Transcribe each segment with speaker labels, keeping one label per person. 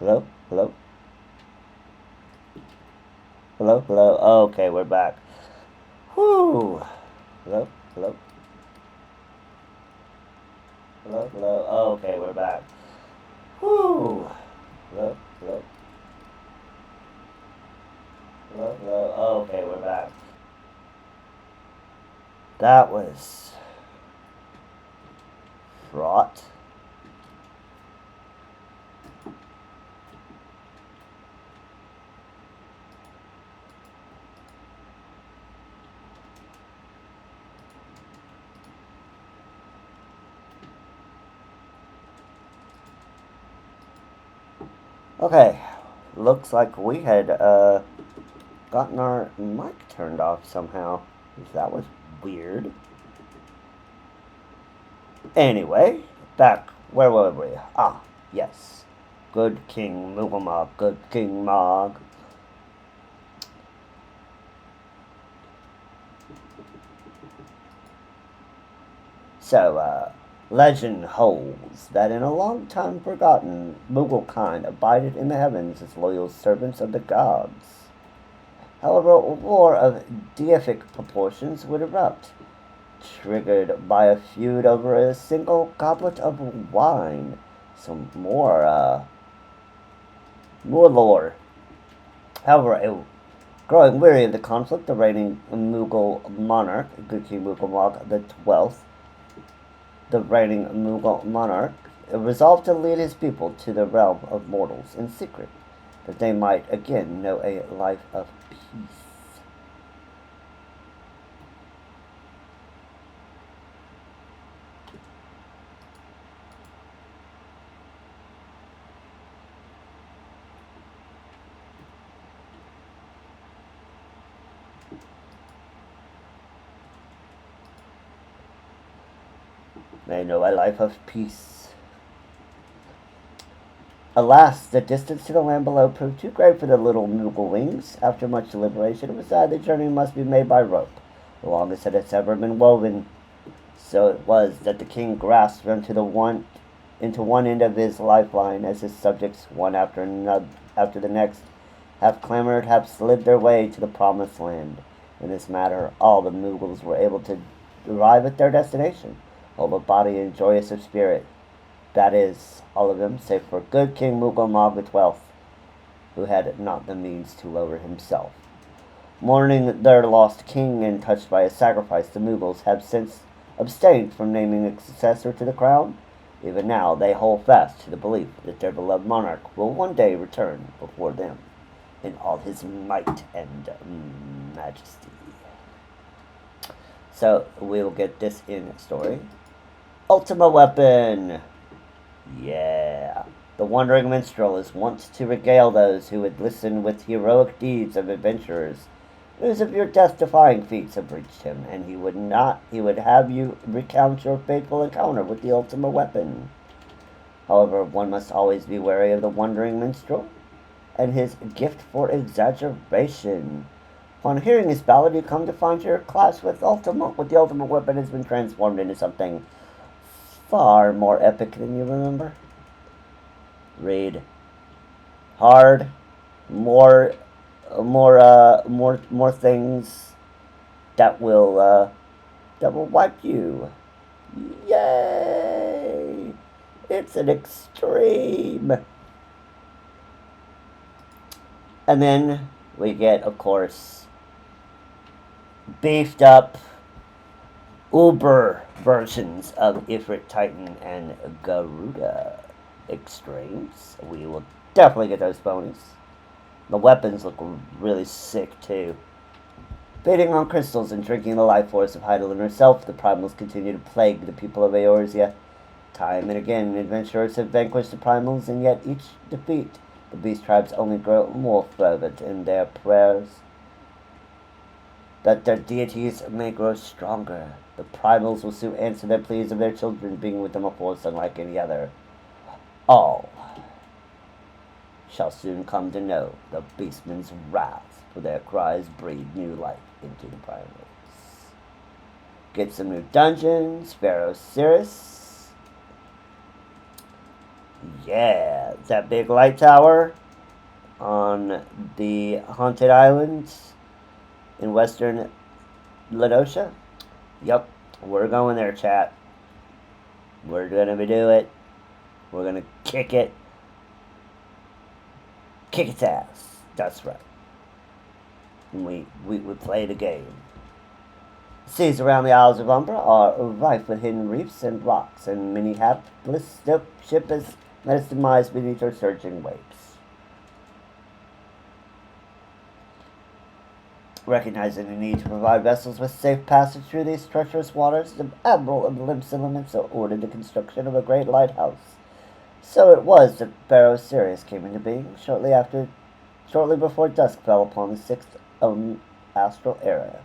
Speaker 1: Hello? Hello? Hello? Hello? Okay, we're back. Whew. Hello? Hello? Hello? Hello? Okay, we're back. Whew. Hello? Hello? Hello? Hello? Okay, we're back. That was fraught. Okay, looks like we had gotten our mic turned off somehow. That was weird. Anyway, back where were we? Ah, yes. Good King Mugamog, good King Mog. So, legend holds that in a long time forgotten, Mugglekind abided in the heavens as loyal servants of the gods. However, a war of deific proportions would erupt, triggered by a feud over a single goblet of wine. Some more lore. However, growing weary of the conflict, the reigning Moogle monarch, Good King Mugglemog the 12th, the reigning Mughal monarch, resolved to lead his people to the realm of mortals in secret, that they might again know a life of peace. May know a life of peace. Alas, the distance to the land below proved too great for the little Moogle wings. After much deliberation, it was decided the journey must be made by rope, the longest that has ever been woven. So it was that the king grasped into one end of his lifeline as his subjects, one after the next, have clambered, have slid their way to the promised land. In this matter, all the Moogles were able to arrive at their destination, whole of body and joyous of spirit. That is, all of them, save for good King Mugglemog the 12th, who had not the means to lower himself. Mourning their lost king and touched by his sacrifice, the Moogles have since abstained from naming a successor to the crown. Even now, they hold fast to the belief that their beloved monarch will one day return before them in all his might and majesty. So, we'll get this in story. Ultima Weapon! Yeah. The wandering minstrel is wont to regale those who would listen with heroic deeds of adventurers. News of your death-defying feats have reached him, and he would have you recount your fateful encounter with the Ultima Weapon. However, one must always be wary of the wandering minstrel and his gift for exaggeration. Upon hearing his ballad, you come to find your clash with the Ultima Weapon has been transformed into something far more epic than you remember. Read hard, more things that will wipe you. Yay! It's an extreme. And then we get, of course, beefed up Uber versions of Ifrit Titan and Garuda extremes. We will definitely get those ponies. The weapons look really sick too. Feeding on crystals and drinking the life force of Hydaelyn herself, the primals continue to plague the people of Eorzea. Time and again, adventurers have vanquished the primals, and yet each defeat, the beast tribes only grow more fervent in their prayers that their deities may grow stronger. The primals will soon answer their pleas of their children being with them a force unlike any other. All shall soon come to know the beastmen's wrath, for their cries breathe new life into the primates. Get some new dungeons, Pharaoh Cirrus. Yeah, that big light tower on the haunted islands in western Laodicea. Yep, we're going there, chat. We're gonna do it. We're gonna kick it. Kick its ass. That's right. And we play the game. Seas around the Isles of Umbra are rife with hidden reefs and rocks, and many hapless ship has met its demise beneath her surging waves. Recognizing the need to provide vessels with safe passage through these treacherous waters, the Admiral of the Limps ordered the construction of a great lighthouse. So it was that Pharaoh Sirius came into being shortly before dusk fell upon the sixth astral era.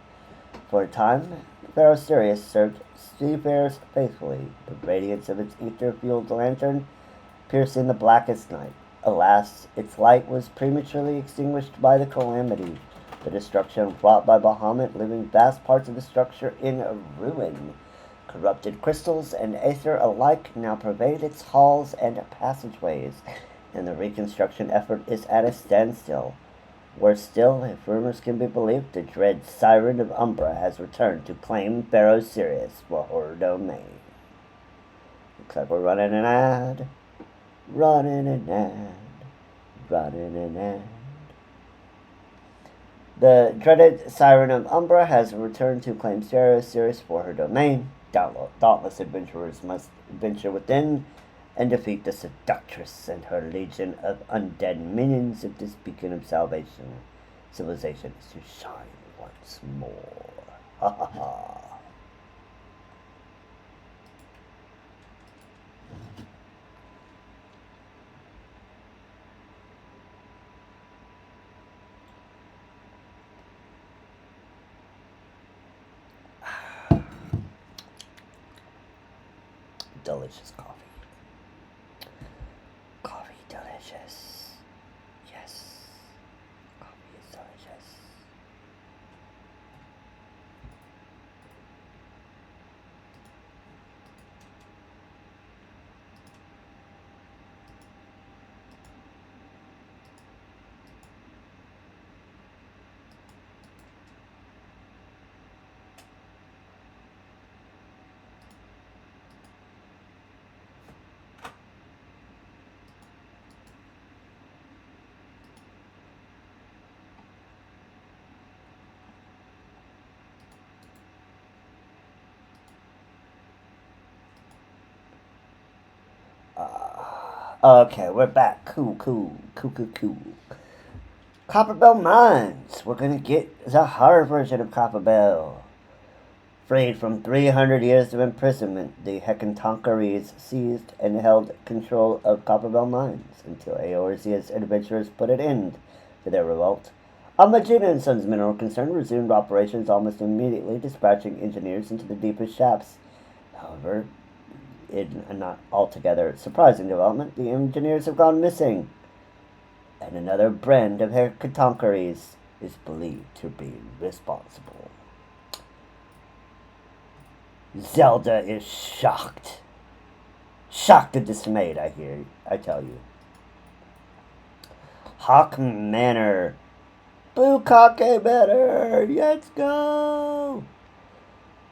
Speaker 1: For a time, Pharaoh Sirius served seafarers faithfully, the radiance of its ether-fueled lantern piercing the blackest night. Alas, its light was prematurely extinguished by the calamity, the destruction wrought by Bahamut, leaving vast parts of the structure in ruin. Corrupted crystals and aether alike now pervade its halls and passageways, and the reconstruction effort is at a standstill. Worse still, if rumors can be believed, the dread Siren of Umbra has returned to claim Pharaoh Sirius for her domain. Looks like we're running an ad. Running an ad. Running an ad. The dreaded Siren of Umbra has returned to claim Pharaoh Sirius for her domain. Dauntless adventurers must venture within and defeat the seductress and her legion of undead minions if this beacon of civilization is to shine once more. Ha ha ha. Delicious coffee. Coffee delicious. Yes. Coffee is delicious. Okay, we're back. Cool. Copperbell Mines. We're gonna get the horror version of Copperbell. Freed from 300 years of imprisonment, the Hecatoncheires seized and held control of Copperbell Mines until Eorzea's adventurers put an end to their revolt. Amagina and Sons Mineral Concern resumed operations almost immediately, dispatching engineers into the deepest shafts. However, in a not altogether surprising development, the engineers have gone missing, and another brand of Hecatoncheires is believed to be responsible. Zelda is shocked. Shocked and dismayed, I tell you. Hawk Manor. Bukake Manor! Let's go!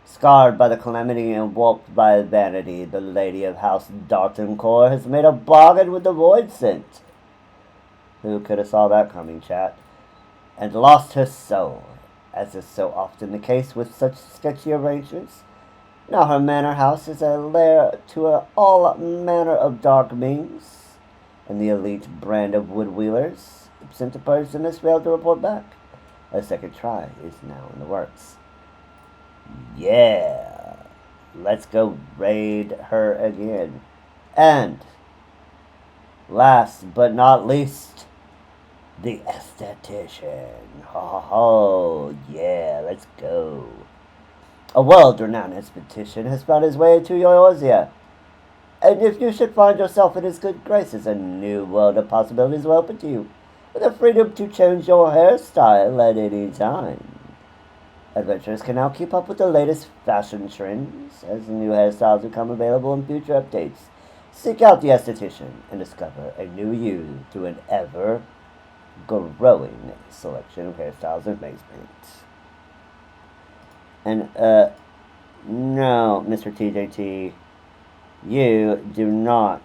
Speaker 1: Scarred by the calamity and warped by vanity, the Lady of House Dartoncore has made a bargain with the Void Scent. Who could have saw that coming, chat? And lost her soul, as is so often the case with such sketchy arrangements. Now her manor house is a lair to all manner of dark beings, and the elite brand of woodwheelers sent a person has failed to report back. A second try is now in the works. Yeah, let's go raid her again. And last but not least, the esthetician. Oh, yeah, let's go. A world-renowned esthetician has found his way to Eorzea, and if you should find yourself in his good graces, a new world of possibilities will open to you, with the freedom to change your hairstyle at any time. Adventurers can now keep up with the latest fashion trends as new hairstyles become available in future updates. Seek out the esthetician and discover a new you through an ever-growing selection of hairstyles and face paints. And, no, Mr. TJT, you do not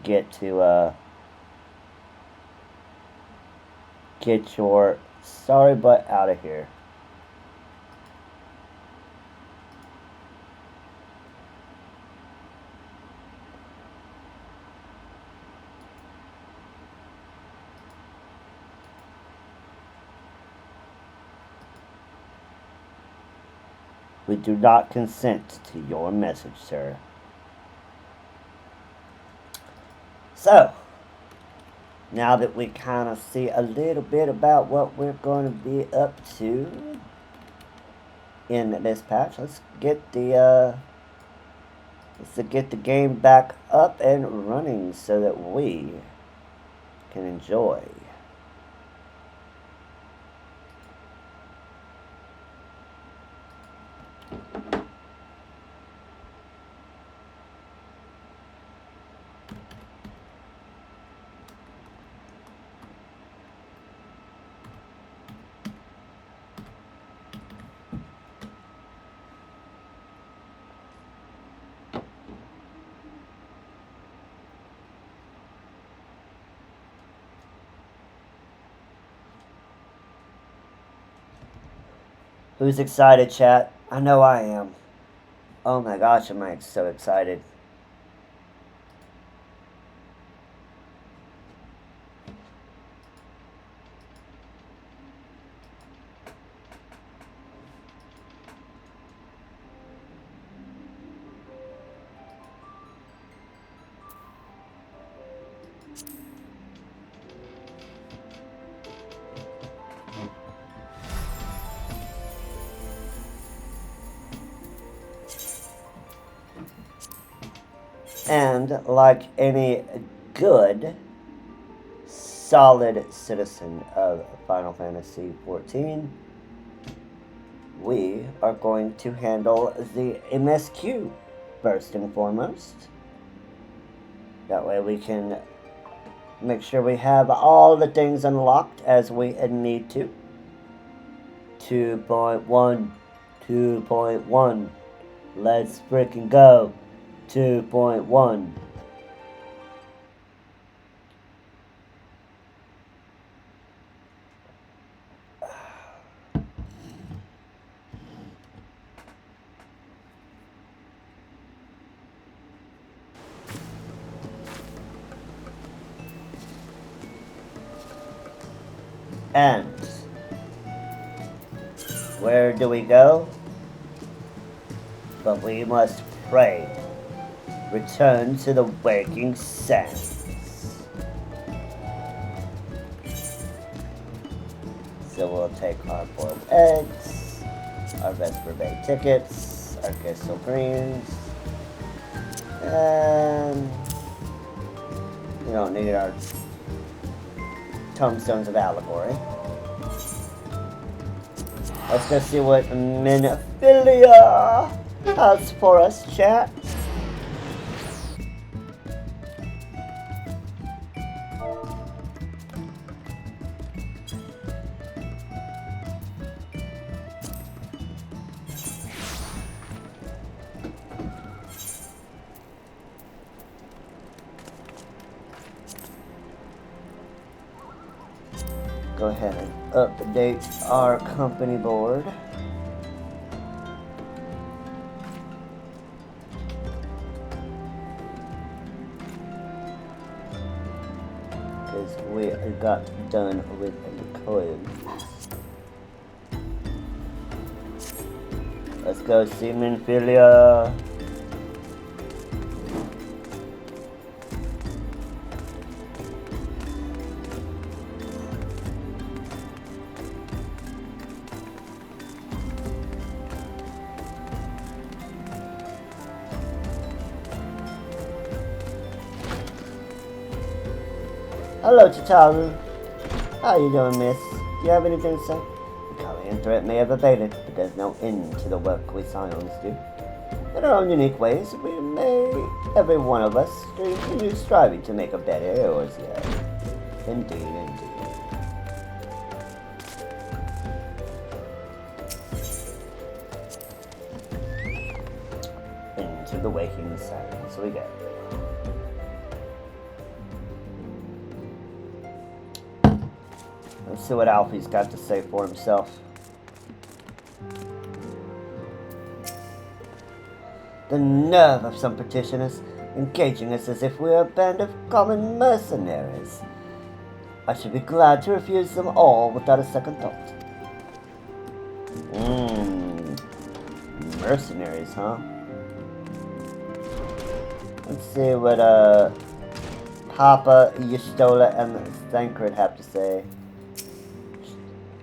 Speaker 1: get to, get your sorry butt out of here. We do not consent to your message, sir. So, now that we kind of see a little bit about what we're going to be up to in this patch, let's get the game back up and running so that we can enjoy. Who's excited, chat? I know I am. Oh my gosh, am I so excited. And like any good, solid citizen of Final Fantasy XIV, we are going to handle the MSQ first and foremost. That way we can make sure we have all the things unlocked as we need to. 2.1, 2.1, let's freaking go. 2.1. And where do we go? But we must pray. Return to the waking sands. So we'll take our boiled eggs, our Vesper Bay tickets, our crystal greens, and we don't need our tombstones of allegory. Let's go see what Minfilia has for us, chat. Go ahead and update our company board. Because we got done with the coils. Let's go see Minfilia. Hello, Chitalu. How you doing, miss? Do you have anything to say? The Kalian threat may have abated, but there's no end to the work we Scions do. In our own unique ways, we may, every one of us, continue striving to make a better Eorzea. Indeed, indeed. Into the waking silence we go. Let's see what Alfie's got to say for himself. The nerve of some petitioners, engaging us as if we were a band of common mercenaries. I should be glad to refuse them all without a second thought. Mercenaries, huh? Let's see what Papa, Y'shtola, and Thancred have to say.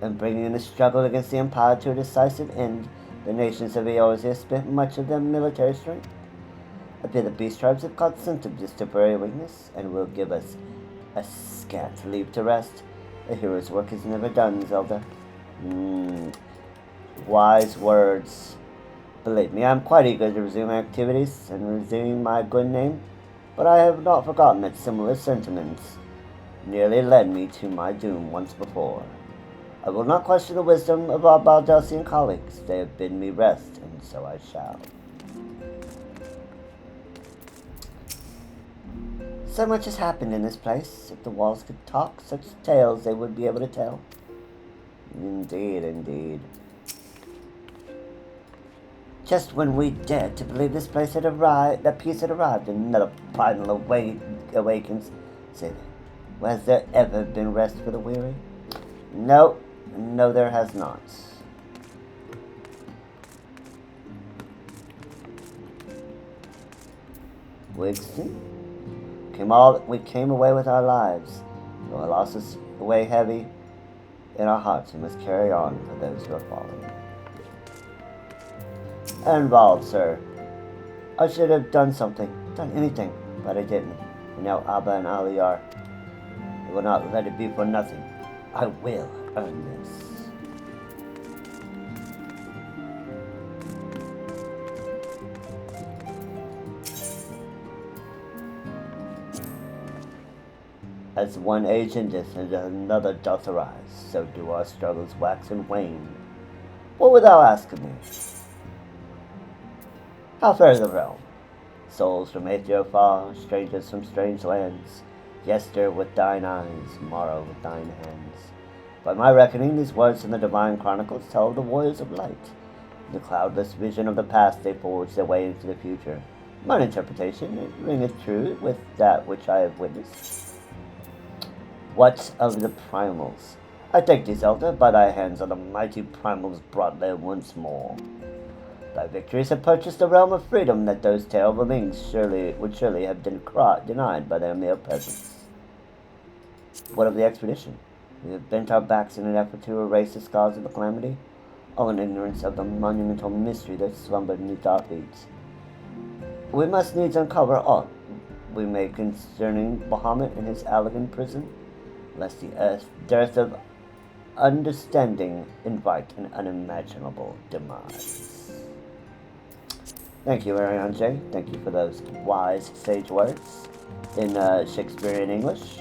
Speaker 1: In bringing the struggle against the Empire to a decisive end, the nations of Eorzea spent much of their military strength. I fear the beast tribes have caught scent of this temporary weakness, and will give us a scant leave to rest. A hero's work is never done, Zelda. Wise words. Believe me, I am quite eager to resume activities and resume my good name, but I have not forgotten that similar sentiments nearly led me to my doom once before. I will not question the wisdom of our Baldelsian colleagues. They have bidden me rest, and so I shall. So much has happened in this place. If the walls could talk, such tales they would be able to tell. Indeed, indeed. Just when we dared to believe this place had arrived, that peace had arrived, another final awakens. Say, has there ever been rest for the weary? No, there has not. Wigston? We came away with our lives. Though our losses weigh heavy in our hearts, we must carry on for those who are fallen. Involved, sir. I should have done anything, but I didn't. And now Abba and Ali are. I will not let it be for nothing. I will earn this. As one age endeth and another doth arise, so do our struggles wax and wane. What wilt thou ask of me? How fares the realm? Souls from Aether far, strangers from strange lands, yester with thine eyes, morrow with thine hands. By my reckoning, these words in the divine chronicles tell of the warriors of light. In the cloudless vision of the past, they forge their way into the future. Mine interpretation, it ringeth true with that which I have witnessed. What of the primals? I thank thee, Zelda, by thy hands are the mighty primals brought there once more. Thy victories have purchased a realm of freedom that those terrible beings would surely have been denied by their mere presence. What of the expedition? We have bent our backs in an effort to erase the scars of the calamity, all in ignorance of the monumental mystery that slumbered beneath our feet. We must needs uncover aught we may concerning Bahamut and his elegant prison, lest the dearth of understanding invite an unimaginable demise. Thank you, Ariane J. Thank you for those wise, sage words in Shakespearean English.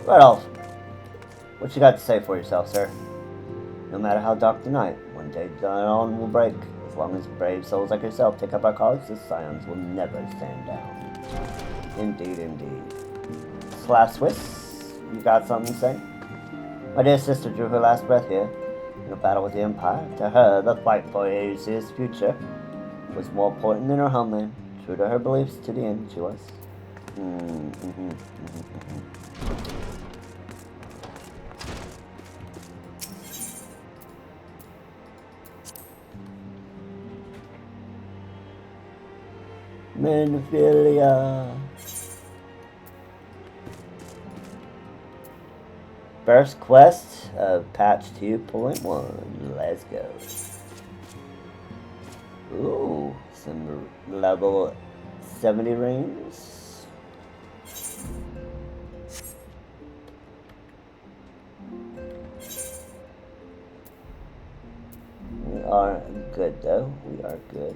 Speaker 1: Rudolph, what you got to say for yourself, sir? No matter how dark the night, one day dawn will break. As long as brave souls like yourself take up our cause, the Scions will never stand down. Indeed, indeed. Slav Swiss, you got something to say? My dear sister drew her last breath here, in a battle with the Empire. To her, the fight for Eorzea's future was more important than her homeland. True to her beliefs to the end, she was. Menophilia. First quest of patch 2.1. Let's go. Ooh, some level 70 rings. are good, though. We are good.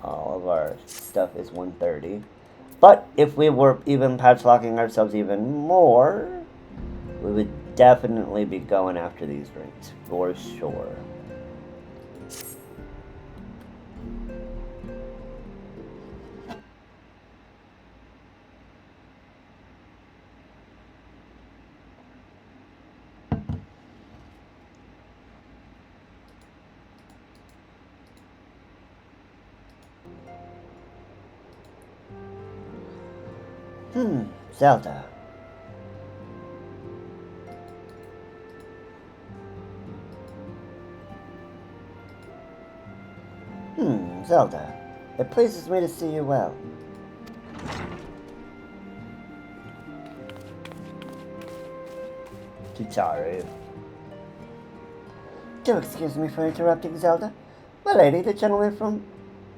Speaker 1: All of our stuff is 130. But if we were even patch locking ourselves even more, we would definitely be going after these rings, for sure. Zelda. Zelda. It pleases me to see you well. Tutaru. Do excuse me for interrupting, Zelda. My lady, the gentleman from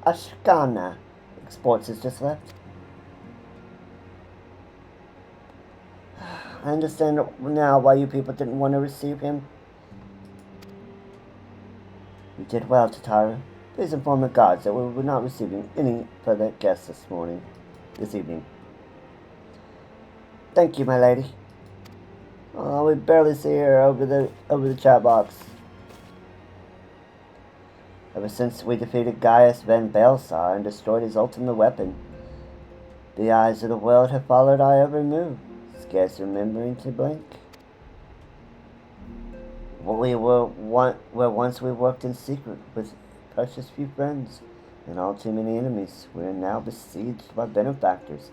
Speaker 1: Ashkana Exports has just left. I understand now why you people didn't want to receive him. You did well, Tataru. Please inform the guards that we were not receiving any further guests this evening. Thank you, my lady. Oh, we barely see her over the chat box. Ever since we defeated Gaius Van Balsar and destroyed his ultimate weapon, the eyes of the world have followed our every move, scarce remembering to blink. Where once we worked in secret with precious few friends and all too many enemies, we are now besieged by benefactors,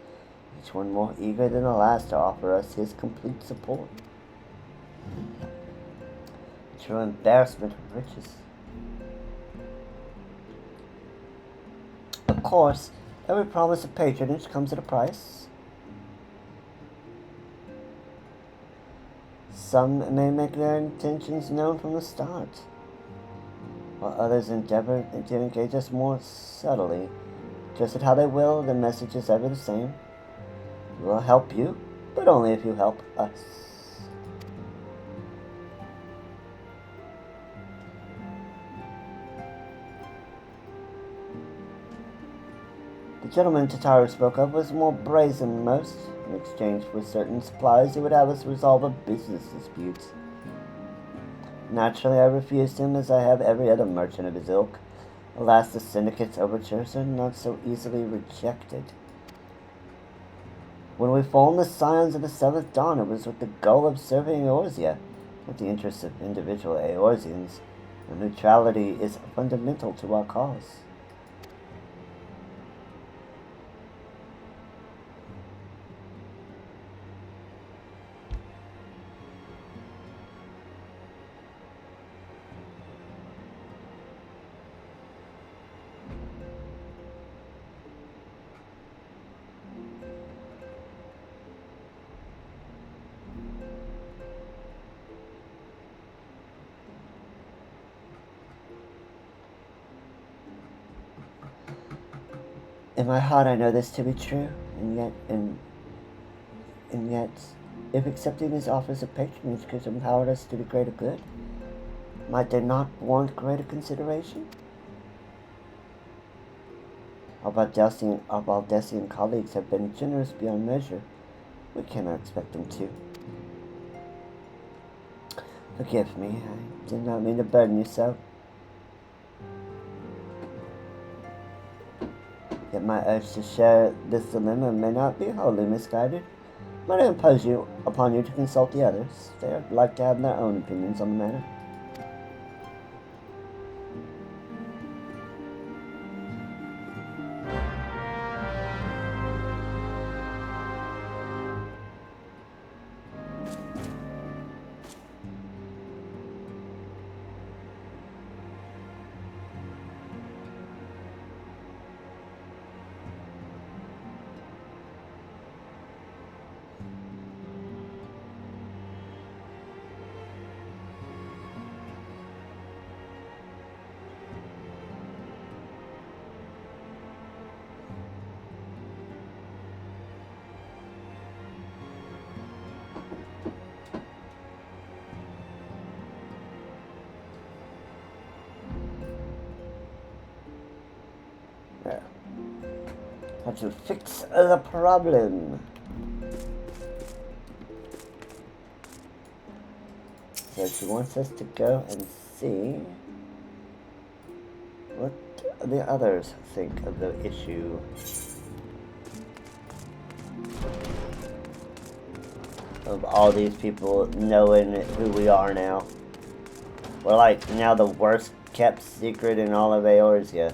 Speaker 1: each one more eager than the last to offer us his complete support. True embarrassment of riches. Of course, every promise of patronage comes at a price. Some may make their intentions known from the start, while others endeavor to engage us more subtly. Just at how they will, the message is ever the same. We will help you, but only if you help us. The gentleman Tataru spoke of was more brazen than most. In exchange for certain supplies, he would have us resolve a business dispute. Naturally, I refused him, as I have every other merchant of his ilk. Alas, the syndicate's overtures are not so easily rejected. When we formed the Scions of the Seventh Dawn, it was with the goal of serving Eorzea, not the interests of individual Eorzeans, and neutrality is fundamental to our cause. In my heart, I know this to be true, and yet, if accepting his offers of patronage could empower us to the greater good, might they not warrant greater consideration? Our Valdesian colleagues have been generous beyond measure. We cannot expect them to. Forgive me, I did not mean to burden you so. Yet my urge to share this dilemma may not be wholly misguided. Might I impose upon you to consult the others? They are like to have their own opinions on the matter. How to fix the problem. So she wants us to go and see what the others think of the issue. Of all these people knowing who we are now. We're like now the worst kept secret in all of Eorzea.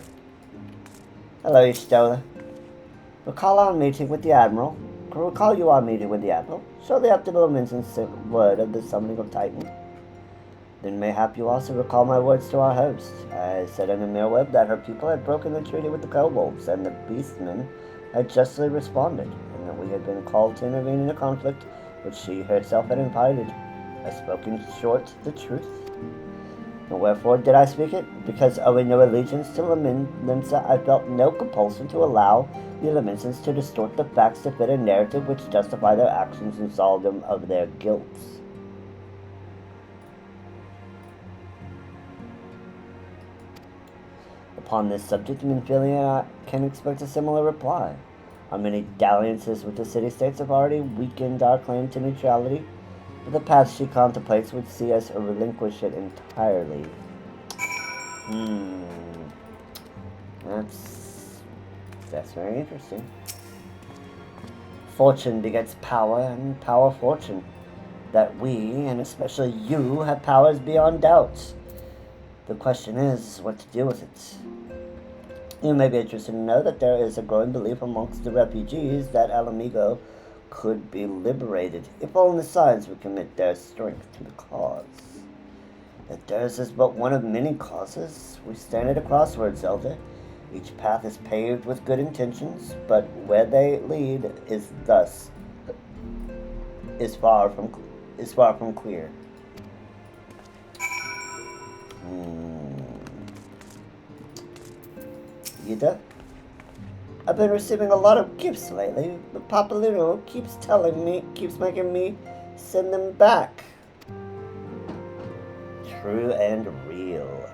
Speaker 1: Hello, Stola. Recall our meeting with the Admiral. Recall you our meeting with the Admiral. Shortly after the Lamenson sent word of the summoning of Titan. Then mayhap you also recall my words to our host. I said in the Mirweb that her people had broken the treaty with the kobolds, and the beastmen had justly responded, and that we had been called to intervene in a conflict which she herself had invited. I spoke in short the truth. And wherefore did I speak it? Because owing no allegiance to Lemsa, I felt no compulsion to allow the Lemensans to distort the facts to fit a narrative which justify their actions and absolve them of their guilts. Upon this subject, Minfilia can expect a similar reply. Our many dalliances with the city-states have already weakened our claim to neutrality, but the path she contemplates would see us relinquish it entirely. That's very interesting. Fortune begets power, and power fortune. That we, and especially you, have powers beyond doubt. The question is what to do with it. You may be interested to know that there is a growing belief amongst the refugees that Alamigo could be liberated if only the sides would commit their strength to the cause. That theirs is but one of many causes. We stand at a crossroads, Zelda. Each path is paved with good intentions, but where they lead is far from clear. Ida? I've been receiving a lot of gifts lately, but Papalino keeps making me send them back. True and real.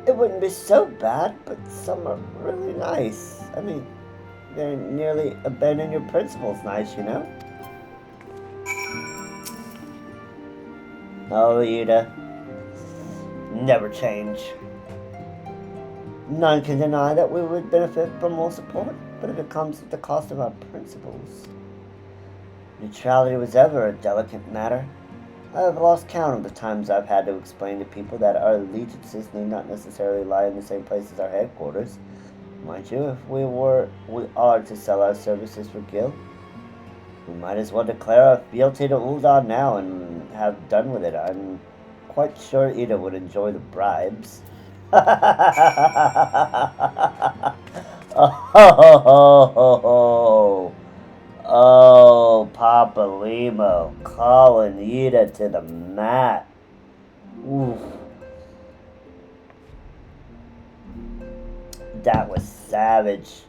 Speaker 1: It wouldn't be so bad, but some are really nice. I mean, they're nearly abandon your principles nice, you know? Oh, Ida. Never change. None can deny that we would benefit from more support, but if it comes at the cost of our principles. Neutrality was ever a delicate matter. I have lost count of the times I've had to explain to people that our allegiances need not necessarily lie in the same place as our headquarters. Mind you, if we are to sell our services for Gil, we might as well declare our fealty to Uldar now and have done with it. I'm quite sure Ida would enjoy the bribes. Oh, Papa Limo, calling Ida to the mat. Oof. That was savage.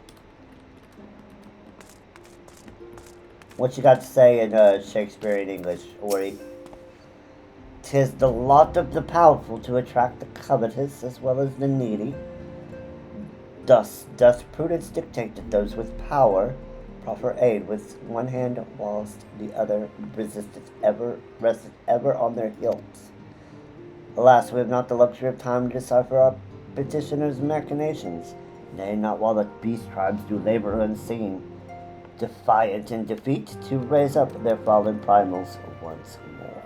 Speaker 1: What you got to say in Shakespearean English, Ori? 'Tis the lot of the powerful to attract the covetous as well as the needy. Thus doth prudence dictate that those with power proffer aid with one hand, whilst the other resteth ever on their hilts. Alas, we have not the luxury of time to decipher our petitioners' machinations, nay, not while the beast tribes do labor unseen, defiant in defeat, to raise up their fallen primals once more.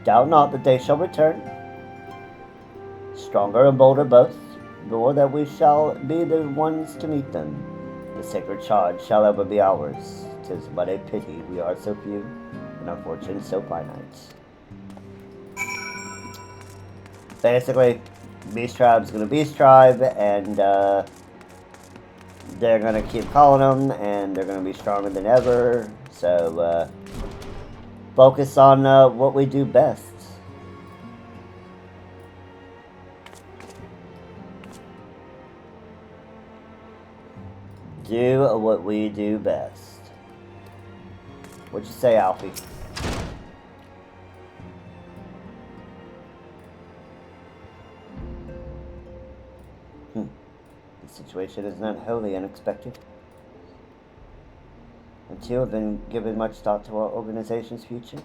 Speaker 1: Doubt not that they shall return, stronger and bolder both, nor that we shall be the ones to meet them. The sacred charge shall ever be ours. 'Tis but a pity we are so few, and our fortune so finite. Basically, Beast Tribe's gonna Beast Tribe, and they're gonna keep calling them, and they're gonna be stronger than ever. So focus on what we do best. Do what we do best. What'd you say, Alfie? situation is not wholly unexpected. Until have been given much thought to our organization's future,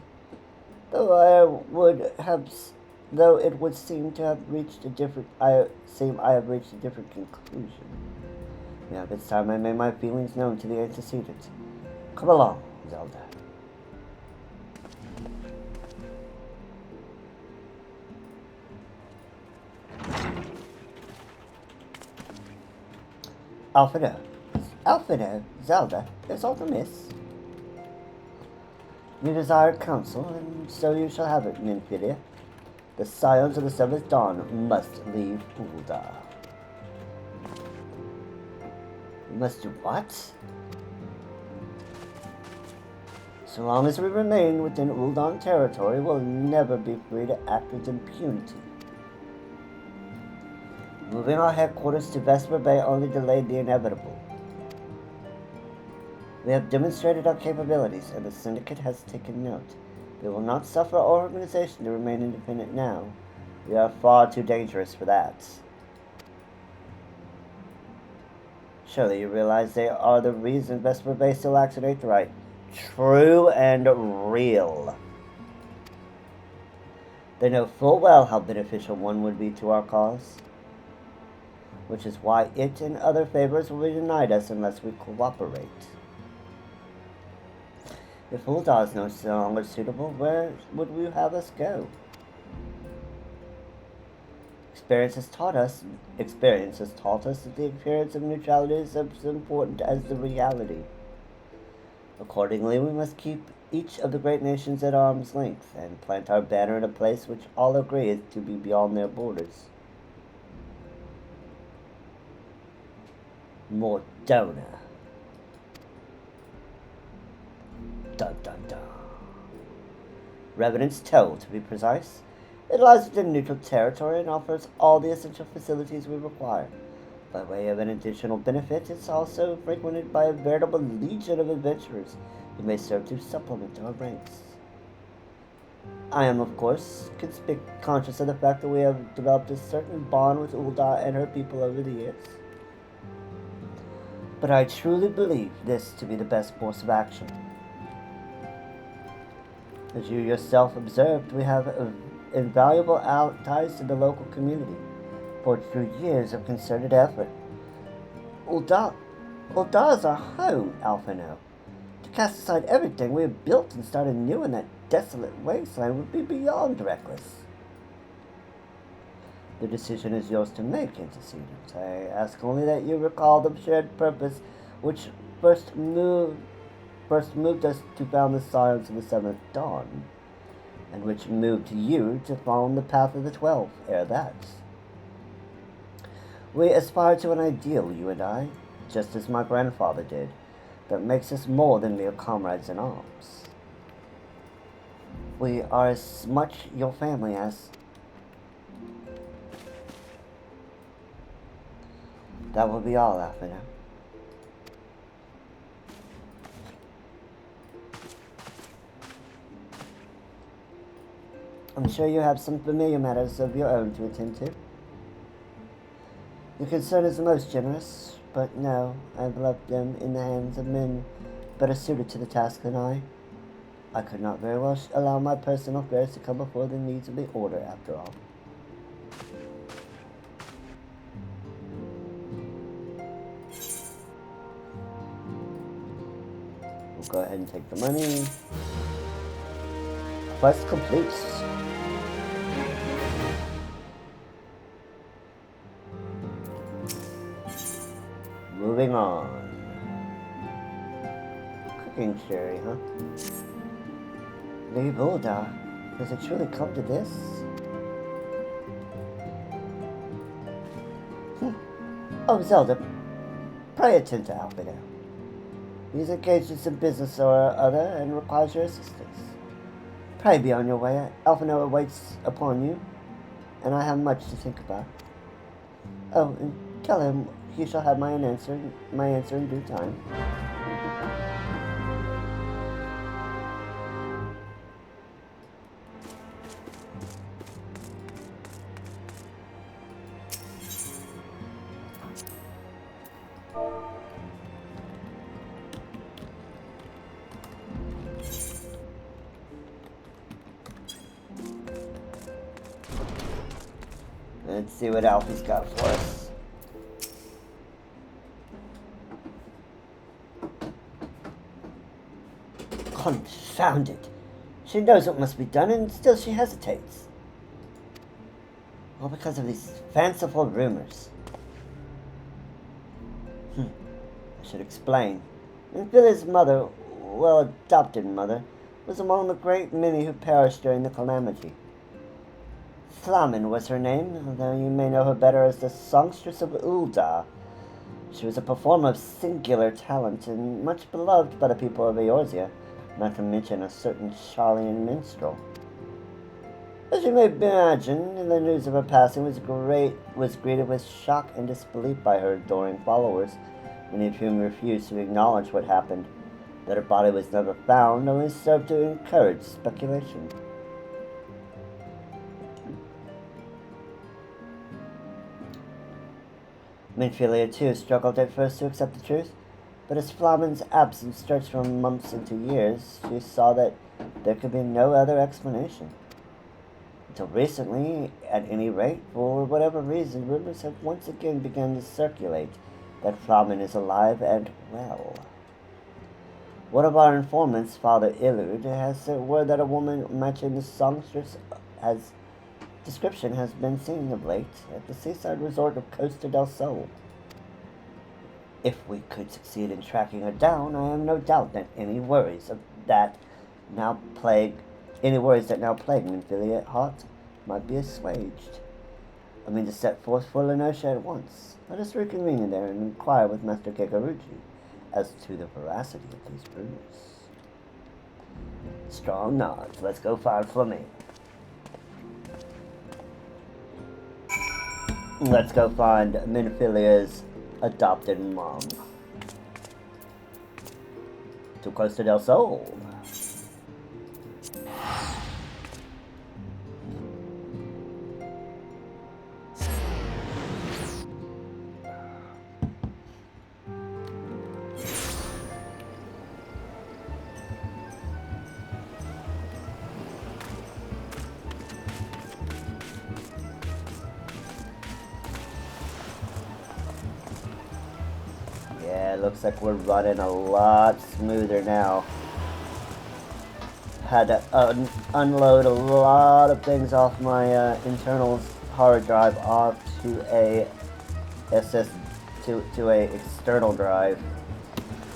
Speaker 1: though it would seem to have reached a different I have reached a different conclusion. Now it's time I made my feelings known to the antecedent. Come along, Zelda. Alfredo, Zelda, there's all the miss. You desire counsel, and so you shall have it, Nymphidia. The Scions of the Seventh Dawn must leave Ul'dah. Must do what? So long as we remain within Ul'dah territory, we'll never be free to act with impunity. Moving our headquarters to Vesper Bay only delayed the inevitable. We have demonstrated our capabilities, and the Syndicate has taken note. We will not suffer our organization to remain independent now. We are far too dangerous for that. Surely you realize they are the reason Vesper Bay still acts at Aetheryte. True and real. They know full well how beneficial one would be to our cause, which is why it and other favors will be denied us unless we cooperate. If Ul'dah is no longer suitable, where would you have us go? Experience has taught us that the appearance of neutrality is as important as the reality. Accordingly, we must keep each of the great nations at arm's length and plant our banner in a place which all agree is to be beyond their borders. Mordona. Dun dun dun. Revenant's Toe, to be precise. It lies within neutral territory and offers all the essential facilities we require. By way of an additional benefit, it's also frequented by a veritable legion of adventurers who may serve to supplement our ranks. I am, of course, conscious of the fact that we have developed a certain bond with Ul'dah and her people over the years. But I truly believe this to be the best course of action. As you yourself observed, we have invaluable ties to the local community, forged through years of concerted effort. Ul'dah is our home, Alphino. To cast aside everything we have built and start anew in that desolate wasteland would be beyond reckless. The decision is yours to make, Antecedent. I ask only that you recall the shared purpose which first moved us to found the Scions of the Seventh Dawn, and which moved you to follow the path of the 12, ere that. We aspire to an ideal, you and I, just as my grandfather did, that makes us more than mere comrades in arms. We are as much your family as... That will be all, Alfina. I'm sure you have some familiar matters of your own to attend to. Your concern is the most generous, but no, I've left them in the hands of men better suited to the task than I. I could not very well allow my personal affairs to come before the needs of the Order, after all. We'll go ahead and take the money. Quest complete. Moving on. Cooking sherry, huh? Leave Ul'dah. Does it truly come to this? Oh, Zelda, pray attend to Alfredo. He's engaged in some business or other and requires your assistance. Pray be on your way. Alfredo awaits upon you, and I have much to think about. Oh, and tell him he shall have my answer in due time. Let's see what Alfie's got for us. Confound it. She knows what must be done, and still she hesitates. All because of these fanciful rumors. I should explain. Billy's mother, well, adopted mother, was among the great many who perished during the calamity. Flamen was her name, though you may know her better as the songstress of Ul'dah. She was a performer of singular talent and much beloved by the people of Eorzea, not to mention a certain Charlian minstrel. As you may imagine, the news of her passing was greeted with shock and disbelief by her adoring followers, many of whom refused to acknowledge what happened. That her body was never found only served to encourage speculation. Minfilia, too, struggled at first to accept the truth, but as Flamen's absence stretched from months into years, she saw that there could be no other explanation. Until recently, at any rate, for whatever reason, rumors have once again begun to circulate that Flamen is alive and well. One of our informants, Father Illud, has word that a woman matching the songstress description has been seen of late at the seaside resort of Costa del Sol. If we could succeed in tracking her down, I have no doubt that any worries that now plague Minfilia heart might be assuaged. I mean to set forth for Lenosha at once. Let us reconvene there and inquire with Master Kekaruji as to the veracity of these rumors. Strong nods. Let's go find Flamen. Let's go find Minfilia's adopted mom. To Costa del Sol. Looks like we're running a lot smoother now. Had to unload a lot of things off my internal hard drive off to a to a external drive,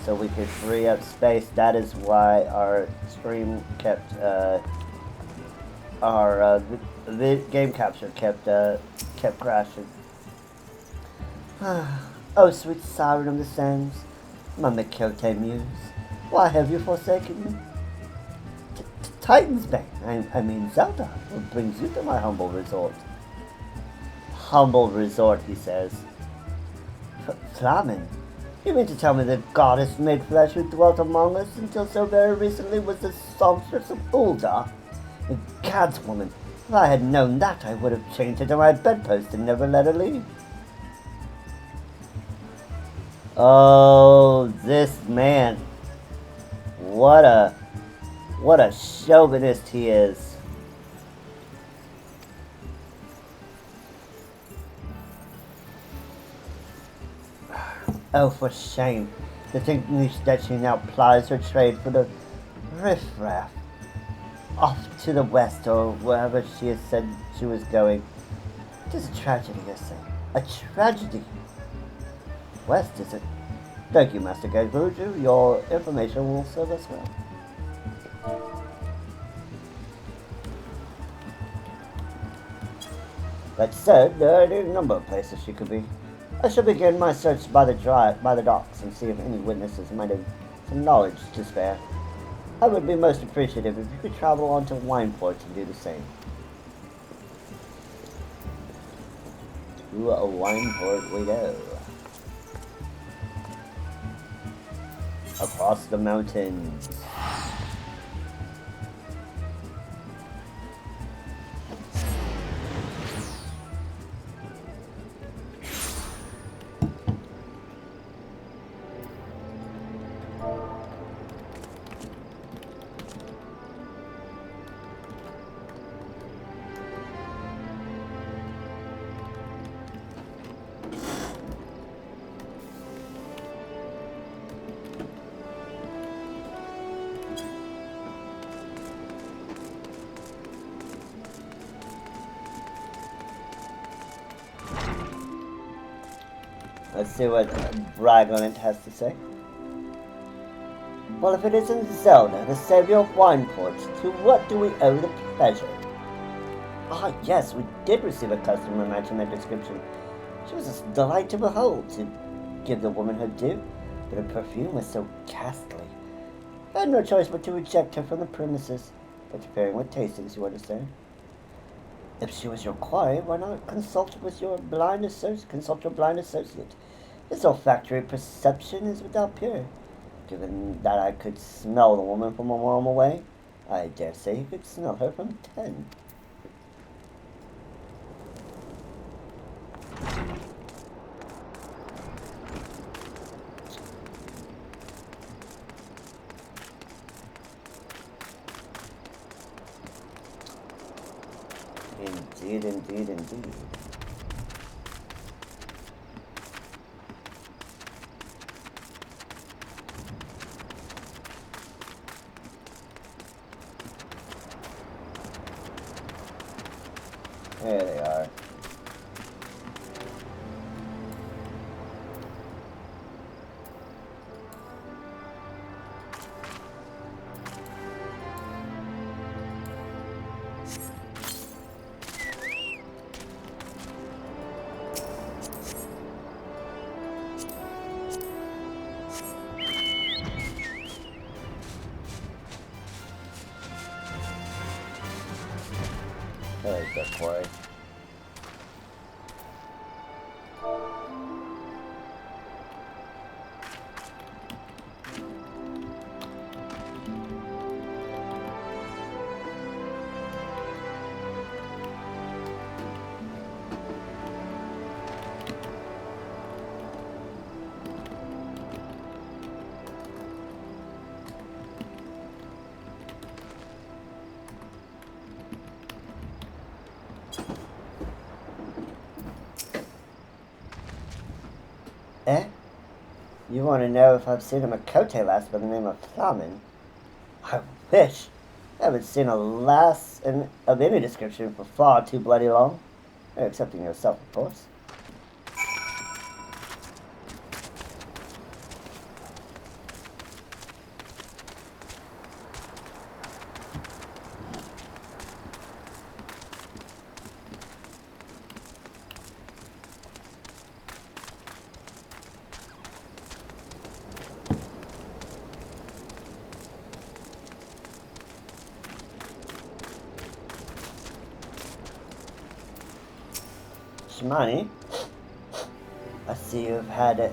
Speaker 1: so we could free up space. That is why our stream kept the game capture kept crashing. Oh, sweet siren of the sands, my Mikote muse, why have you forsaken me? Titan's Bane, I mean Zelda, what brings you to my humble resort? Humble resort, he says. Flamen, you mean to tell me the goddess made flesh who dwelt among us until so very recently was the songstress of Ul'dah? Gad's woman, if I had known that, I would have chained her to my bedpost and never let her leave. Oh, this man. What a chauvinist he is. Oh, for shame. To think that she now plies her trade for the riffraff. Off to the west, or wherever she has said she was going. It is a tragedy, I say. A tragedy. West, is it? Thank you, Master Kekaruji. Your information will serve us well. That said, there are a number of places she could be. I shall begin my search by the docks and see if any witnesses might have some knowledge to spare. I would be most appreciative if you could travel on to Wineport and do the same. To a Wineport we go. Across the mountains. Let's see what Dragonant has to say. Well, if it isn't Zelda, the savior of Wineport, to what do we owe the pleasure? Ah, yes, we did receive a customer match in their description. She was a delight to behold, to give the woman her due, but her perfume was so ghastly. I had no choice but to reject her from the premises, interfering with tastings, you understand. If she was your quarry, why not consult your blind associate? His olfactory perception is without peer. Given that I could smell the woman from a mile away, I dare say he could smell her from 10. Indeed, indeed, indeed. There they are. There's the quarry. Eh? You want to know if I've seen a Makote lass by the name of Flamen? I wish. I haven't seen a lass of any description for far too bloody long. Excepting yourself, of course. Shimani, I see you've had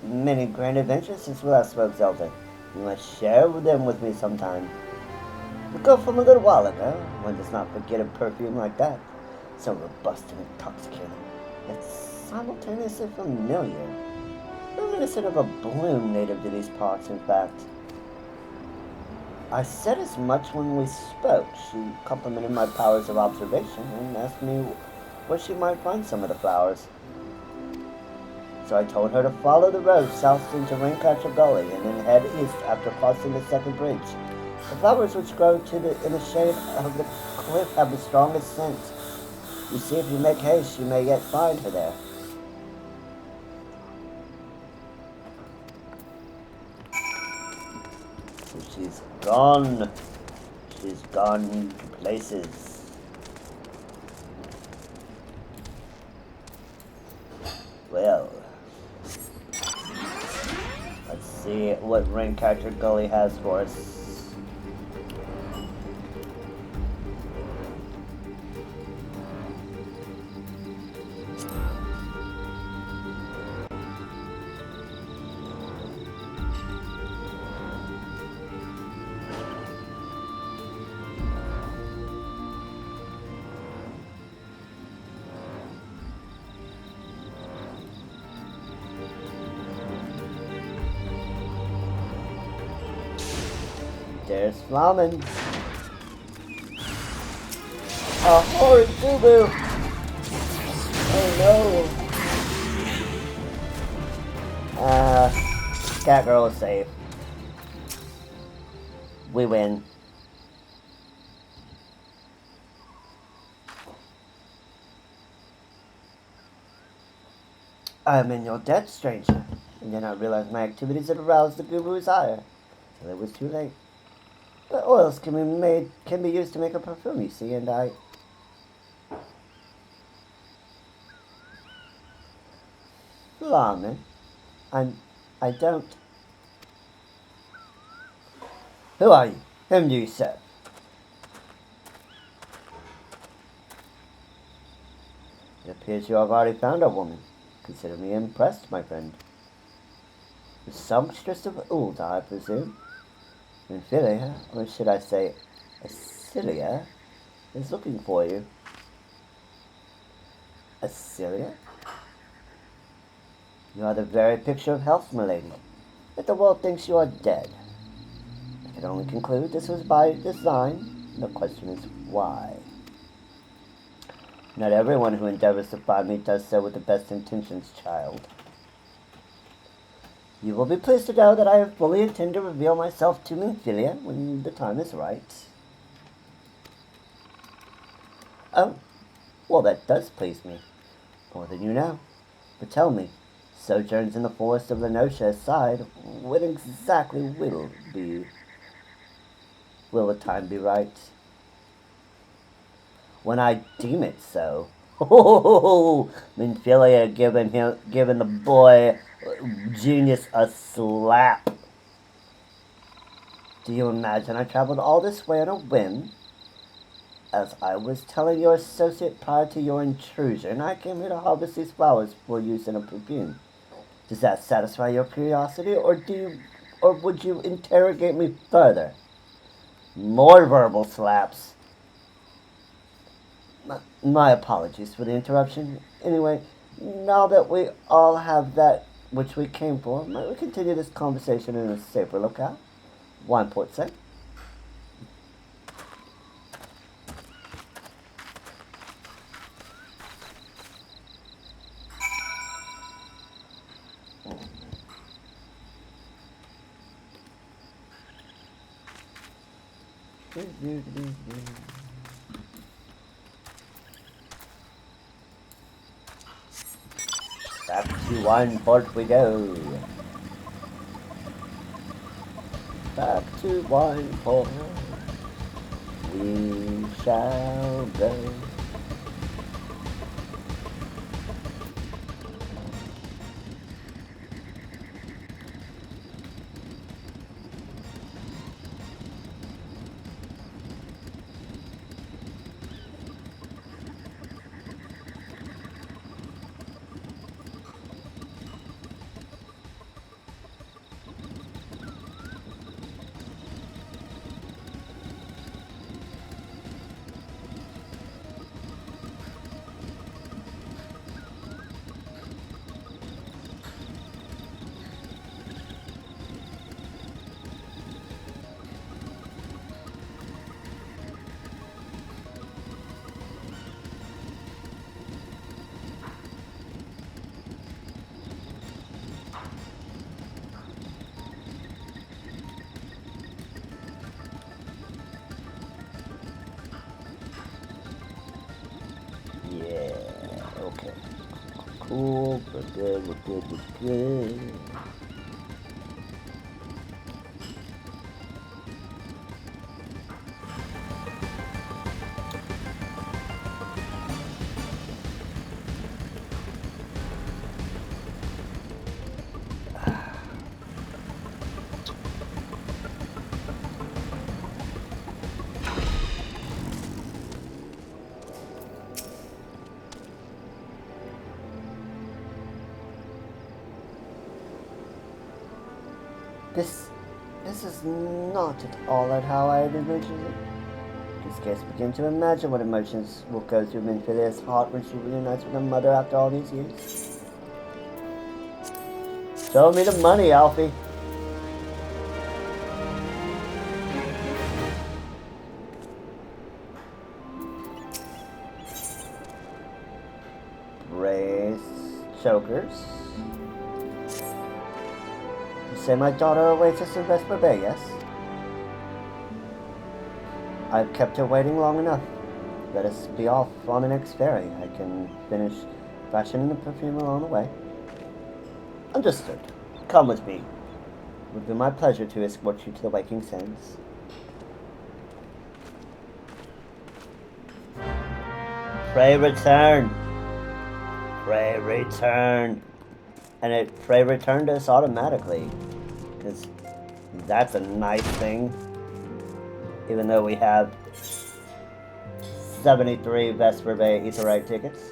Speaker 1: many grand adventures since we last spoke, Zelda. You must share them with me sometime. We go from a little while ago. One does not forget a perfume like that. So robust and intoxicating, yet simultaneously familiar. Reminiscent of a bloom native to these parts, in fact. I said as much when we spoke. She complimented my powers of observation and asked me where she might find some of the flowers. So I told her to follow the road south into Raincatcher Gully and then head east after crossing the second bridge. The flowers which grow in the shade of the cliff have the strongest scent. You see, if you make haste, you may yet find her there. So she's gone. She's gone to places. Well, let's see what Raincatcher Gully has for us. There's Flamen. A horrid boo-boo. Oh no. Catgirl is safe. We win. I'm in your debt, stranger. And then I realized my activities had aroused the guru's ire. Till it was too late. The oils can be used to make a perfume, you see, and I... Lawman, I don't... Who are you? Whom do you serve? It appears you have already found a woman. Consider me impressed, my friend. The songstress of Ulda, I presume. Ophelia, or should I say, Asilia, is looking for you. Asilia? You are the very picture of health, my lady. Yet the world thinks you are dead. I can only conclude this was by design. The question is why. Not everyone who endeavors to find me does so with the best intentions, child. You will be pleased to know that I fully intend to reveal myself to Minfilia when the time is right. Oh, well, that does please me. More than you know. But tell me, sojourns in the forest of Lenosha aside, when exactly will the time be right? When I deem it so. Oh, Minfilia giving the boy genius a slap. Do you imagine I traveled all this way on a whim? As I was telling your associate prior to your intrusion, I came here to harvest these flowers for use in a perfume. Does that satisfy your curiosity, or would you interrogate me further? More verbal slaps. My apologies for the interruption. Anyway, now that we all have that which we came for, might we continue this conversation in a safer locale? One port say. Back to one port we go. Back to one port we shall go. Okay. Cool, we're good. This is not at all at how I had envisioned it. I can scarce begin to imagine what emotions will go through Minfilia's heart when she reunites with her mother after all these years. Show me the money, Alfie. Brace chokers. Say my daughter awaits us in Vesper Bay, yes? I've kept her waiting long enough. Let us be off on the next ferry. I can finish fashioning the perfume along the way. Understood. Come with me. It would be my pleasure to escort you to the Waking Sands. Pray return. Pray return. And it pray returned us automatically. Because that's a nice thing. Even though we have 73 Vesper Bay Ether Egg tickets.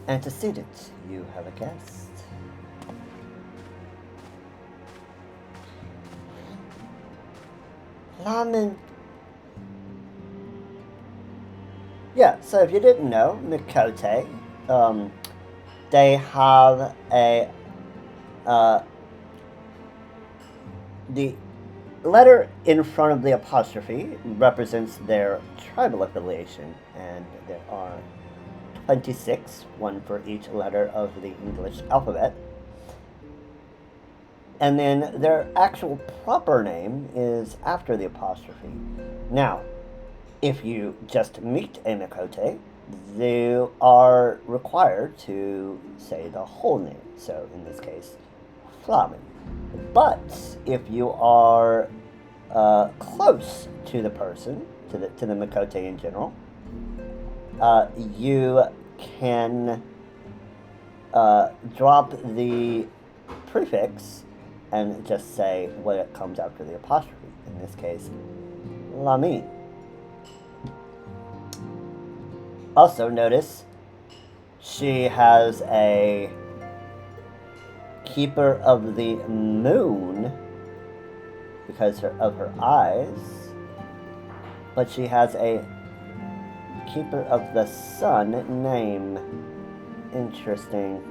Speaker 1: Antecedent, you have a guest. Lamin. Yeah, so if you didn't know, Mikote, they have a, the letter in front of the apostrophe represents their tribal affiliation, and there are 26, one for each letter of the English alphabet. And then their actual proper name is after the apostrophe. Now, if you just meet a Mikote, you are required to say the whole name. So in this case, Flamen. But if you are close to the person, to the Mikote in general, you can drop the prefix and just say what comes after the apostrophe. In this case, Lami. Also notice she has a keeper of the moon because of her eyes, but she has a keeper of the sun name. Interesting.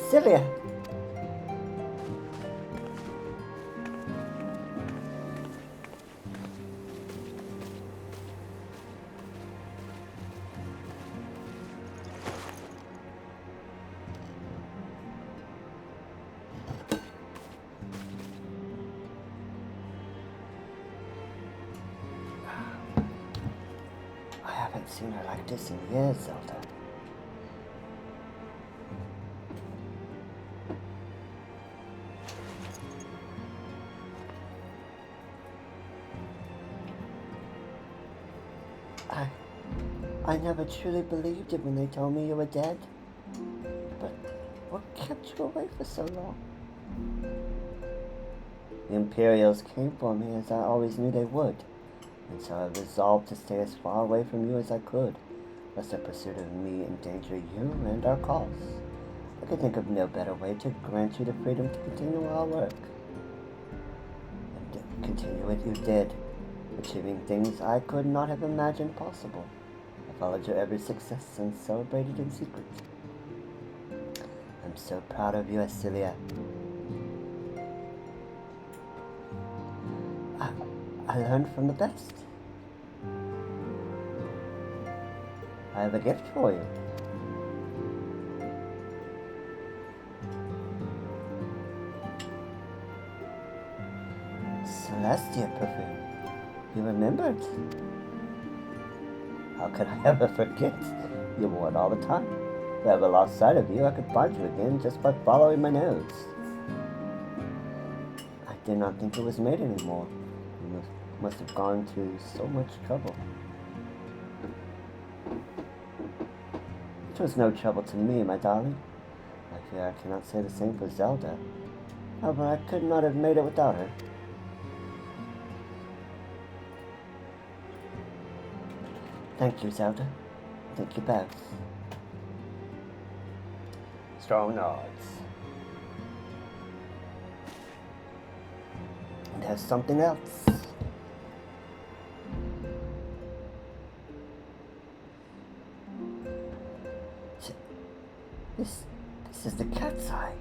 Speaker 1: Celia. I haven't seen her like this in years, Zelda. I never truly believed it when they told me you were dead. But what kept you away for so long? The Imperials came for me as I always knew they would, and so I resolved to stay as far away from you as I could, lest the pursuit of me endanger you and our cause. I could think of no better way to grant you the freedom to continue our work. And continue what you did, achieving things I could not have imagined possible. I followed your every success and celebrated in secret. I'm so proud of you, Asilia. I learned from the best. I have a gift for you. Celestia perfume. You remembered? How could I ever forget? You wore it all the time. If I ever lost sight of you, I could find you again just by following my nose. I did not think it was made anymore. You must have gone to so much trouble. It was no trouble to me, my darling. I fear I cannot say the same for Zelda. However, I could not have made it without her. Thank you, Zelda. Thank you both. Strong nods. And there's something else. This is the cat's eye.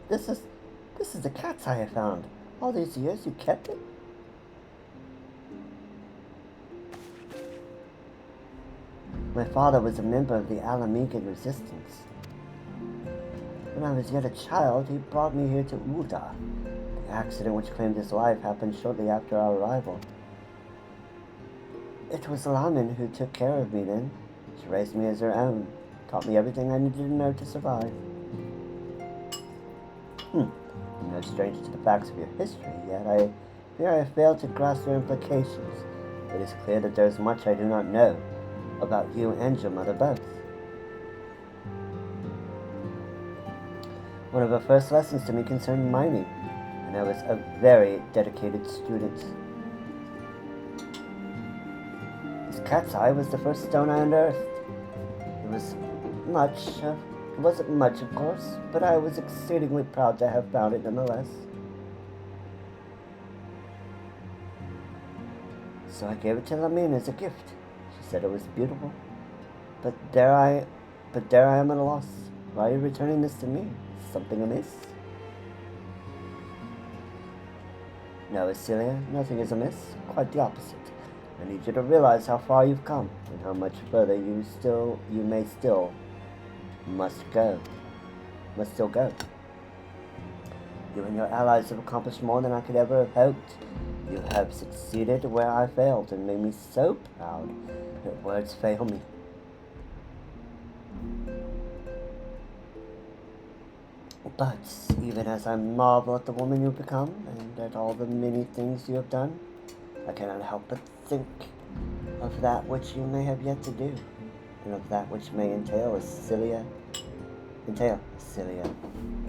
Speaker 1: This is the cat's eye I found. All these years you kept it? My father was a member of the Alamigan resistance. When I was yet a child, he brought me here to Ulda. The accident which claimed his life happened shortly after our arrival. It was Lamin who took care of me then. She raised me as her own, taught me everything I needed to know to survive. I'm no stranger to the facts of your history, yet I fear I failed to grasp their implications. It is clear that there is much I do not know about you and your mother both. One of her first lessons to me concerned mining, and I was a very dedicated student. This cat's eye was the first stone I unearthed. It wasn't much, of course, but I was exceedingly proud to have found it nonetheless. So I gave it to Lamine as a gift. She said it was beautiful. But there I am at a loss. Why are you returning this to me? Something amiss? No, Celia, nothing is amiss. Quite the opposite. I need you to realize how far you've come, and how much further you must still go. You and your allies have accomplished more than I could ever have hoped. You have succeeded where I failed, and made me so proud that words fail me. But even as I marvel at the woman you've become, and at all the many things you have done, I cannot help but think of that which you may have yet to do, and of that which may entail a Celia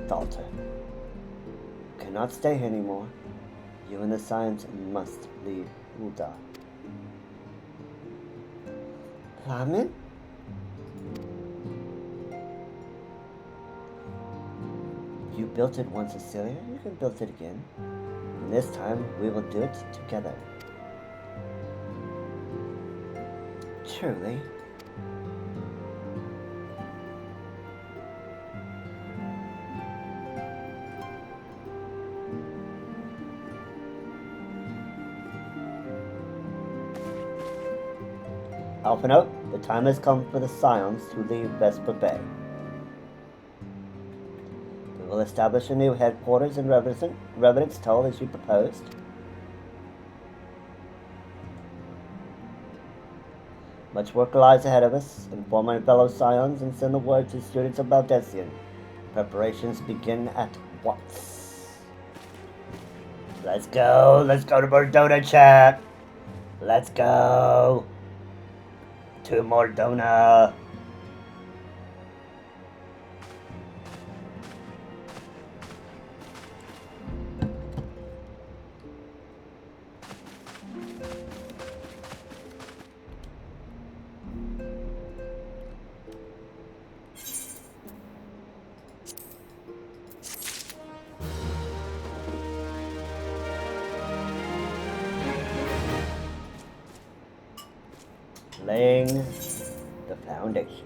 Speaker 1: daughter. You cannot stay here anymore. You and the science must leave Ulda. Lamin? You built it once, Cecilia. You can build it again. And this time, we will do it together. Truly. Alphino, the time has come for the Scions to leave Vesper Bay. We will establish a new headquarters in Revenant's Toll as you proposed. Much work lies ahead of us. Inform my fellow Scions and send the word to students of Valdesian. Preparations begin at once. Let's go to Mordona, chat. Let's go to Mordona. Laying the foundation.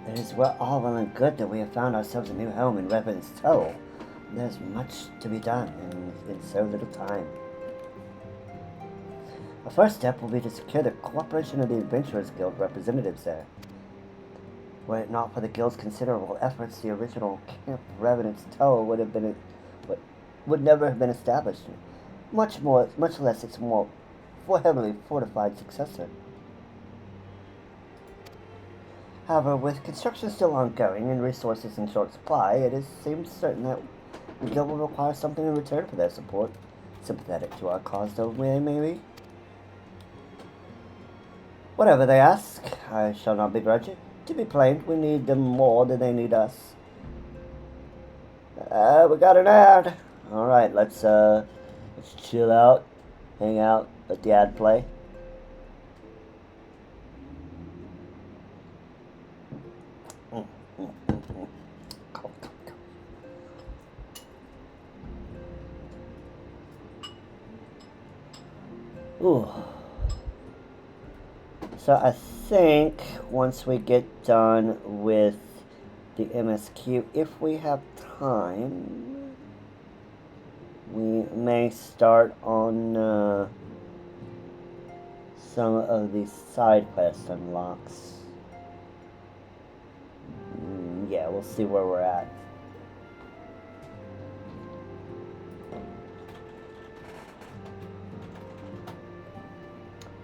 Speaker 1: It is all well and good that we have found ourselves a new home in Revenant's Toll. There's much to be done in so little time. Our first step will be to secure the cooperation of the Adventurers Guild representatives there. Were it not for the Guild's considerable efforts, the original Camp Revenant's Toll would never have been established, much less its more heavily fortified successor. However, with construction still ongoing and resources in short supply, it seems certain that the Guild will require something in return for their support. Sympathetic to our cause though they may be. Whatever they ask, I shall not begrudge it. To be plain, we need them more than they need us. We got an ad. Alright, let's chill out, hang out, let the ad play. Ooh. So I think once we get done with the MSQ, if we have time, we may start on some of these side quest unlocks. Yeah, we'll see where we're at.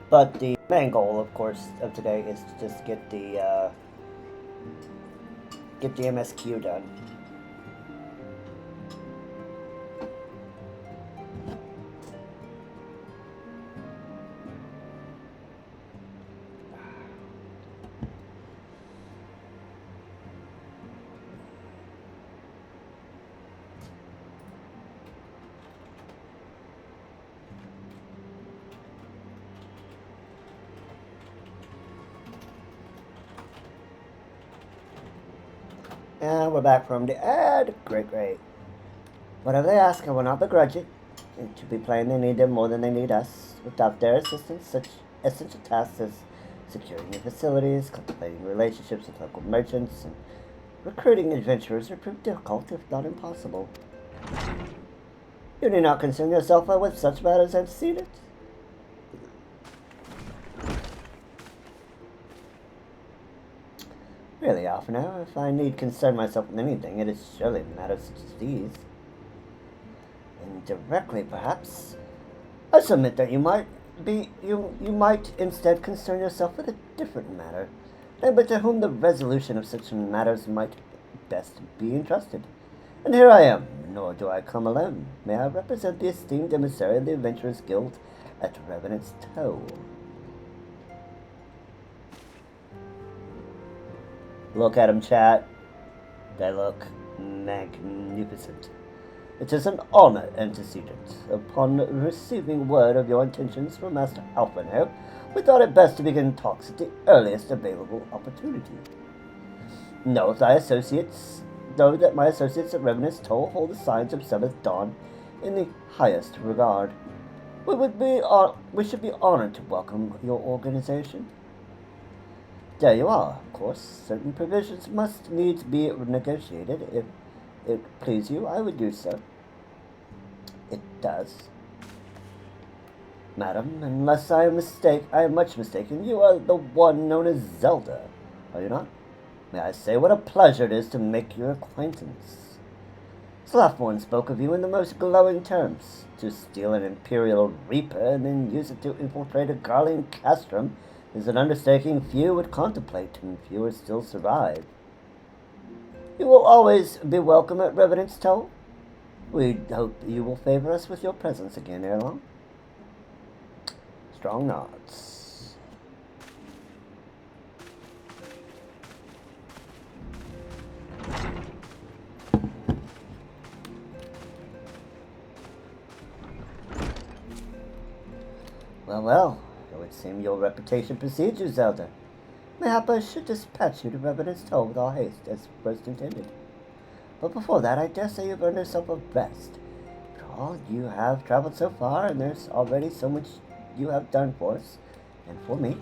Speaker 1: But the main goal, of course, of today is to just get the MSQ done. And we're back from the ad. Great, great. Whatever they ask, I will not begrudge it. And to be plain, they need them more than they need us. Without their assistance, such essential tasks as securing new facilities, cultivating relationships with local merchants, and recruiting adventurers are proved difficult, if not impossible. You need not concern yourself with such matters, I've seen it. Really, Alphino, if I need concern myself with anything, it is surely matters such as these. Indirectly, perhaps. I submit that you might instead concern yourself with a different matter, but to whom the resolution of such matters might best be entrusted. And here I am, nor do I come alone. May I represent the esteemed emissary of the Adventurers Guild at Revenant's Toe. Look at them, chat. They look magnificent. It is an honor, antecedent. Upon receiving word of your intentions from Master Alphino, we thought it best to begin talks at the earliest available opportunity. Know that my associates at Revenant's Toll hold the signs of Seventh Dawn in the highest regard. We should be honored to welcome your organization. There you are. Of course, certain provisions must needs be negotiated. If it please you, I would do so. It does. Madam, unless I am much mistaken, you are the one known as Zelda, are you not? May I say what a pleasure it is to make your acquaintance. Slaffborn spoke of you in the most glowing terms. To steal an Imperial Reaper and then use it to infiltrate a Garlean castrum is an undertaking few would contemplate, and fewer still survive. You will always be welcome at Revenant's Toe. We hope you will favor us with your presence again ere long. Strong nods. Well, it would seem your reputation precedes you, Zelda. Mayhap I should dispatch you to Revenant's Toe with all haste, as first intended. But before that, I dare say you've earned yourself a rest. After all, you have traveled so far, and there's already so much you have done for us, and for me.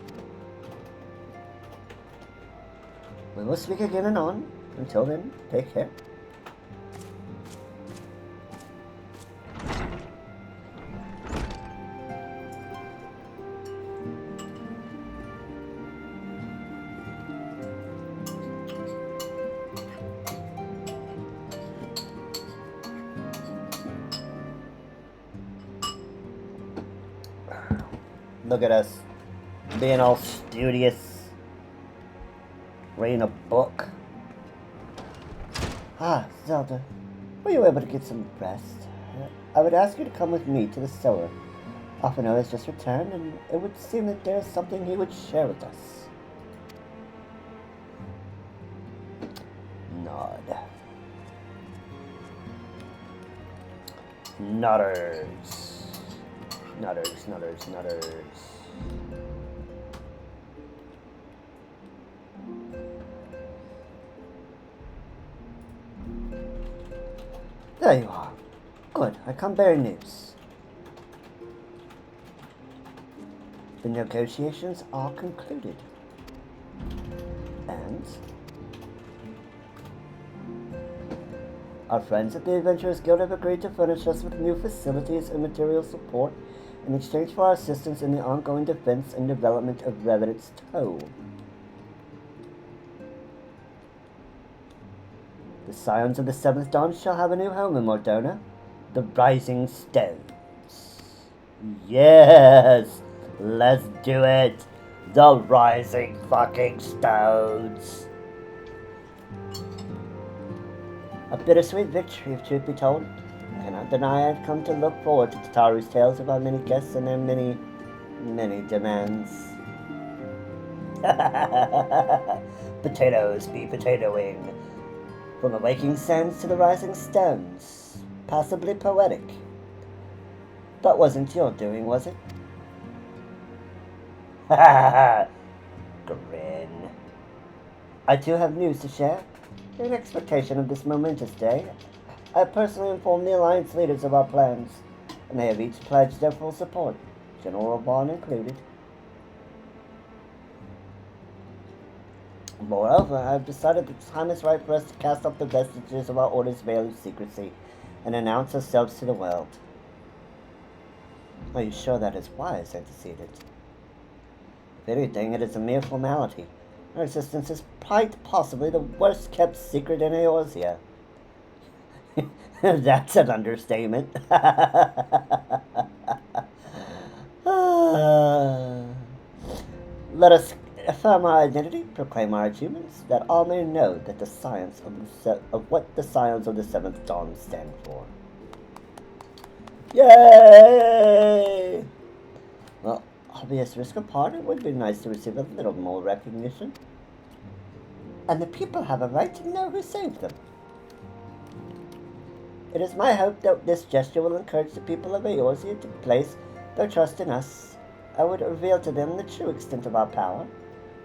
Speaker 1: We will speak again anon. Until then, take care. Look at us, being all studious, reading a book. Ah, Zelda, were you able to get some rest? I would ask you to come with me to the cellar. Alphino has just returned, and it would seem that there is something he would share with us. Nod. Nodders. Nutters. There you are. Good, I come bearing news. The negotiations are concluded. And our friends at the Adventurers Guild have agreed to furnish us with new facilities and material support in exchange for our assistance in the ongoing defense and development of Revenant's Toe. The Scions of the Seventh Dawn shall have a new home in Mordona, the Rising Stones. Yes! Let's do it! The Rising fucking Stones! A bittersweet victory, if truth be told. I cannot deny I've come to look forward to Tataru's tales of our many guests and their many, many demands. Potatoes be potatoing. From the waking sands to the rising stones. Possibly poetic. But wasn't your doing, was it? Ha ha ha! Grin. I too have news to share. In expectation of this momentous day, I have personally informed the Alliance leaders of our plans, and they have each pledged their full support, General Vaughn included. Moreover, I have decided the time is right for us to cast off the vestiges of our Order's veil of secrecy and announce ourselves to the world. Are you sure that is wise, Antecedent? If anything, it is a mere formality. Our existence is quite possibly the worst kept secret in Eorzea. That's an understatement. Let us affirm our identity, proclaim our achievements, that all may know that the science of what the Scions of the Seventh Dawn stand for. Yay! Well, obvious risk apart, it would be nice to receive a little more recognition. And the people have a right to know who saved them. It is my hope that this gesture will encourage the people of Eorzea to place their trust in us. I would reveal to them the true extent of our power.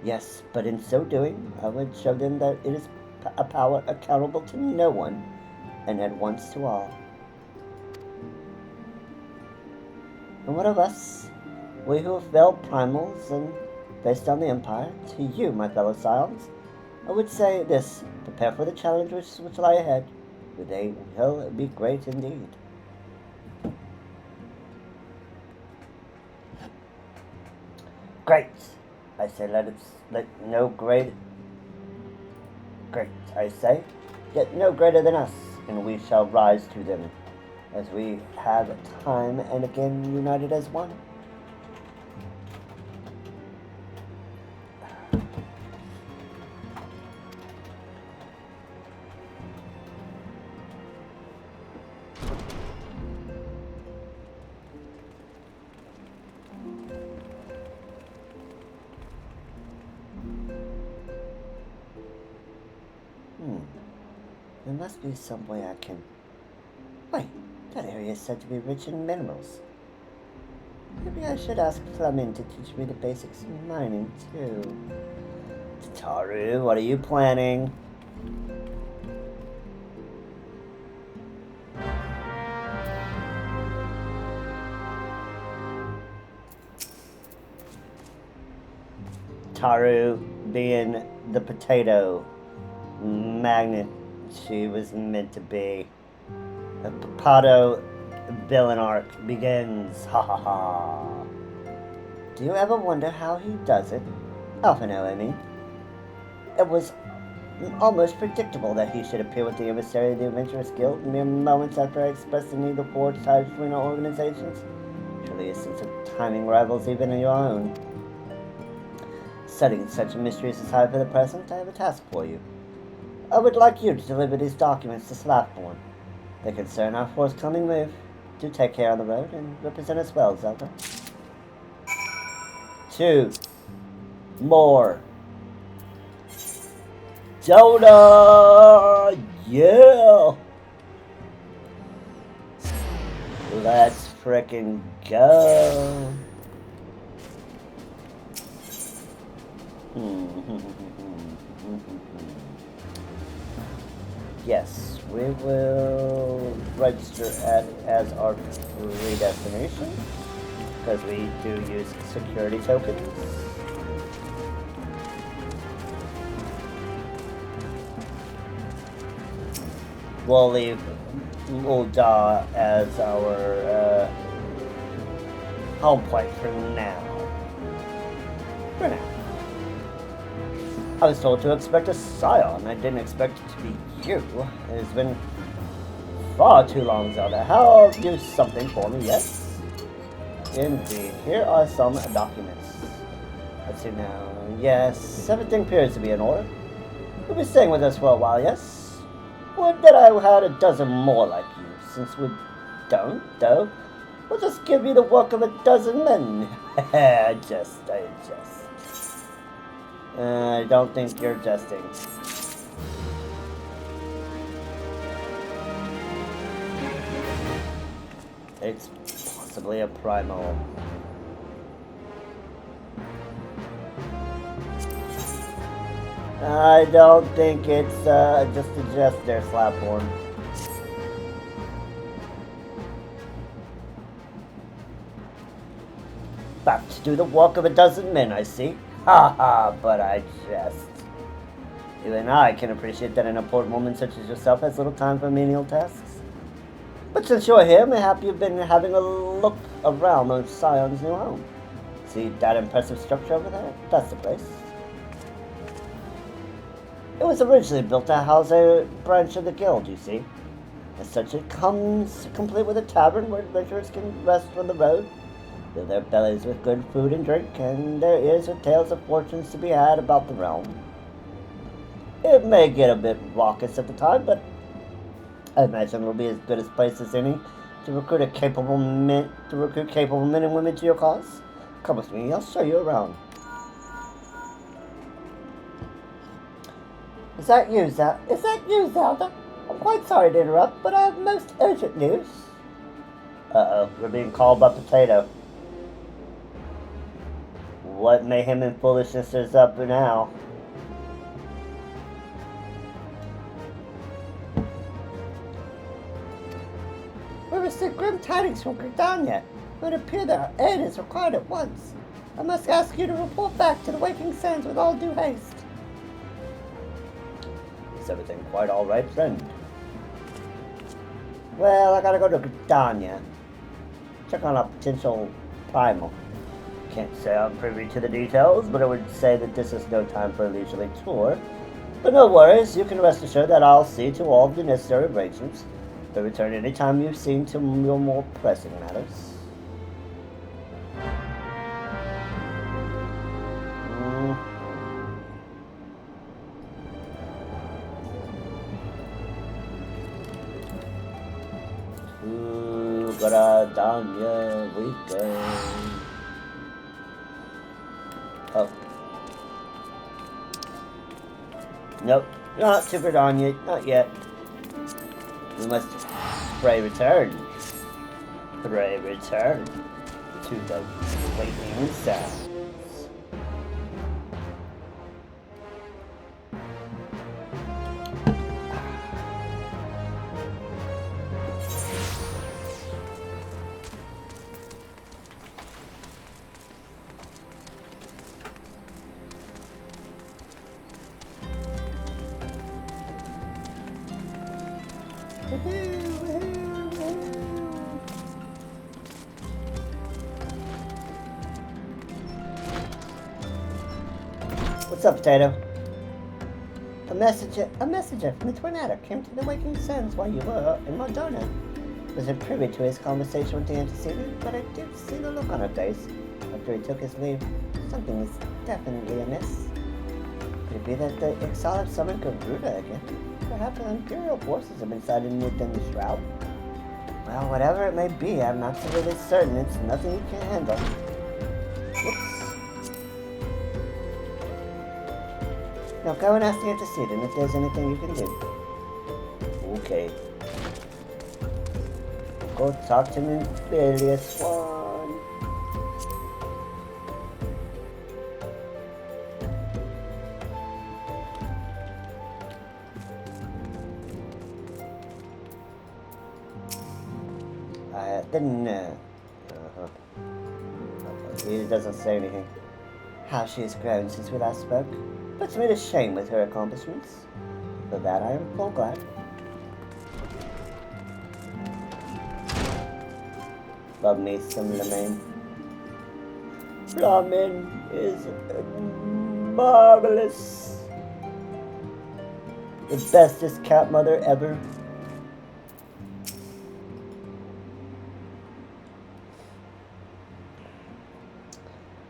Speaker 1: Yes, but in so doing, I would show them that it is a power accountable to no one, and at once to all. And what of us? We who have felled primals and faced down the Empire, to you, my fellow Scions, I would say this: prepare for the challenges which lie ahead. They will be great indeed. Great! I say let no great, I say, yet no greater than us, and we shall rise to them, as we have time and again united as one. There must be some way I can... Wait, that area is said to be rich in minerals. Maybe I should ask Flamin to teach me the basics of mining, too. Tataru, what are you planning? Taru being the potato magnet she was meant to be. The Papato villain arc begins. Ha ha ha. Do you ever wonder how he does it? Alphino, I mean. It was almost predictable that he should appear with the emissary of the Adventurers Guild mere moments after I expressed the need to forge ties between our organizations. Surely a sense of timing rivals even your own. Setting such mysteries aside for the present, I have a task for you. I would like you to deliver these documents to Slackborn. They concern our forthcoming move. Do take care on the road and represent us well, Zelda. 2 more. Zelda! Yeah! Let's frickin' go. Yes, we will register as our free destination. because we do use security tokens. We'll leave Ul'dah as our home point for now. For now. I was told to expect a scion. I didn't expect it to be you. It has been far too long, Zelda. Have you something for me? Yes? Indeed. Here are some documents. Let's see now. Yes, everything appears to be in order. You'll be staying with us for a while, yes? Would that I had a dozen more like you. Since we don't, though, we'll just give you the work of a dozen men. I just. I don't think you're jesting. It's possibly a primal. I don't think it's just a jest there, Slapworm. Back to do the work of a dozen men, I see. Ha ha, but I jest. Even I can appreciate that an important woman such as yourself has little time for menial tasks. But since you're here, mayhap you've been having a look around on Scion's new home. See that impressive structure over there? That's the place. It was originally built to house a branch of the guild, you see. As such, it comes complete with a tavern where adventurers can rest on the road, fill their bellies with good food and drink, and their ears with tales of fortunes to be had about the realm. It may get a bit raucous at the time, but I imagine it will be as good a place as any to recruit capable men and women to your cause. Come with me, I'll show you around. Is that you, Zelda? I'm quite sorry to interrupt, but I have most urgent news. Uh-oh, we're being called by Potato. What mayhem and foolishness is up now? We received grim tidings from Gridania. It would appear that our aid is required at once. I must ask you to report back to the Waking Sands with all due haste. Is everything quite all right, friend? Well, I gotta go to Gridania. Check on a potential primal. Can't say I'm privy to the details, but I would say that this is no time for a leisurely tour. But no worries, you can rest assured that I'll see to all of the necessary arrangements. But return anytime you've seen to your more pressing matters. Gridania we go. Oh. Nope, not to Gridania, not yet. We must return to the Waking Sands. What's up, Potato? A messenger from the Tornado came to the Waking Sands while you were in Madonna. Wasn't privy to his conversation with the antecedent, but I did see the look on her face after he took his leave. Something is definitely amiss. Could it be that the Exile have summoned Garuda again? Perhaps the Imperial forces have been sighted within the Shroud? Well, whatever it may be, I'm absolutely certain it's nothing you can't handle. Whoops. Now go and ask the antecedent if there's anything you can do. Okay. Go talk to me, Imperious Swan. I didn't. He doesn't say anything. How she has grown since we last spoke puts me to shame with her accomplishments. For that I am full glad. Love me some Lemaine. Ramen is marvelous. The bestest cat mother ever.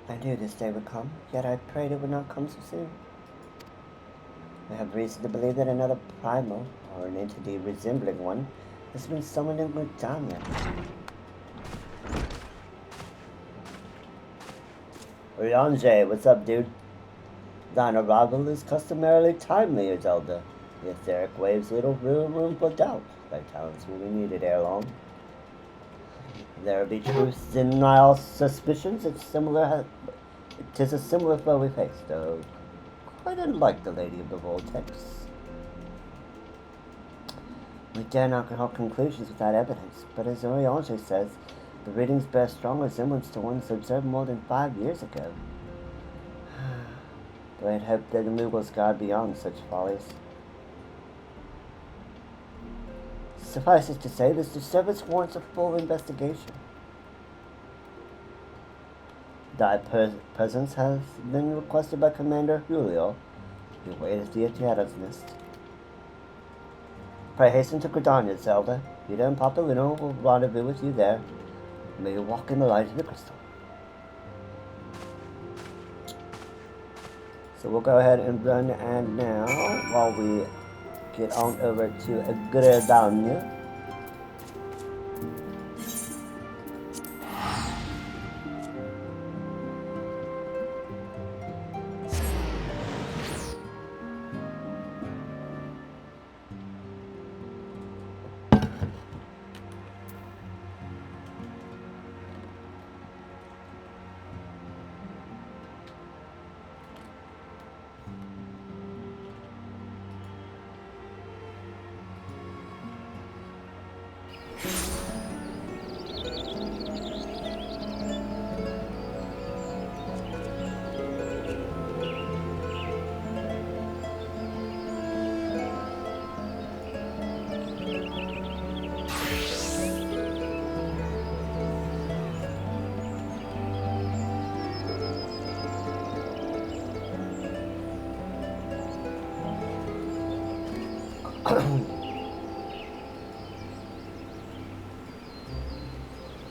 Speaker 1: I knew this day would come, yet I prayed it would not come so soon. I have reason to believe that another primal, or an entity resembling one, has been summoned in Britannia. Oriange, what's up, dude? Thine arrival is customarily timely, Zelda. The etheric waves little room for doubt. Thy talents will be needed ere long. There be truths in all suspicions. Tis a similar foe we face, though quite unlike the Lady of the Vortex. We dare not draw conclusions without evidence, but as Oriange says, the readings bear strong resemblance to ones observed more than 5 years ago. Though I'd hoped that the Mughals guard beyond such follies. Suffice it to say, this disturbance warrants a full investigation. Thy presence has been requested by Commander Julio. He waiteth thee at the Adam's Nest. Pray hasten to Gridania, Zelda. Vita and Papalino will rendezvous with you there. May you walk in the light of the crystal. So we'll go ahead and run and now while we get on over to Gridania.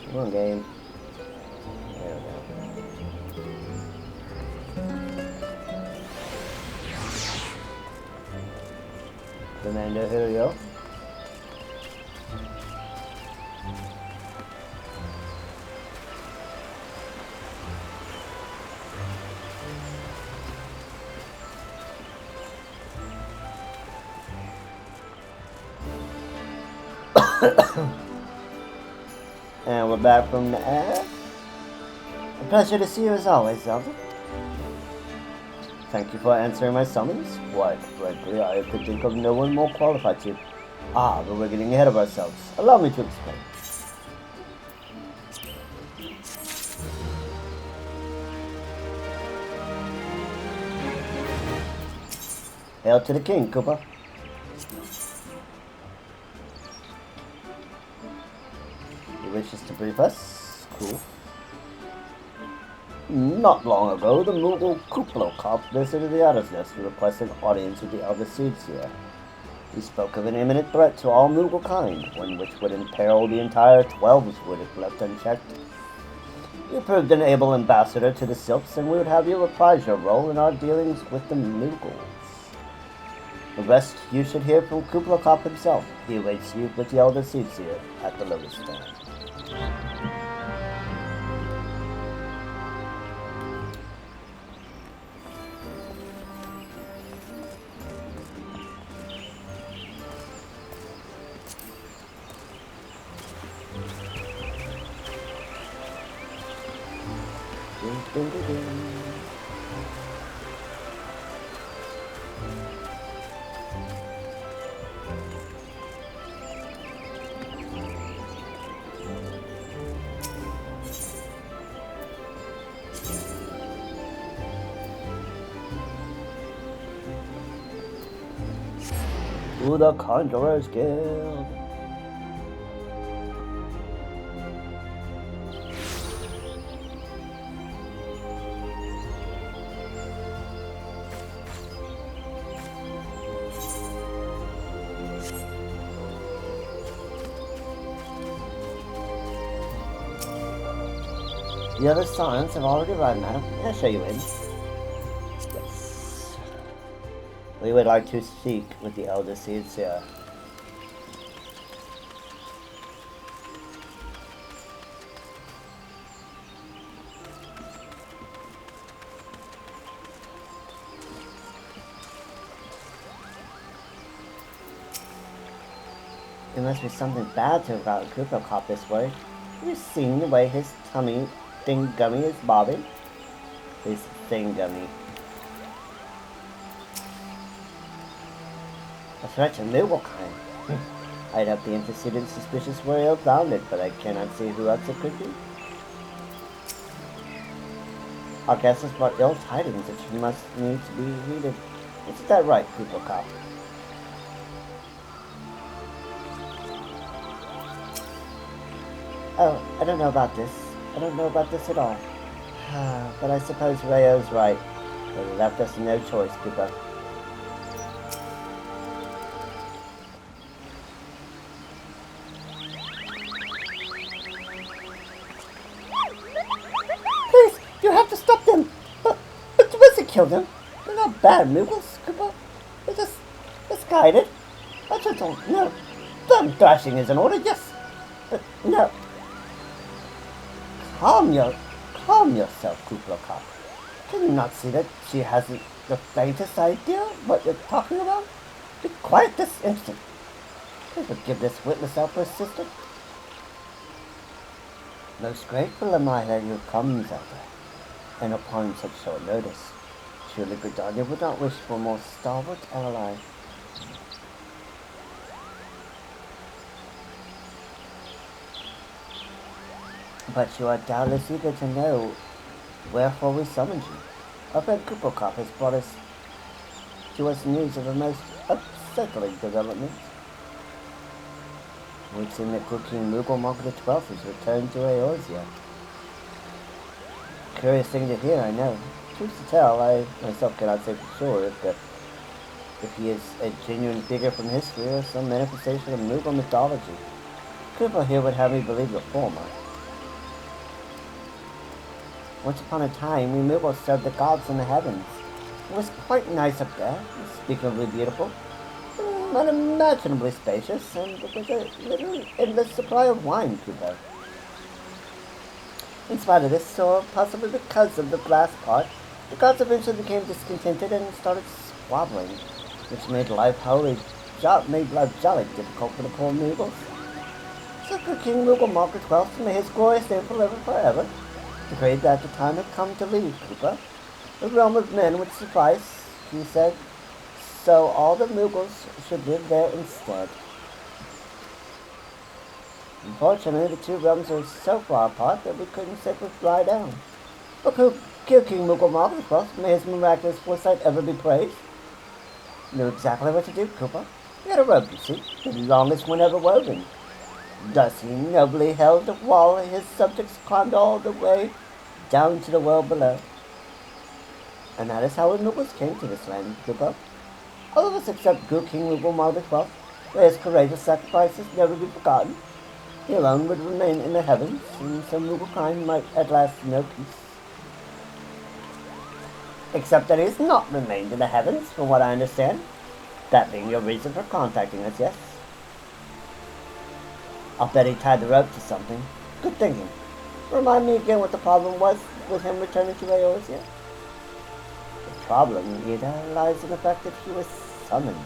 Speaker 1: Come on, game. There we go. Commander Julio. And we're back from the ad. A pleasure to see you as always, Zelda. Thank you for answering my summons. Why, frankly, I could think of no one more qualified to... but we're getting ahead of ourselves. Allow me to explain. Hail to the king, Koopa. He wishes to brief us. Cool. Not long ago, the Moogle Kuplokop visited the Otter's Nest to request an audience with the Elder Seedseer. He spoke of an imminent threat to all Moogle kind, one which would imperil the entire 12's wood if left unchecked. You proved an able ambassador to the Silps, and we would have you reprise your role in our dealings with the Moogles. The rest you should hear from Kuplokop himself. He awaits you with the Elder Seedseer at the Lotus Stand. To the Conjurer's Guild. The other signs have already arrived, madam. I'll show you in. Yes. We would like to speak with the elder seeds here. There must be something bad to about Cooper caught this way. Have you seen the way his tummy thing gummy is bobbing? His thing gummy. A threat to Milwaukee. I'd have the antecedent suspicious were ill-founded, but I cannot see who else it could be. Our guest has brought ill tidings that must need to be heeded. Isn't that right, Cooper Cop? Oh, I don't know about this. I don't know about this at all. But I suppose Rayo's right. But it left us no choice, Cooper. Please, you have to stop them! But Twister killed them. They're not bad Moogles, Cooper. They're just misguided. I just don't know. Thumb thrashing is in order, yes. But no. Calm yourself, Cooper Cop. Can you not see that she hasn't the faintest idea what you're talking about? Be quiet this instant. Please give this witness up her sister. Most grateful am I that you come, Zelda, and upon such short notice. Surely Britannia would not wish for a more stalwart ally. But you are doubtless eager to know wherefore we summoned you. Our friend Cooper Cop has brought us news of a most unsettling development. It would seem that Good King Moogle Margaret XII has returned to Eorzea. Curious thing to hear, I know. Truth to tell, I myself cannot say for sure if he is a genuine figure from history or some manifestation of Moogle mythology. Cooper here would have me believe the former. Once upon a time, we Moogles served the gods in the heavens. It was quite nice up there, unspeakably beautiful, unimaginably spacious, and there was a literal endless supply of wine, Cooper. In spite of this, or possibly because of the last part, the gods eventually became discontented and started squabbling, which made life jolly difficult for the poor Moogles. So King Moogle Margaret XII, may his glorious name forever forever, decreed that the time had come to leave Cooper. The realm of men would suffice, he said, so all the Moogles should live there instead. Unfortunately, the two realms are so far apart that we couldn't safely fly down. But King Moogle Margaret XII, may his miraculous foresight ever be praised, knew exactly what to do, Cooper. He had a rope, you see, the longest one ever woven. Thus he nobly held while his subjects climbed all the way down to the world below. And that is how the Moogles came to this land, Cooper. All of us except good King Moogle Margaret XII, where his courageous sacrifices never be forgotten. He alone would remain in the heavens, and so Mooglekind might at last know peace. Except that he has not remained in the heavens, from what I understand. That being your reason for contacting us, yes? I'll bet he tied the rope to something. Good thinking. Remind me again what the problem was with him returning to Eorzea. The problem, Ida, lies in the fact that he was summoned.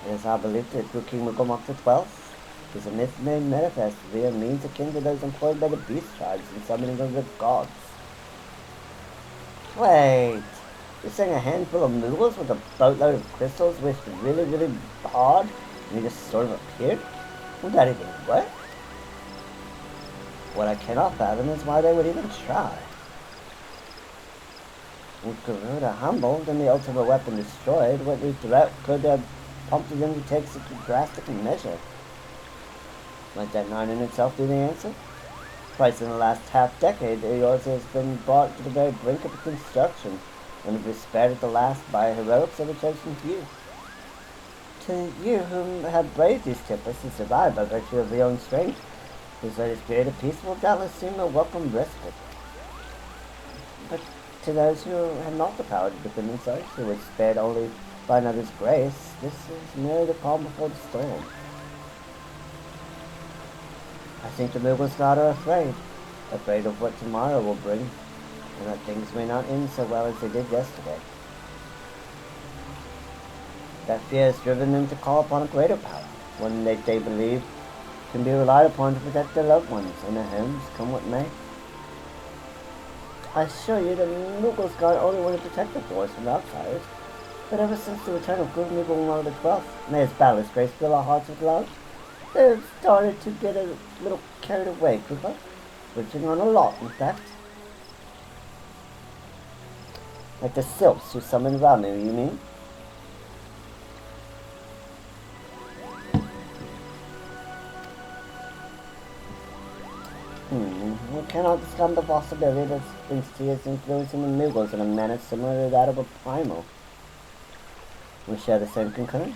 Speaker 1: It is our belief that Good King Moogle Margaret XII is a myth made manifest via means akin to those employed by the beast tribes in summoning of the gods. Wait, you're saying a handful of Moogles with a boatload of crystals wished really, really hard and he just sort of appeared? Would that even work? What I cannot fathom is why they would even try. With Garuda humbled and the ultimate weapon destroyed, what new threat could have prompted them to take such a drastic measure? Might that not in itself be the answer? Twice in the last half-decade, yours has been brought to the very brink of construction, and it was spared at the last by heroics of a chosen few. To you, whom have braved these tempests and survived by virtue of your own strength, this latest period of peace will doubtless seem a welcome respite. But to those who have not the power to defend themselves, who were spared only by another's grace, this is merely the calm before the storm. I think the Mughals God are afraid of what tomorrow will bring, and that things may not end so well as they did yesterday. That fear has driven them to call upon a greater power, one that they believe can be relied upon to protect their loved ones and their homes, come what may. I assure you that Mughals God only want to protect the forest from outsiders, but ever since the return of good Mughal the 12th, may his boundless grace fill our hearts with love, they've started to get a little carried away, Koopa. Switching on a lot, in fact. Like the sylphs who summoned Ramu, you mean? We cannot discount the possibility that Sphinxty is influencing the Mughals in a manner similar to that of a primal. We share the same concurrence.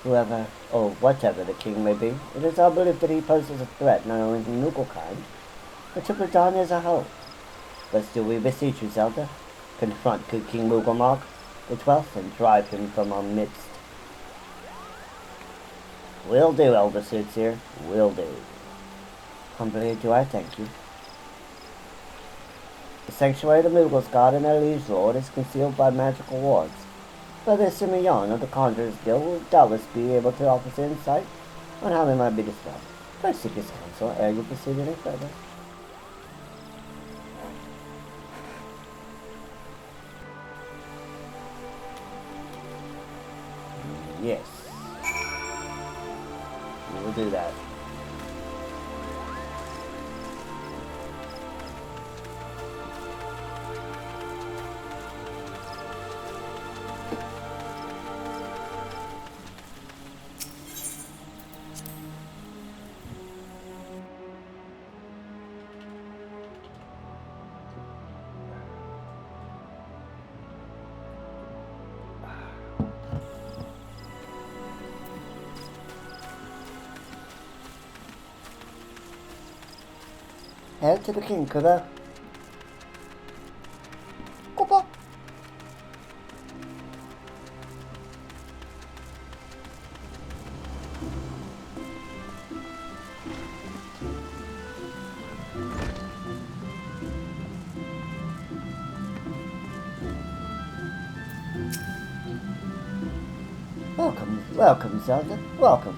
Speaker 1: Whoever, or whatever the king may be, it is our belief that he poses a threat not only to Mughal kind, but to Britannia as a whole. But still we beseech you, Zelda, confront King Mughal the 12th and drive him from our midst. Will do, Elder Sootsir, will do. Humbly do I thank you. The sanctuary of the Mughals God and their liege lord is concealed by magical wards. Brother Simeon of the Conjurers Guild will doubtless be able to offer us insight on how they might be dispelled. First seek his counsel ere you proceed any further. Yes. We will do that. Head to the king, Koopa. Koopa! Welcome, Zelda. Welcome.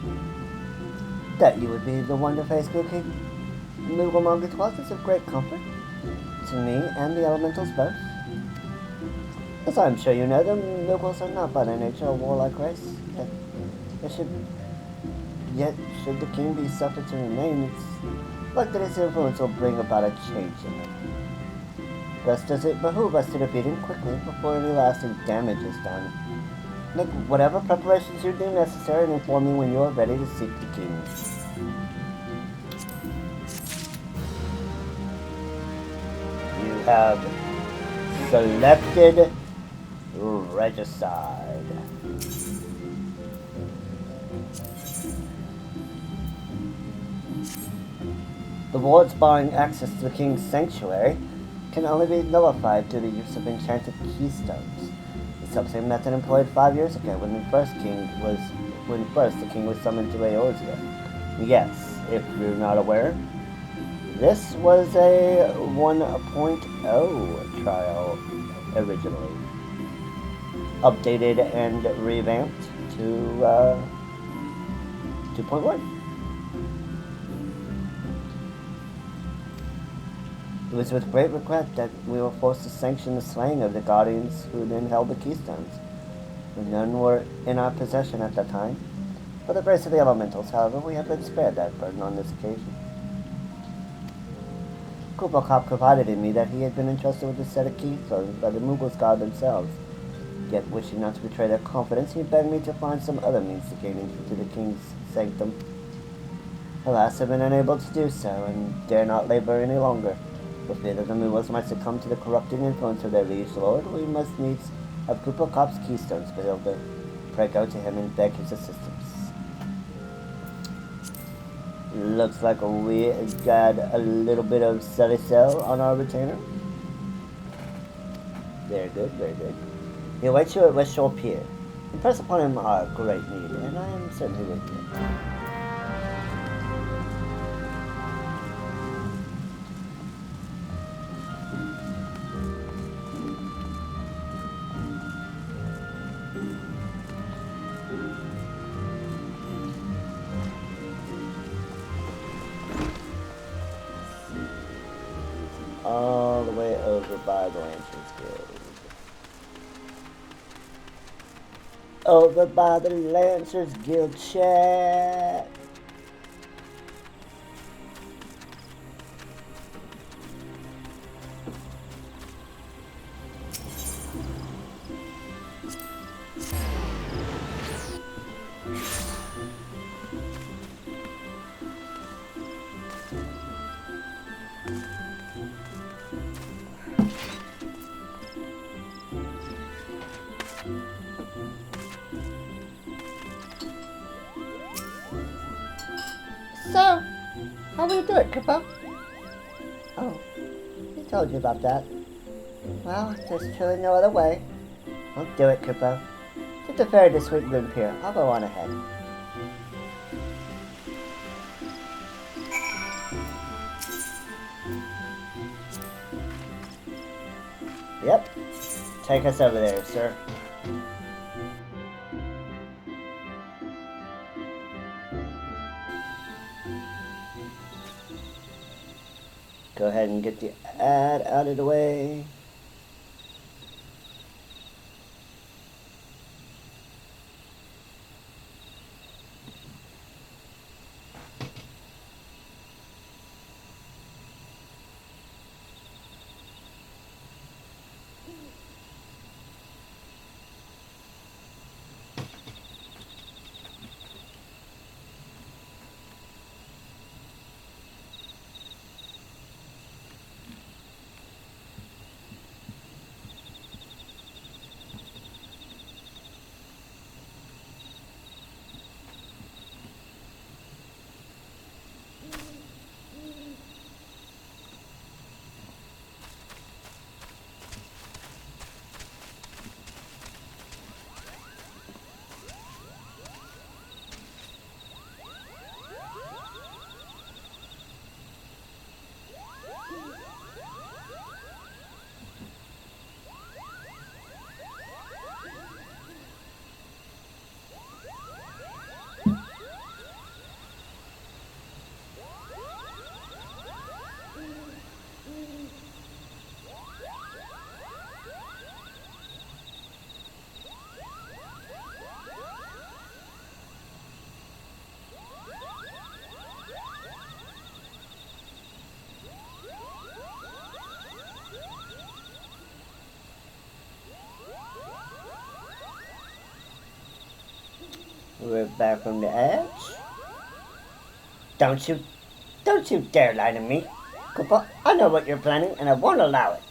Speaker 1: That you would be the one to face good king Mughal the 12th is of great comfort to me and the elementals both. As I am sure you know, the Mughals are not by their nature a warlike race. Yet should the king be suffered to remain, it's like that his influence will bring about a change in them. Thus does it behoove us to defeat him quickly before any lasting damage is done. Make whatever preparations you deem necessary and inform me when you are ready to seek the king. You have selected Regicide. The wards barring access to the king's sanctuary can only be nullified through the use of enchanted keystones. The same method employed 5 years ago when first the king was summoned to Eorzea. Yes, if you're not aware, this was a 1.0 trial originally, updated and revamped to 2.1. It was with great regret that we were forced to sanction the slaying of the guardians who then held the keystones. None were in our possession at the time. By the grace of the elementals, however, we have been spared that burden on this occasion. Koopa Cop confided in me that he had been entrusted with a set of keys by the Moogles God themselves. Yet, wishing not to betray their confidence, he begged me to find some other means to gain entry to the King's sanctum. Alas, I've been unable to do so, and dare not labor any longer. For fear that the Moogles might succumb to the corrupting influence of their liege lord, we must needs have Koopa Cop's keystones built. Pray go to him and beg his assistance. Looks like we got a little bit of Celicel on our retainer. Very good, very good. He awaits you at West Shore Pier. Impress upon him our great need, and I am certainly with you. All the way over by the Lancers Guild. Over by the Lancers Guild chat. So, how will you do it, Koopa? Oh, he told you about that. Well, there's truly no other way. I'll do it, Koopa. Get the ferry to Sweet Loon Pier. I'll go on ahead. Yep. Take us over there, sir. Go ahead and get the ad out of the way. We're back from the edge. Don't you dare lie to me, Koopa. I know what you're planning, and I won't allow it.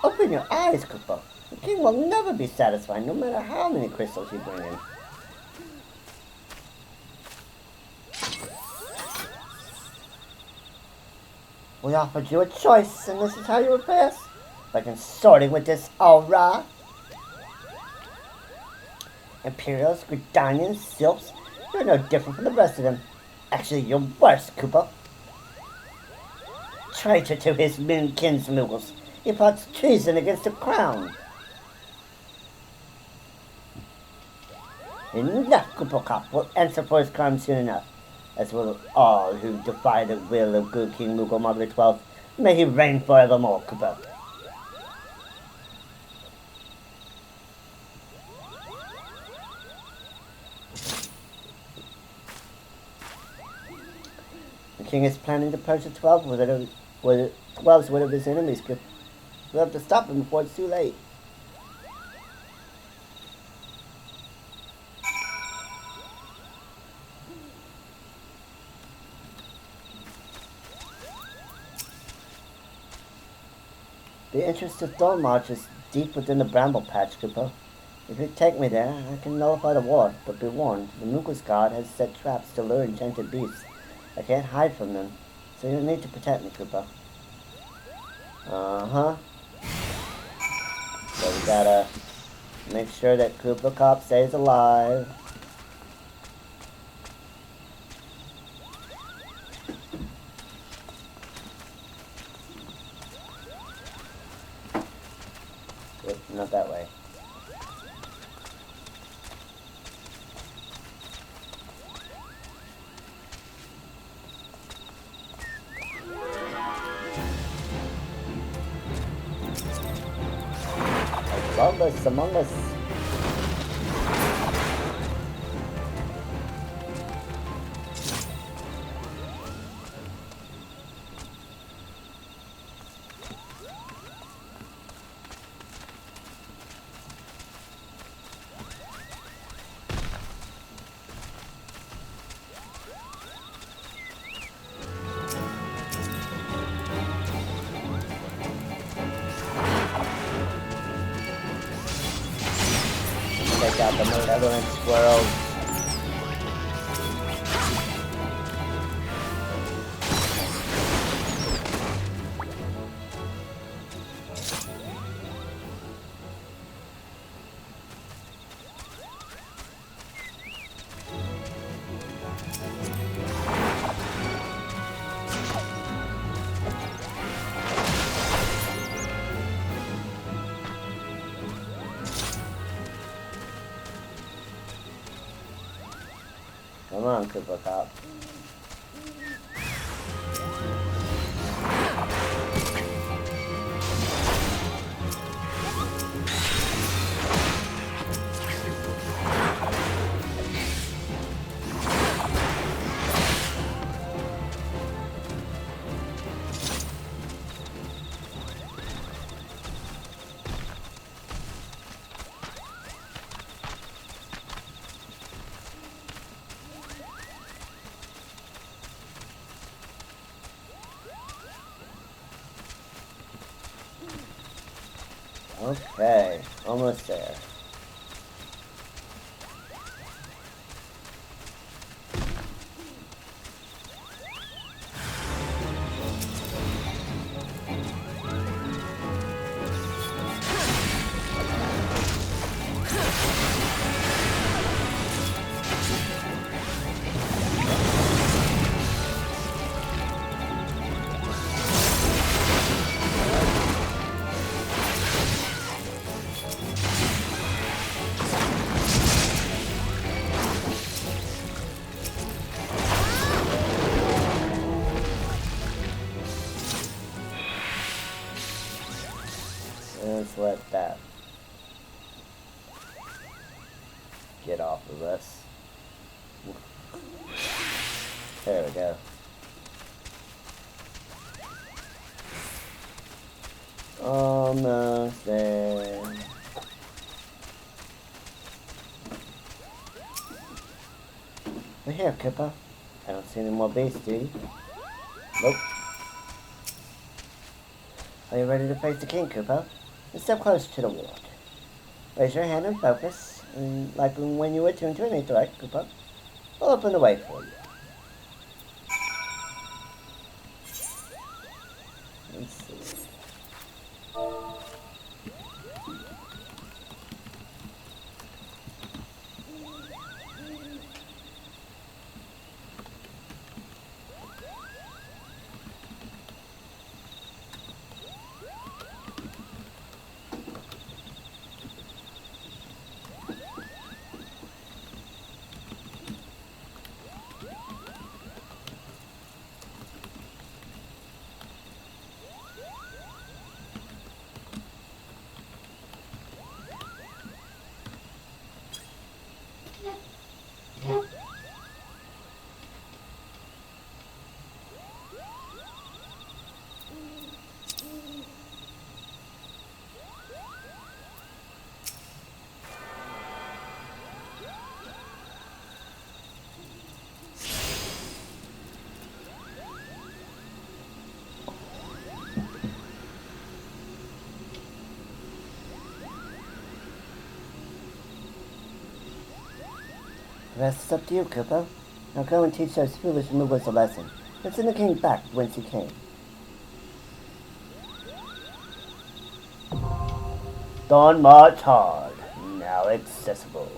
Speaker 1: Open your eyes, Koopa. The king will never be satisfied, no matter how many crystals you bring in. We offered you a choice, and this is how you would pass? By consorting with this ARR? Imperials, Gridanians, Sylphs, you're no different from the rest of them. Actually, you're worse, Koopa. Traitor to his kinsmoogles, he plots treason against the crown. Enough, Koopa Cop will answer for his crime soon enough, as will all who defy the will of good King Moogle Mother 12th. May he reign forevermore, Koopa. king is planning to purge the 12 with 12s rid of his enemies. We'll have to stop him before it's too late. The entrance to Thornmarsh is deep within the bramble patch, Koopa. If you take me there, I can nullify the ward, but be warned, the Mookwa's god has set traps to lure enchanted beasts. I can't hide from them, so you'll need to protect me, Koopa. Uh-huh. So we gotta make sure that Koopa Cop stays alive. Wait, not that way. Among us. Take out the malevolent squirrels. Come on, Koopa Cop. Okay, almost there. Let's let that get off of us. There we go. Almost there. We're here, Koopa. I don't see any more beasts, do you? Nope. Are you ready to face the king, Koopa? Let's step closer to the ward. Raise your hand and focus, and like when you attune to any threat, Koopa, we'll open the way for you. Let's see. The rest is up to you, Kupo. Now go and teach those foolish movers a lesson, and send the king back whence he came. Dawn March Hard, now accessible.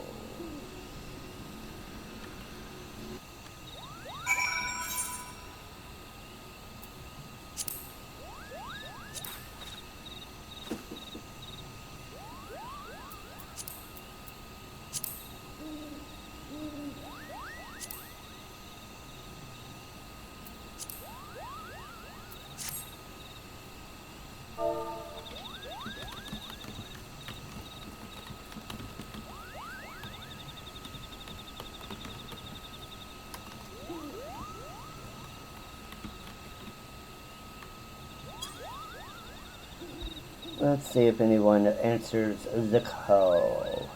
Speaker 1: Let's see if anyone answers the call.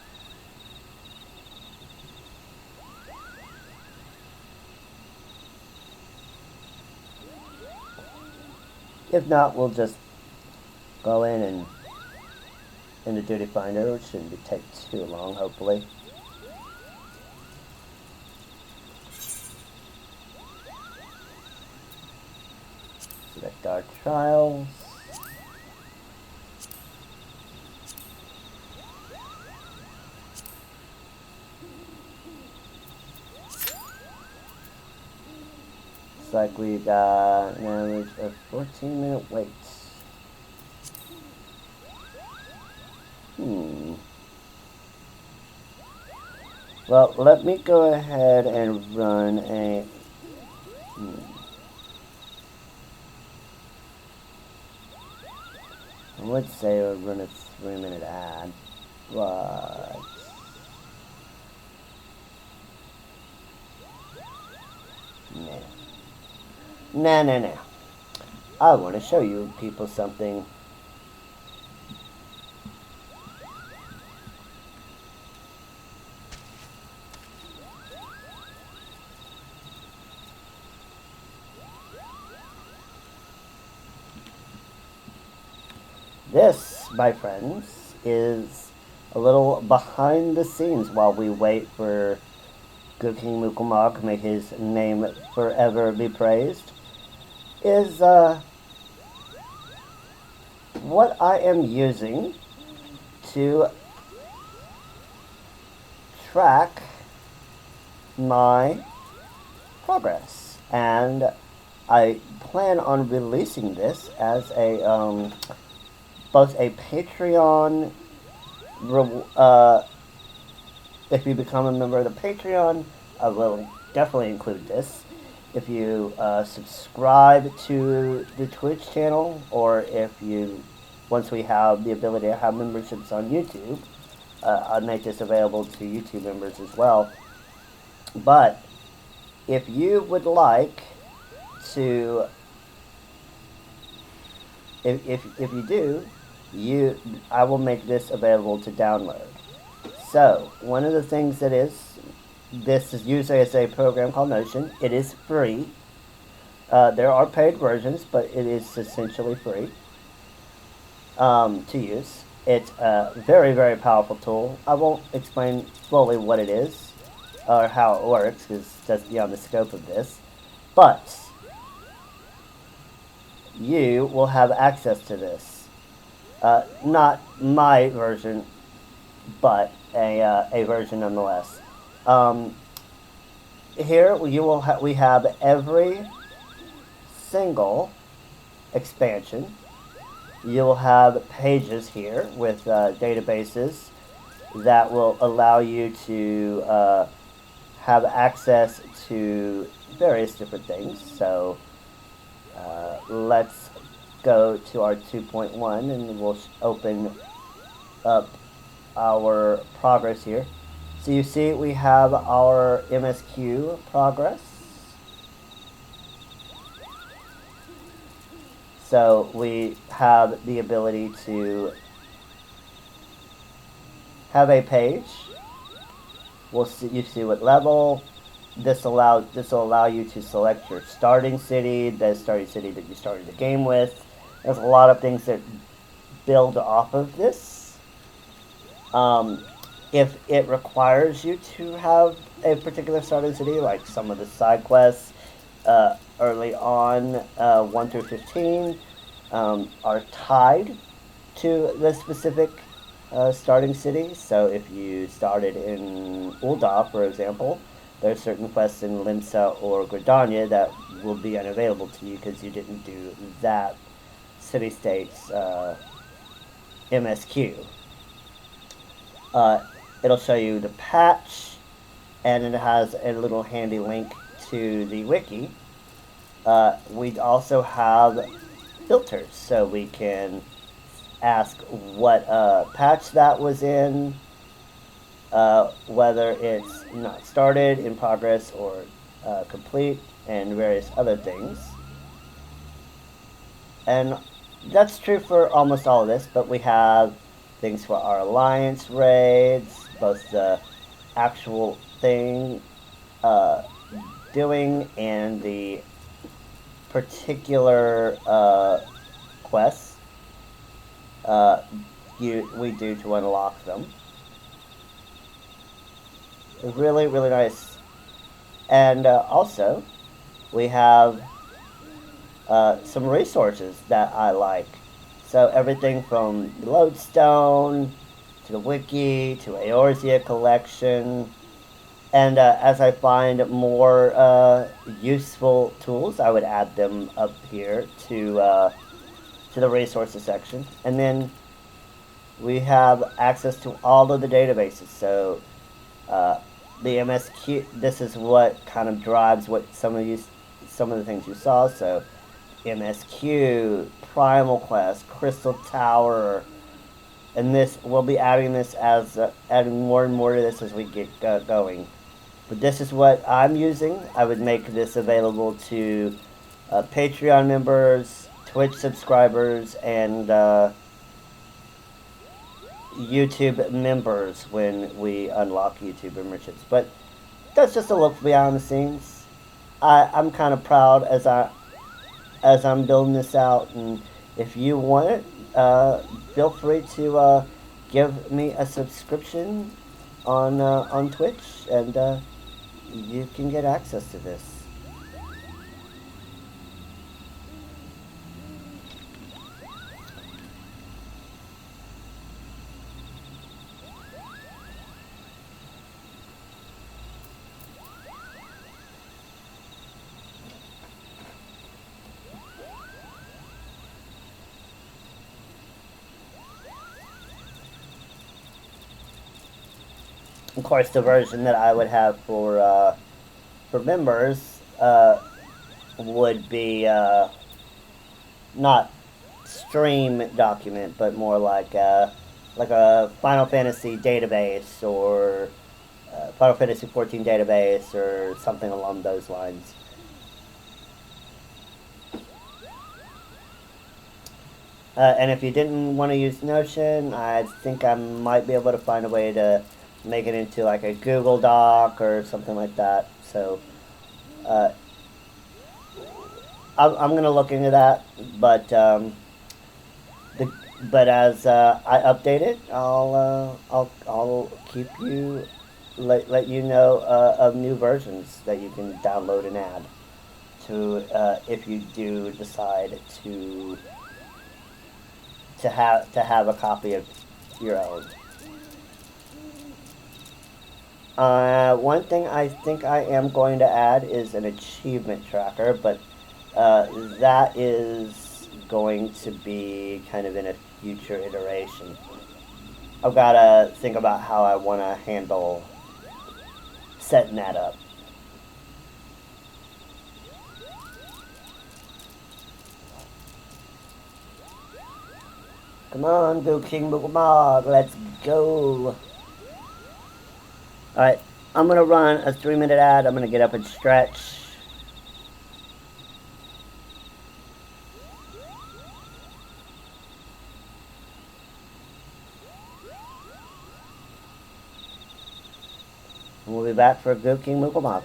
Speaker 1: If not, we'll just go in the duty finder. It shouldn't take too long, hopefully. Select our trials. Looks like we got an average of 14-minute waits. Well, let me go ahead and run a... I would say I would run a 3-minute ad, but... Nah. I want to show you people something. This, my friends, is a little behind the scenes while we wait for Good King Mukumok, may his name forever be praised, is what I am using to track my progress. And I plan on releasing this as a both a Patreon, if you become a member of the Patreon, I will definitely include this. If you subscribe to the Twitch channel, or if you, once we have the ability to have memberships on YouTube, I'll make this available to YouTube members as well. But if you would like to, if you do, I will make this available to download. So, one of the things that is, this is usually as a program called Notion. It is free. There are paid versions, but it is essentially free to use. It's a very, very powerful tool. I won't explain fully what it is or how it works, because that's beyond the scope of this. But you will have access to this. Not my version, but a version nonetheless. Here we have every single expansion. You'll have pages here with databases that will allow you to have access to various different things. So let's go to our 2.1 and we'll open up our progress here. So you see we have our MSQ progress. So we have the ability to have a page. You see what level. This will allow you to select your starting city, the starting city that you started the game with. There's a lot of things that build off of this. if it requires you to have a particular starting city, like some of the side quests early on, 1 through 15, are tied to the specific starting city. So if you started in Ul'dah, for example, there are certain quests in Limsa or Gridania that will be unavailable to you because you didn't do that city-state's MSQ. It'll show you the patch, and it has a little handy link to the wiki. We also have filters, so we can ask what patch that was in, whether it's not started, in progress, or complete, and various other things. And that's true for almost all of this, but we have things for our alliance raids, both the actual thing doing and the particular quests we do to unlock them. Really, really nice. And also, we have some resources that I like. So everything from the lodestone to the wiki to Eorzea collection. And as I find more useful tools, I would add them up here to the resources section. And then we have access to all of the databases. So the MSQ, this is what kind of drives what some of the things you saw. So MSQ, Primal Quest, Crystal Tower, and this we'll be adding this as adding more and more to this as we get going. But this is what I'm using. I would make this available to Patreon members, Twitch subscribers, and YouTube members when we unlock YouTube memberships. But that's just a look behind the scenes. I'm kind of proud as I'm building this out, and if you want it, feel free to give me a subscription on Twitch, and you can get access to this. Of course, the version that I would have for members would be not stream document, but more like a Final Fantasy database or Final Fantasy XIV database or something along those lines. And if you didn't want to use Notion, I think I might be able to find a way to make it into like a Google Doc or something like that. So I'm gonna look into that, but as I update it, I'll keep you let you know of new versions that you can download and add to if you do decide to have a copy of your own. One thing I think I am going to add is an achievement tracker, but that is going to be kind of in a future iteration. I've got to think about how I want to handle setting that up. Come on, go King Boogmog, let's go. Alright, I'm going to run a 3-minute ad. I'm going to get up and stretch. And we'll be back for Go King Boogmog.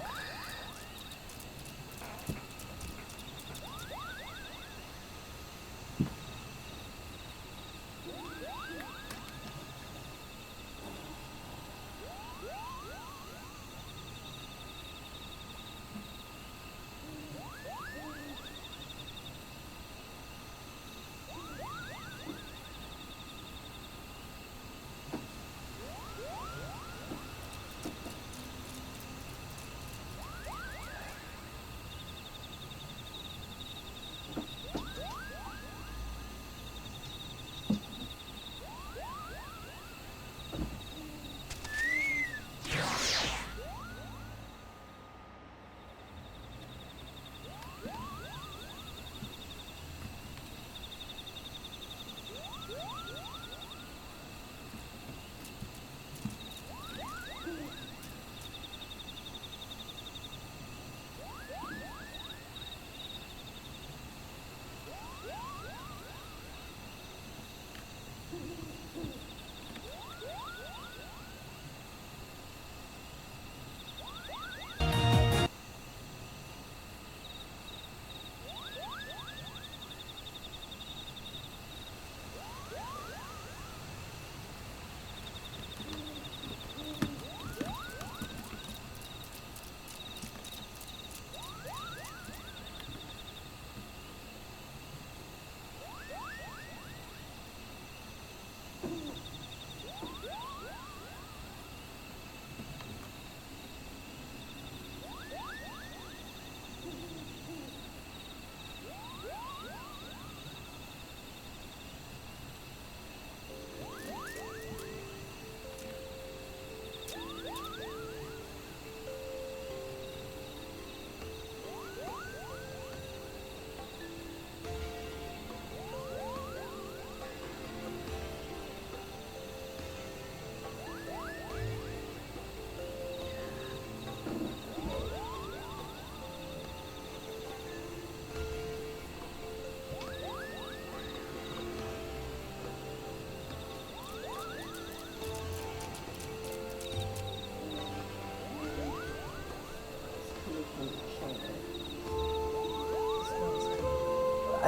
Speaker 1: I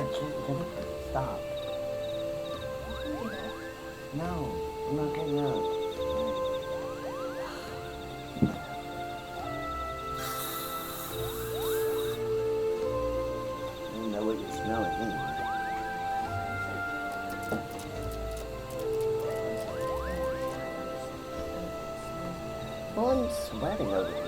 Speaker 1: just stop. No, I'm not getting out. I don't know what you're smelling anyway. Well, I'm sweating over here.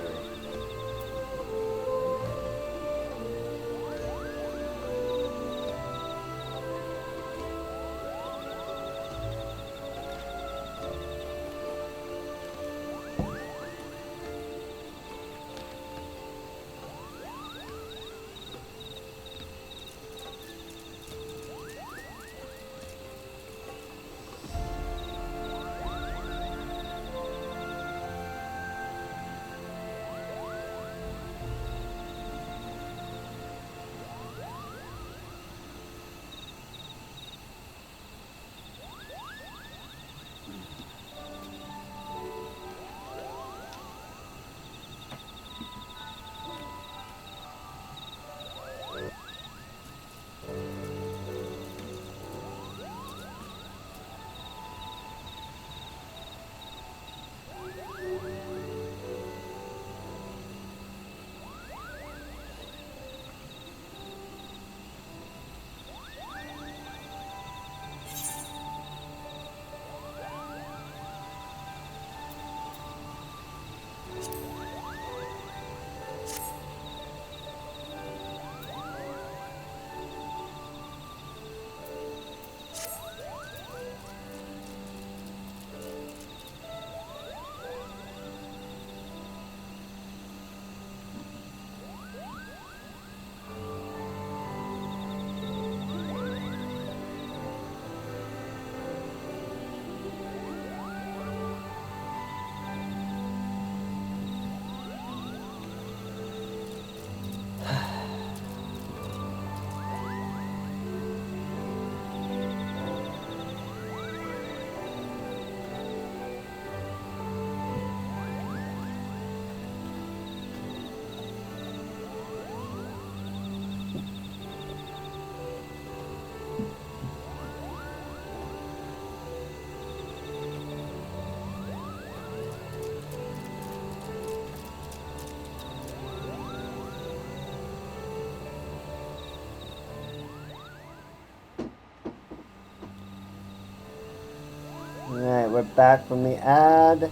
Speaker 1: Alright, we're back from the ad.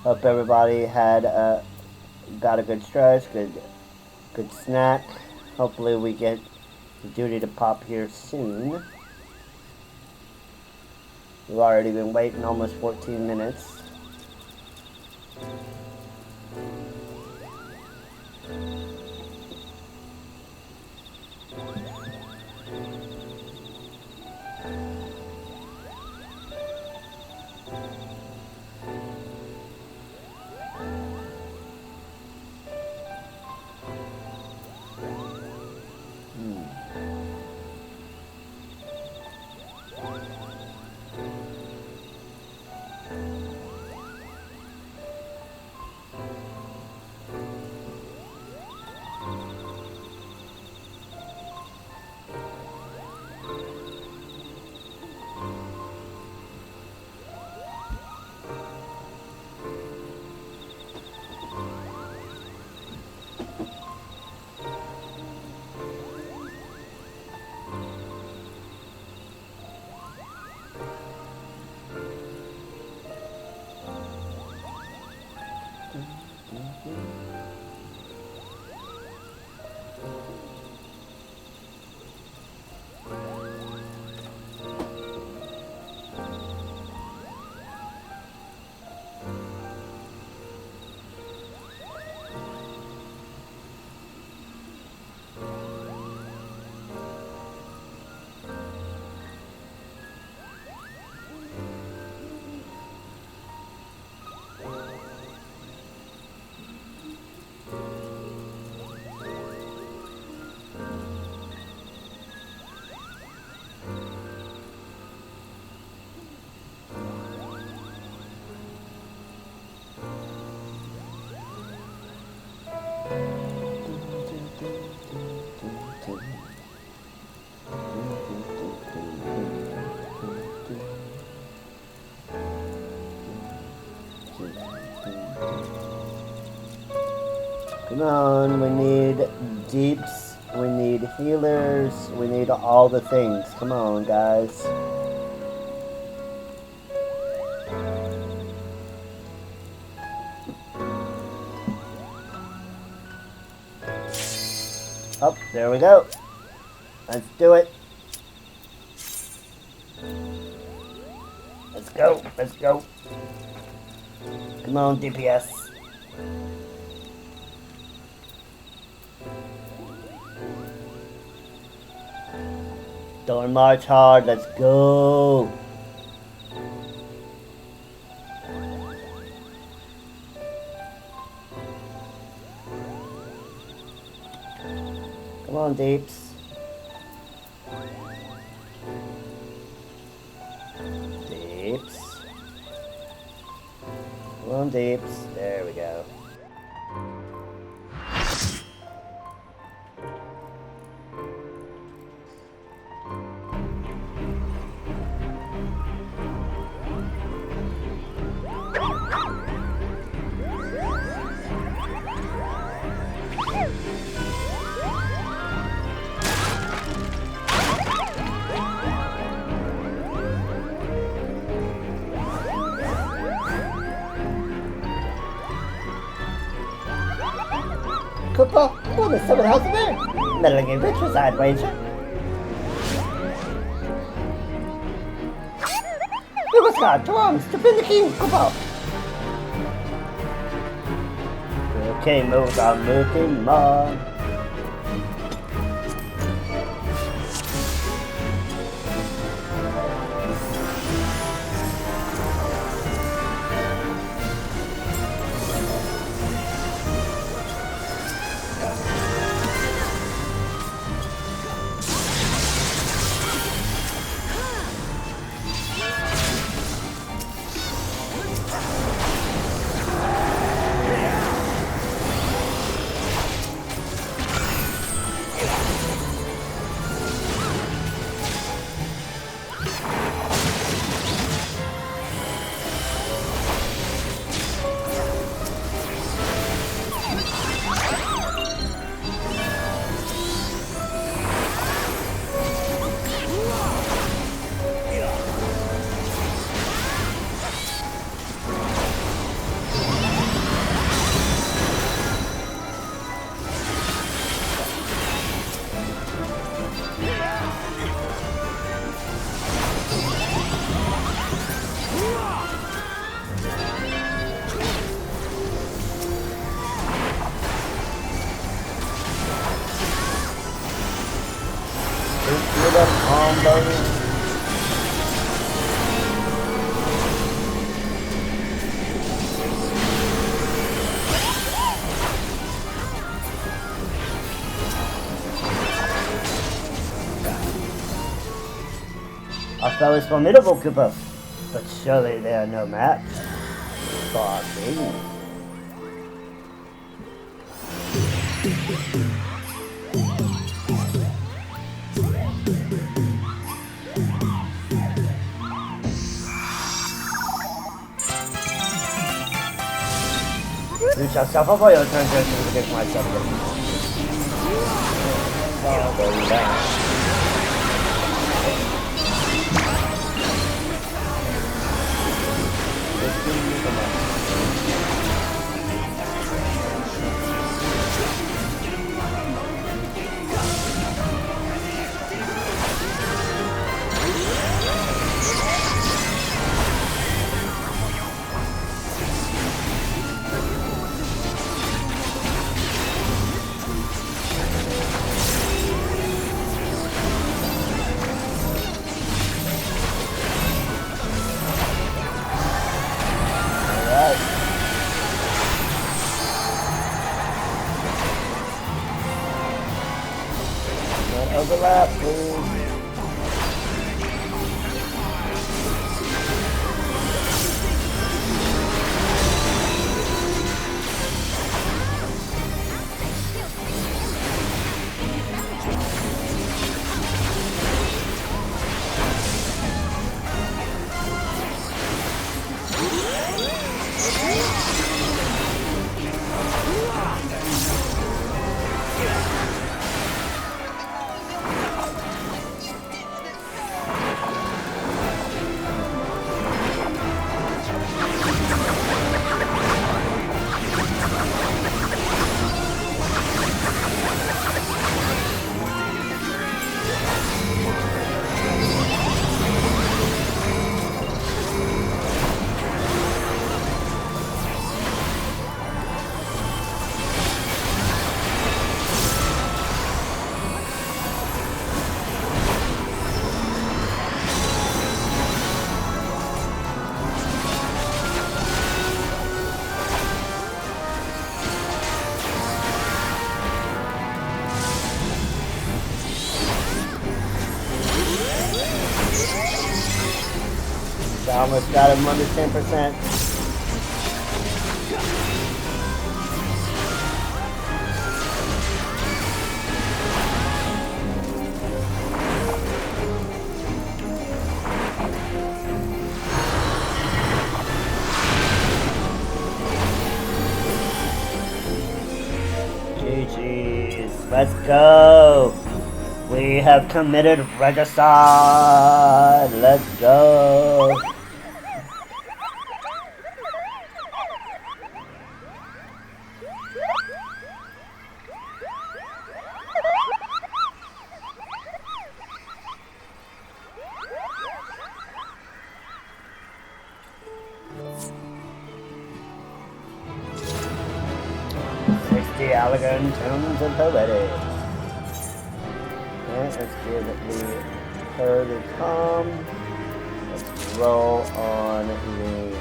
Speaker 1: Hope everybody had got a good stretch, good snack. Hopefully we get the duty to pop here soon. We've already been waiting almost 14 minutes. Come on, we need deeps, we need healers, we need all the things. Come on, guys. Oh, there we go. Let's do it. Let's go, let's go. Come on, DPS. Don't march hard, let's go. Come on, Deeps. Deeps. Come on, Deeps. There we go. Koopa, oh, there's someone else there. Meddling in rituals, I'd wager. We must guard to arms to bring the king, Koopa. Okay, move on, moving on. Our foe is formidable, Koopa, but surely they are no match for our king. You shall suffer for your transgressions against my subjects. Oh, there you go. Overlap, please. almost got him under 10%. GG's. Let's go. We have committed regicide. Let's go. Elegant tones and poetics. Okay, let's give it the further come. Let's roll on the loop.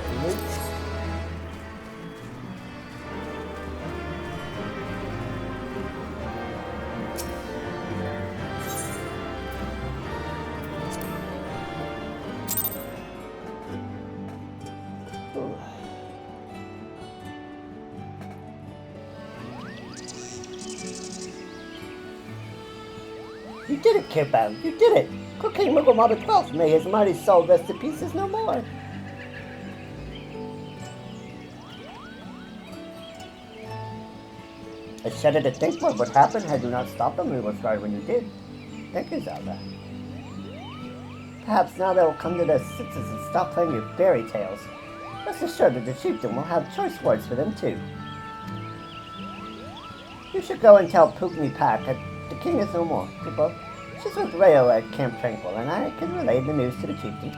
Speaker 1: You did it, Kippo. You did it. Good King Muggle 12, may his mighty soul rest in pieces no more. I shudder to think what would happen had you not stopped them and was right when you did. Thank you, Zelda. Perhaps now they will come to their senses and stop playing your fairy tales. Rest assured that the chieftain will have choice words for them too. You should go and tell Pugni Pack that the king is no more, Kippo. She's with Rayo at Camp Tranquil, and I can relay the news to the chieftain.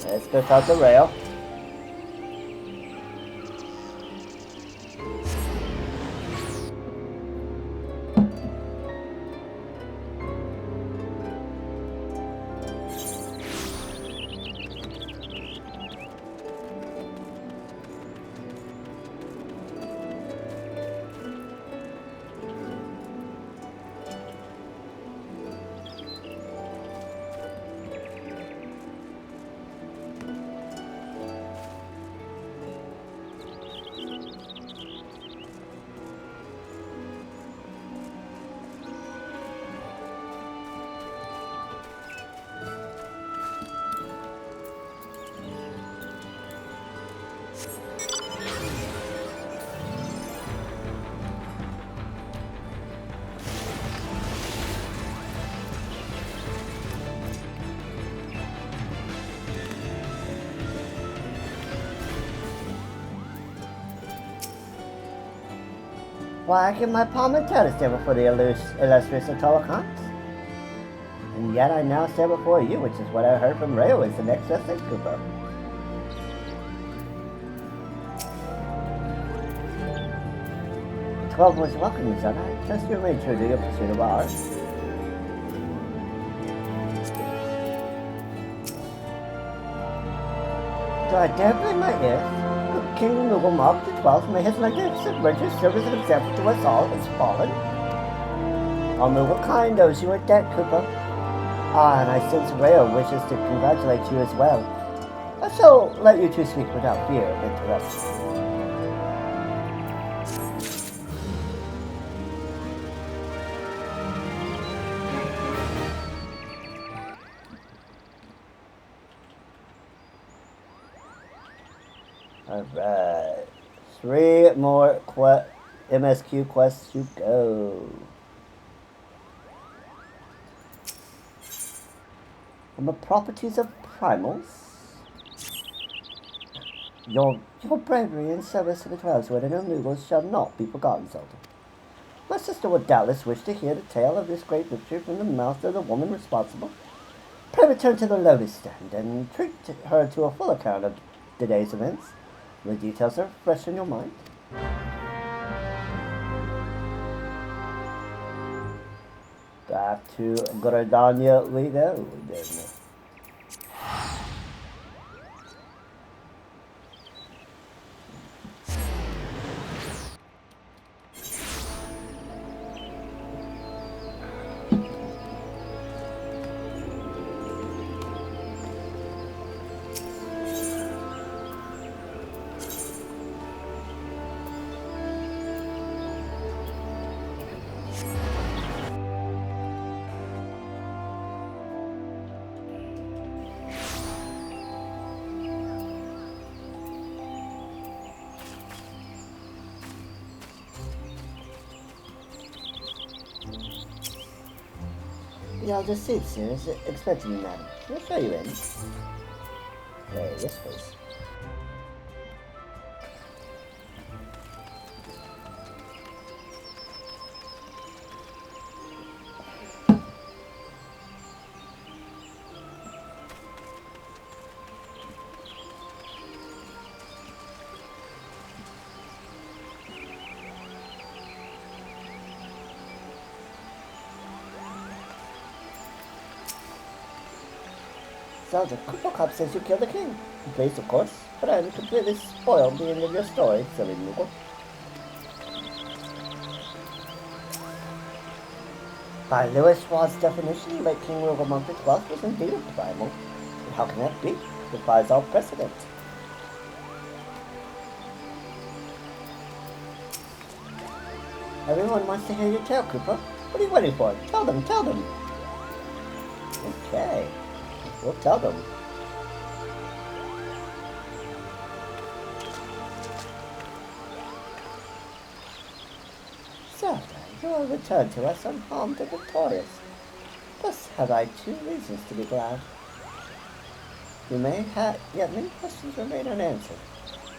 Speaker 1: Let's go talk to Rayo. Why, I give my palm and toe to stand before the illustrious Otolokant. And yet I now stand before you, which is what I heard from Rayo is the next best thing, Koopa. The 12 was welcome, son. I trust you remain true to your pursuit of ours. Do I dare blame my ears? King Noogle Mark the 12th, may his magnificent virtue serve as an example to us all as fallen. All Noogle kind owes you a debt, Koopa. Ah, and I sense Rayo wishes to congratulate you as well. I shall let you two speak without fear of interruption. Alright, 3 more MSQ quests to go. On the properties of primals, your bravery and service to the Twelveswood and Illegals shall not be forgotten, Zelda. My sister would doubtless wish to hear the tale of this great victory from the mouth of the woman responsible. Pray return to the Lotus Stand and treat her to a full account of the day's events. The details are fresh in your mind. Back to Gordania we go then. The elder seats here is expecting you, madam. We'll show you in. Yes, please. Zelda, Koopa Cop says you killed the king. Pleased, of course, but I am completely spoiled the end of your story, silly Moogle. By Lewis Schwab's definition, late King Rugelmonk XII was indeed a primal. But how can that be? It defies all precedent. Everyone wants to hear your tale, Koopa. What are you waiting for? Tell them, tell them. Okay. We'll tell them. Zelda, you will return to us unharmed and victorious. Thus have I 2 reasons to be glad. You may have, yet many questions remain unanswered.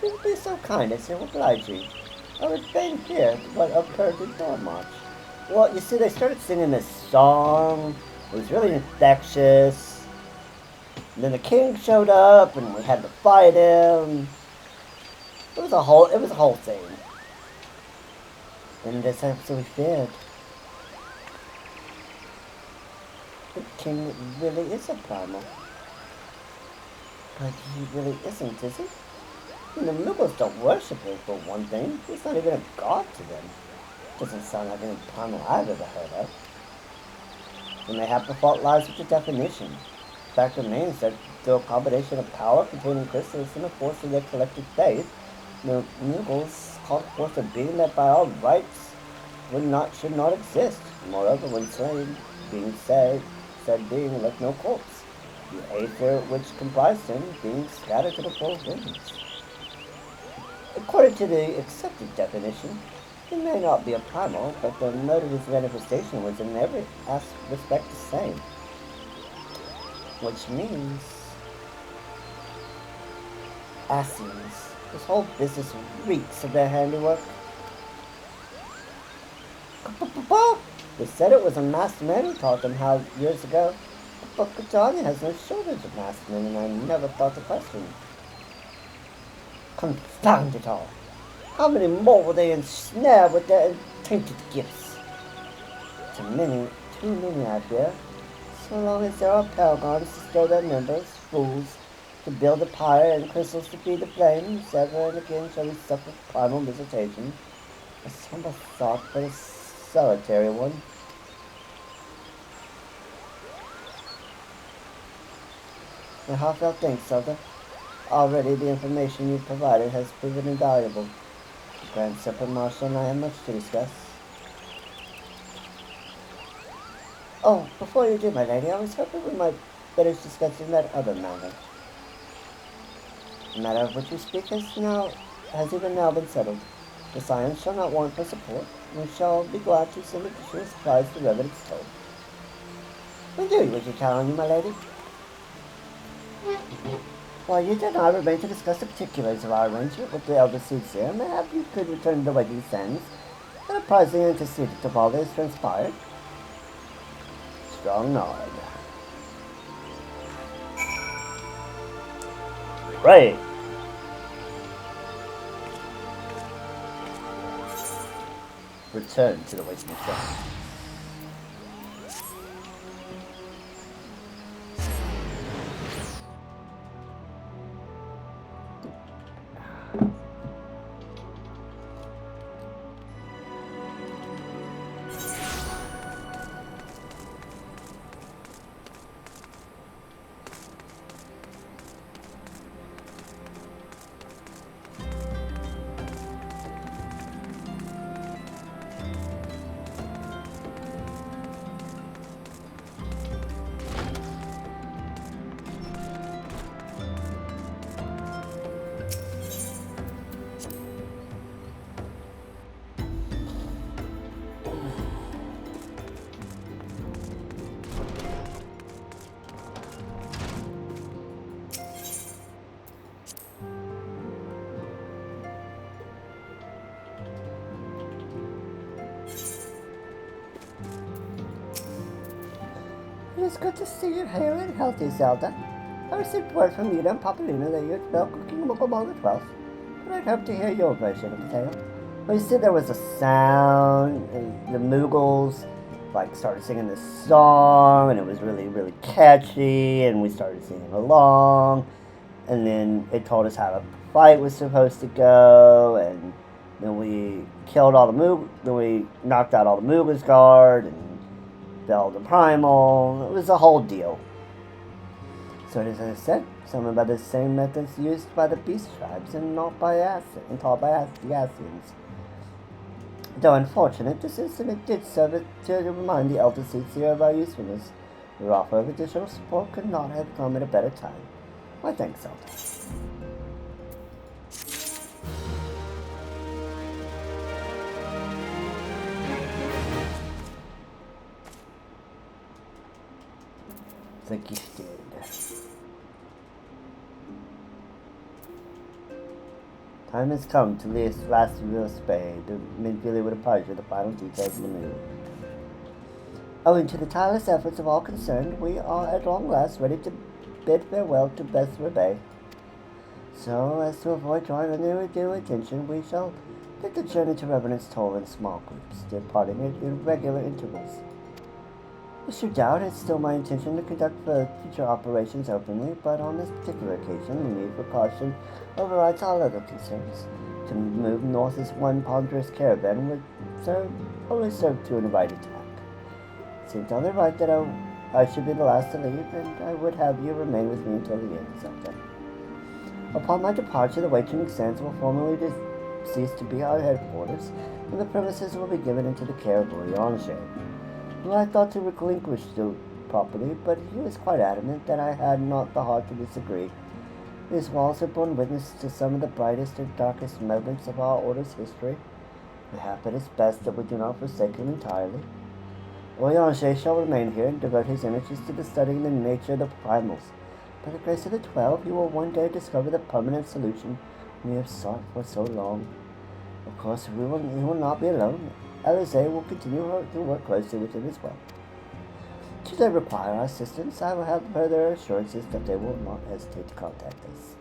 Speaker 1: You will be so kind as to oblige you. I would fain hear what occurred in Dormarch. Well, you see, they started singing this song. It was really infectious. And then the king showed up, and we had to fight him. It was a whole thing. And this episode we feared. The king really is a primal. But he really isn't, is he? And the Moogles don't worship him, for one thing. He's not even a god to them. Doesn't sound like any primal I've ever heard of. And mayhap the fault lies with the definition. The fact remains that through a combination of power containing crystals and a force of their collective faith, the Moogles called forth a being that by all rights should not exist. Moreover, when slain, said being left no corpse. The aether which comprised him being scattered to the four winds. According to the accepted definition, he may not be a primal, but the mode of his manifestation was in every respect the same. Which means Assassins. This whole business reeks of their handiwork. They said it was a masked man who taught them how years ago, but Katania has no shortage of masked men, and I never thought to question. Confound it all! How many more will they ensnare with their tainted gifts? Too many, I fear. So long as there are paragons to stir their members, fools to build a pyre, and crystals to feed the flames, ever and again shall we suffer primal visitation. A somber thought, but a solitary one. My heartfelt thanks, Zelda. Already the information you provided has proven invaluable. The Grand Supper Marshal and I have much to discuss. Oh, before you do, my lady, I was hoping we might finish discussing that other matter. The matter of which you speak has even now been settled. The science shall not want for support, and we shall be glad to send additional supplies to whoever it's told. When do you wish to count on you, my lady? While you and I remain to discuss the particulars of our arrangement with the elder soothsayer, mayhap you could return to the waiting sands and apprise the antecedent of all that has transpired. Strong nod. Right. Return to the waiting sands. It is good to see you hale and healthy, Zelda. I received word from Rita and Papalina that you had felt cooking Muggle the 12th, but I'd hope to hear your version of the tale. Well, you see, there was a sound, and the Muggles started singing this song, and it was really, really catchy, and we started singing along, and then it told us how the fight was supposed to go, and then we killed all the then we knocked out all the Muggles guard, and felled the Primal. It was a whole deal. So as I said, summoned by the same methods used by the Beast Tribes and taught by the Asians. Though unfortunate, this incident did serve to remind the Elder Seats here of our usefulness. Your offer of additional support could not have come at a better time. Why, thanks, Zelda. The gifted. Time has come to lay its last real spade, to manipulate with a pleasure the final details of the move. Owing to the tireless efforts of all concerned, we are at long last ready to bid farewell to Bessemer Bay. So, as to avoid drawing undue attention, we shall take the journey to Revenant's Toll in small groups, departing at irregular intervals. Mr. Dowd, it's still my intention to conduct future operations openly, but on this particular occasion, the need for caution overrides all other concerns. To move north as one ponderous caravan would only serve to invite attack. It seems only right that I should be the last to leave, and I would have you remain with me until the end, Zelda. Upon my departure, the Waiting Sands will formally cease to be our headquarters, and the premises will be given into the care of Oriange. Well, I thought to relinquish the property, but he was quite adamant that I had not the heart to disagree. These walls have borne witness to some of the brightest and darkest moments of our Order's history. Perhaps it is best that we do not forsake them entirely. Oriange shall remain here and devote his energies to the studying the nature of the primals. By the grace of the 12, you will one day discover the permanent solution we have sought for so long. Of course, he will not be alone. Alize will continue to work closely with him as well. Should they require our assistance, I will have further assurances that they will not hesitate to contact us.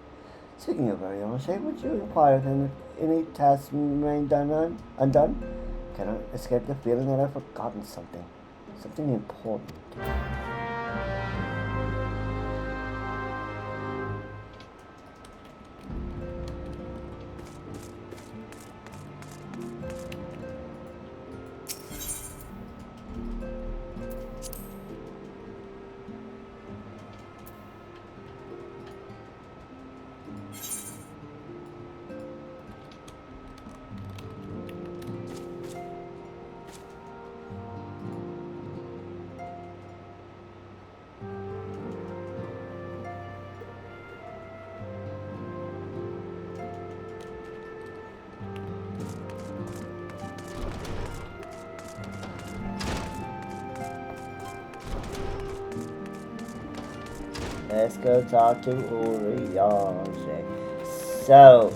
Speaker 1: Speaking of Oriange, would you inquire of him if any tasks remain undone? I cannot escape the feeling that I've forgotten something important. Let's go talk to Oriange. So,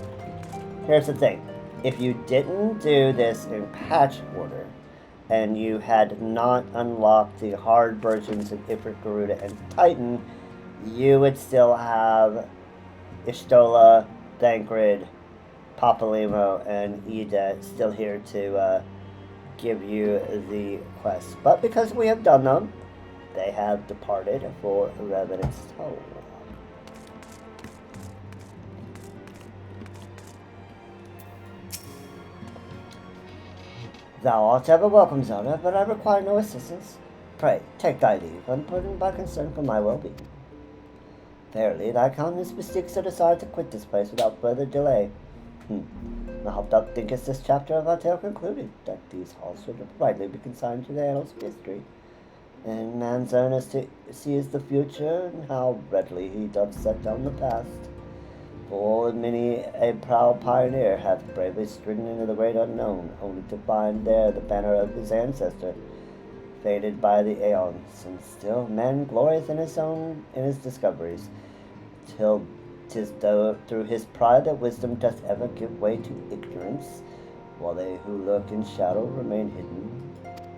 Speaker 1: here's the thing. If you didn't do this in patch order, and you had not unlocked the hard versions of Ifrit, Garuda, and Titan, you would still have Ishtola, Thancred, Papalimo, and Ida still here to give you the quest. But because we have done them, they have departed for Revenant's Toll. Thou art ever welcome, Zelda, but I require no assistance. Pray, take thy leave, unburdened by concern for my well-being. Verily, thy countenance bespeaks a desire to quit this place without further delay. Now thou thinkest this chapter of our tale concluded, that these halls should rightly be consigned to the annals of history, and man's earnest sees the future, and how readily he doth set down the past. For many a proud pioneer hath bravely stridden into the great unknown, only to find there the banner of his ancestor, faded by the aeons, and still man glories in his discoveries, till 'tis through his pride that wisdom doth ever give way to ignorance, while they who lurk in shadow remain hidden,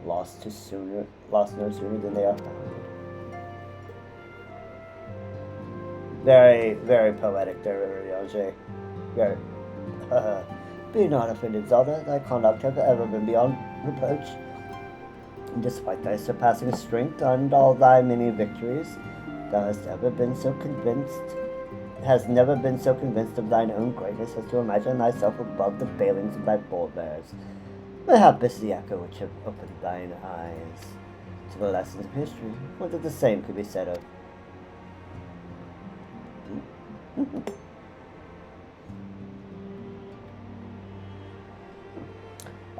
Speaker 1: lost no sooner than they are found. Very, very poetic there, Ryanje. Very. Be not offended, Zelda. Thy conduct hath ever been beyond reproach. And despite thy surpassing strength and all thy many victories, thou hast never been so convinced of thine own greatness as to imagine thyself above the failings of thy forebears. Mayhap it's the echo which have opened thine eyes to the lessons of history, whether the same could be said of.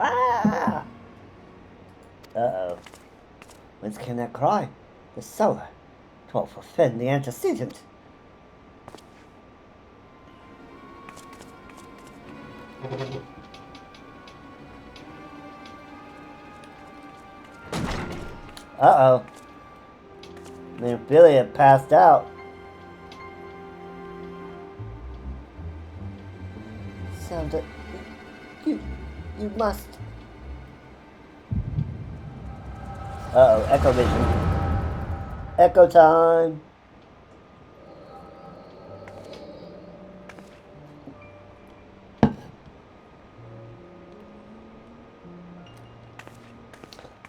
Speaker 1: Ah! Uh-oh. Whence came that cry? The cellar. 'Twill offend the antecedent. Uh-oh. I mean, Billy had passed out. Zelda, you must. Uh-oh, Echo Vision. Echo time.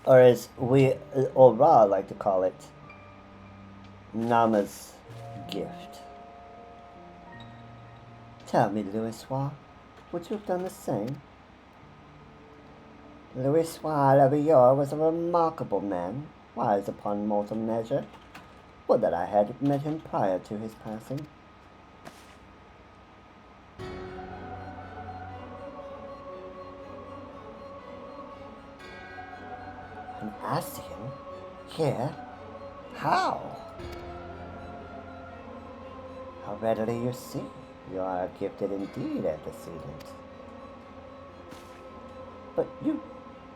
Speaker 1: Or as we, or Ra like to call it, Nama's gift. Tell me, Louisoix, would you have done the same? Louisoix Lavilleur was a remarkable man, wise upon mortal measure. Would that I had met him prior to his passing. An Ascian? Here? How? How readily you see. You are gifted indeed, antecedent. But you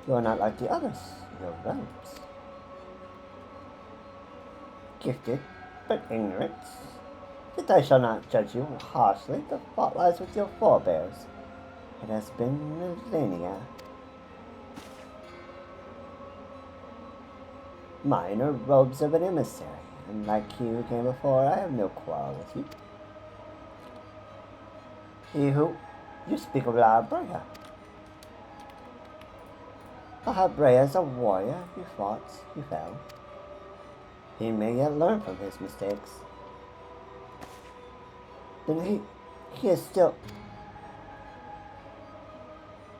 Speaker 1: are not like the others, your realms. Gifted, but ignorant. Yet I shall not judge you harshly. The fault lies with your forebears. It has been millennia. Mine are robes of an emissary, and like you who came before, I have no quarrel with you. He who... You speak of La Brea. La Brea is a warrior. You fought, you fell. He may yet learn from his mistakes. Then he is still...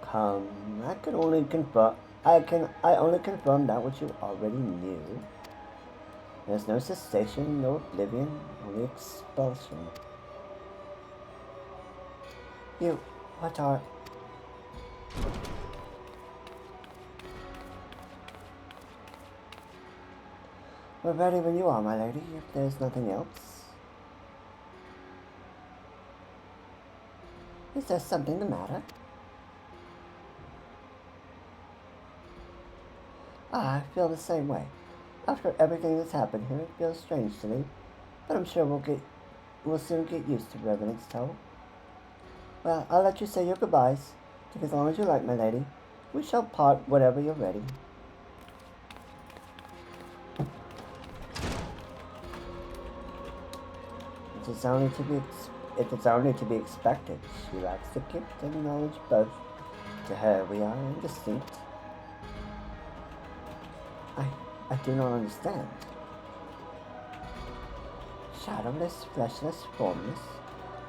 Speaker 1: Come, I only confirm that which you already knew. There's no cessation, no oblivion, only expulsion. What are... We're ready when you are, my lady, if there's nothing else. Is there something the matter? I feel the same way. After everything that's happened here, it feels strange to me, but I'm sure we'll soon get used to Revenant's toe. Well, I'll let you say your goodbyes. Take as long as you like, my lady. We shall part whenever you're ready. It is only to be expected. She lacks the gift and knowledge both. To her, we are indistinct. I do not understand. Shadowless, fleshless, formless.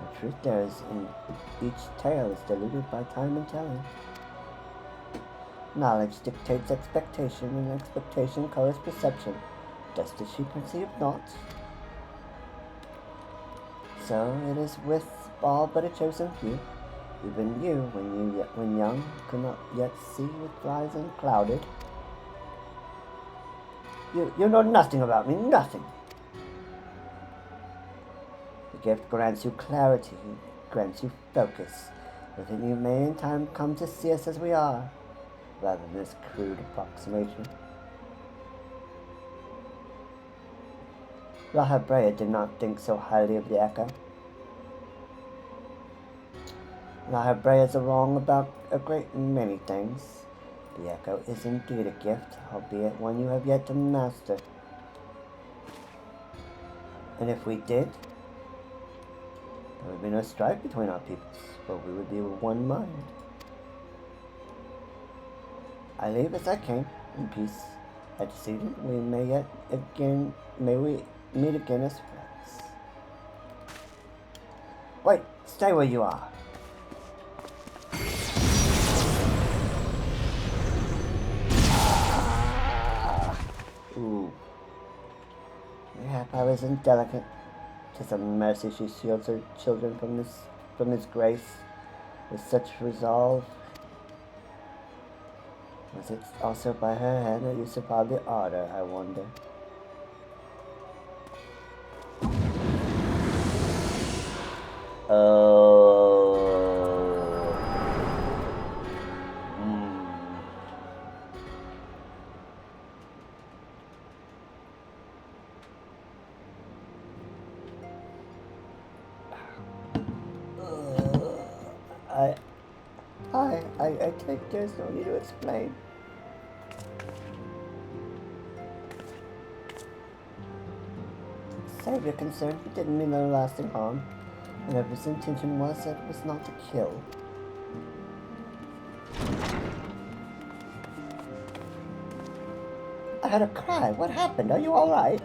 Speaker 1: The truth there is in each tale is diluted by time and telling. Knowledge dictates expectation, and expectation colors perception. Just as she perceived not. So it is with all but a chosen few. Even you, when young, could not yet see with eyes unclouded. You know nothing about me, nothing. The gift grants you clarity, grants you focus. Within you may in time come to see us as we are, rather than this crude approximation. La Brea did not think so highly of the Echo. La Brea is wrong about a great many things. The Echo is indeed a gift, albeit one you have yet to master. And if we did, There would be no strife between our peoples, but we would be with one mind. I leave as I came, in peace. Antecedent, we may we meet again as friends. Wait, stay where you are. Ooh. Mayhap I was indelicate. 'Tis a mercy she shields her children from his grace with such resolve. Was it also by her hand that you survived the ardor, I wonder? Oh. I think there's no need to explain. Save your concern, he didn't mean no lasting harm. Whatever his intention was, it was not to kill. I heard a cry. What happened? Are you alright?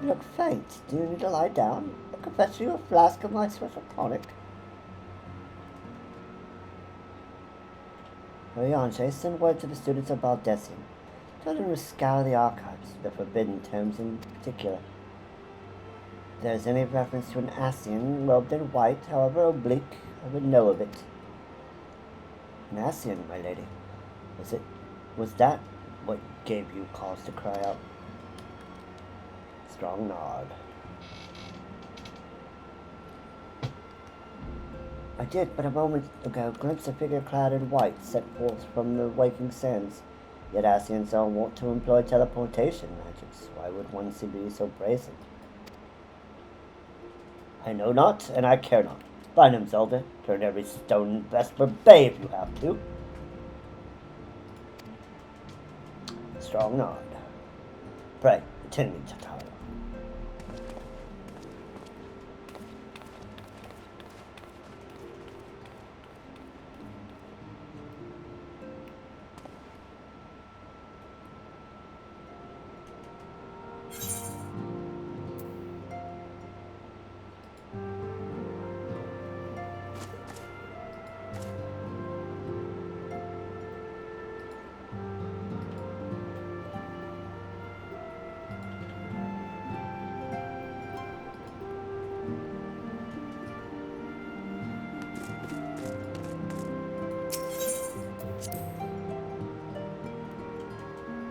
Speaker 1: You look faint. Do you need to lie down? I can fetch you a flask of my special tonic. Orianche, send word to the students of Baldessian. Tell them to scour the archives, the forbidden terms in particular. If there's any reference to an Ascian robed in white, however oblique, I would know of it. An Ascian, my lady. Was that what gave you cause to cry out? Strong nod. I did, but a moment ago, glimpse a figure clad in white set forth from the waking sands. Yet Ascians are wont to employ teleportation magics. Why would one be so brazen? I know not, and I care not. Find him, Zelda. Turn every stone in Vesper Bay if you have to. Strong nod. Pray, attend me, Tatara.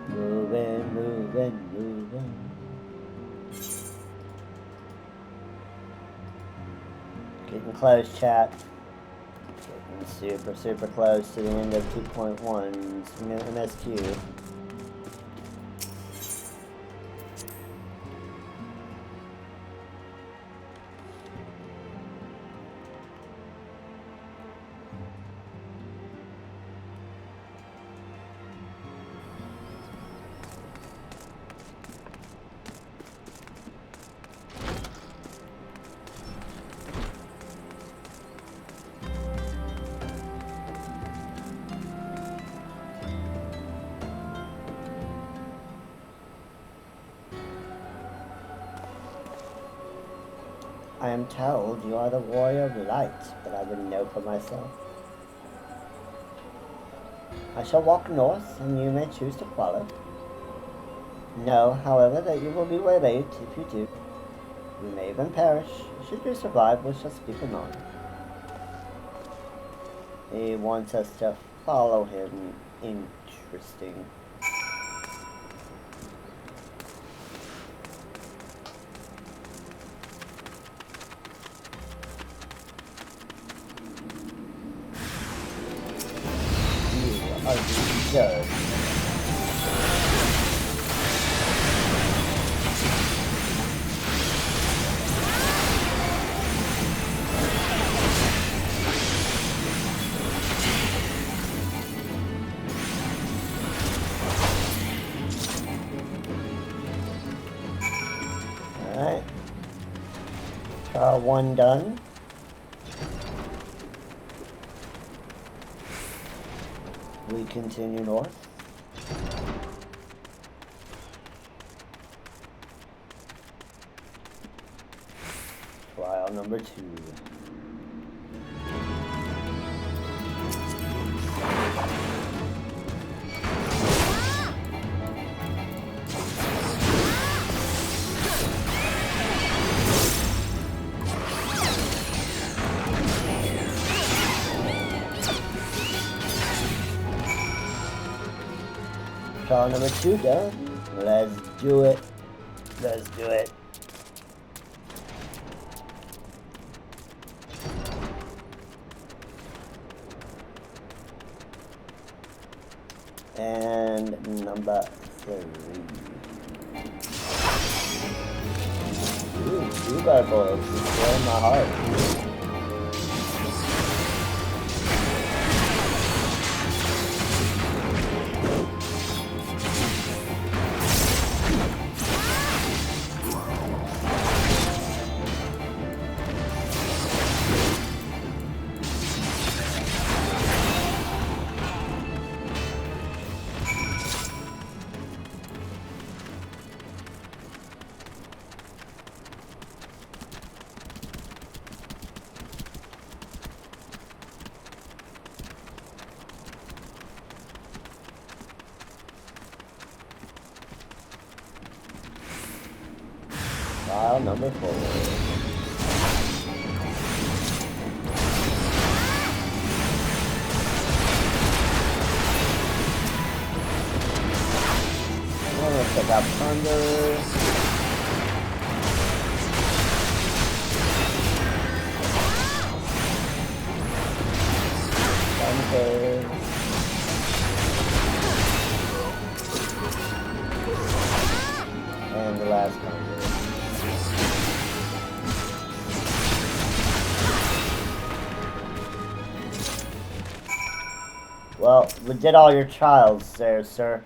Speaker 1: Moving. Getting close, chat. Getting super close to the end of 2.1's MSQ. I am told you are the warrior of light, but I wouldn't know for myself. I shall walk north, and you may choose to follow. Know, however, that you will be waylaid if you do. You may even perish. Should you survive, we shall speak anon. He wants us to follow him. Interesting. You are being judged. Alright. Trial 1 done. We continue north. Trial number 2. Trial number 2 done. Let's do it. Let's do it. And number 3. Ooh, you gargoyles, destroy my heart. Trial number 4. I'm gonna check out Thunder. Thunder. And the last Thunder. Well, we did all your trials there, sir.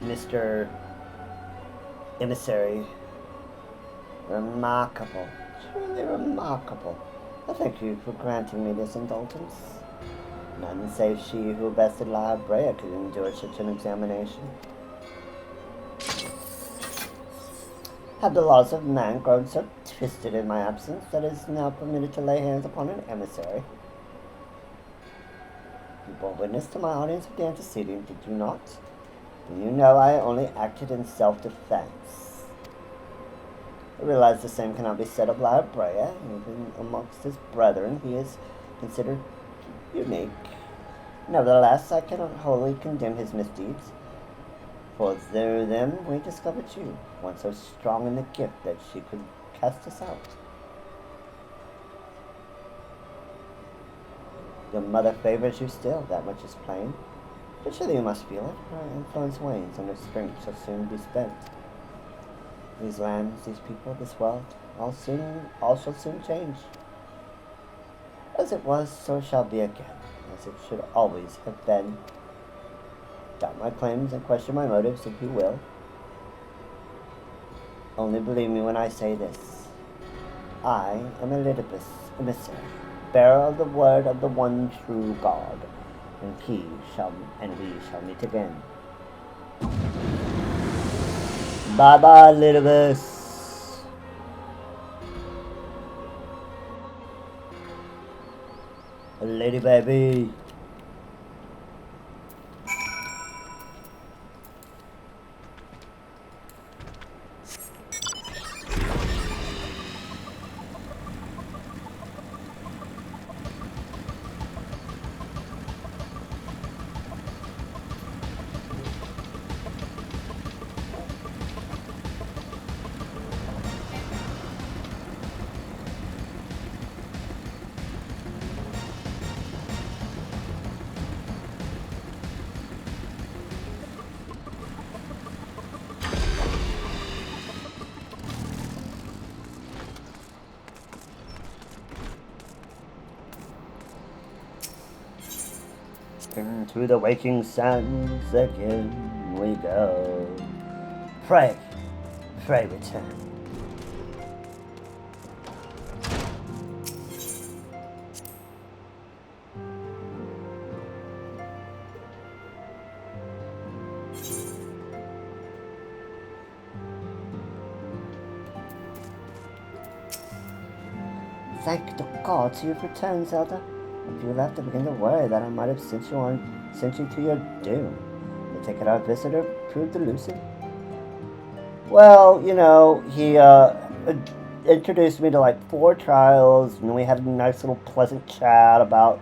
Speaker 1: Mr. Emissary. Remarkable. Truly remarkable. I thank you for granting me this indulgence. None save she who bested La Brea could endure such an examination. Have the laws of man grown so twisted in my absence that it is now permitted to lay hands upon an emissary? You bore witness to my audience of the antecedent, did you not? Do you know I only acted in self-defense? I realize the same cannot be said of La Brea. Even amongst his brethren, he is considered unique. Nevertheless, I cannot wholly condemn his misdeeds, for through them we discovered you, one so strong in the gift that she could cast us out. Your mother favors you still, that much is plain. But surely you must feel it. Her influence wanes, and her strength shall soon be spent. These lands, these people, this world, all shall soon change. As it was, so shall be again, as it should always have been. Doubt my claims and question my motives, if you will. Only believe me when I say this. I am Elidibus, emissary, bearer of the word of the one true God, and we shall meet again. Bye-bye, Elidibus. Lady baby. Into the waking sands again we go. Pray return. Thank the gods you've returned, Zelda. If you left, I began to worry that I might have sent you to your doom. I take it our visitor proved elusive. Well, he introduced me to like 4 trials, and we had a nice little pleasant chat about,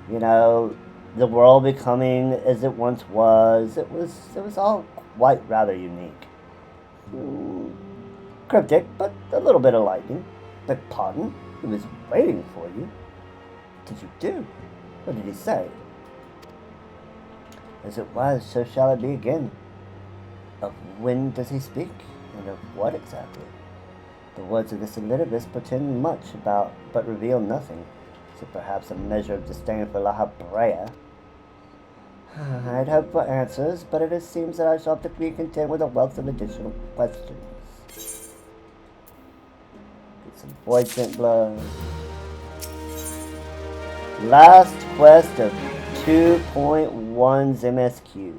Speaker 1: the world becoming as it once was. It was all quite rather unique. Hmm, cryptic, but a little bit enlightening. Beg pardon? He was waiting for you. What did you do? What did he say? As it was, so shall it be again. Of when does he speak, and of what exactly? The words of this Elizabeth portend much about, but reveal nothing, except perhaps a measure of disdain for La Habrea. I'd hoped for answers, but it seems that I shall have to be content with a wealth of additional questions. Get some poison blood. Last quest of 2.1's MSQ.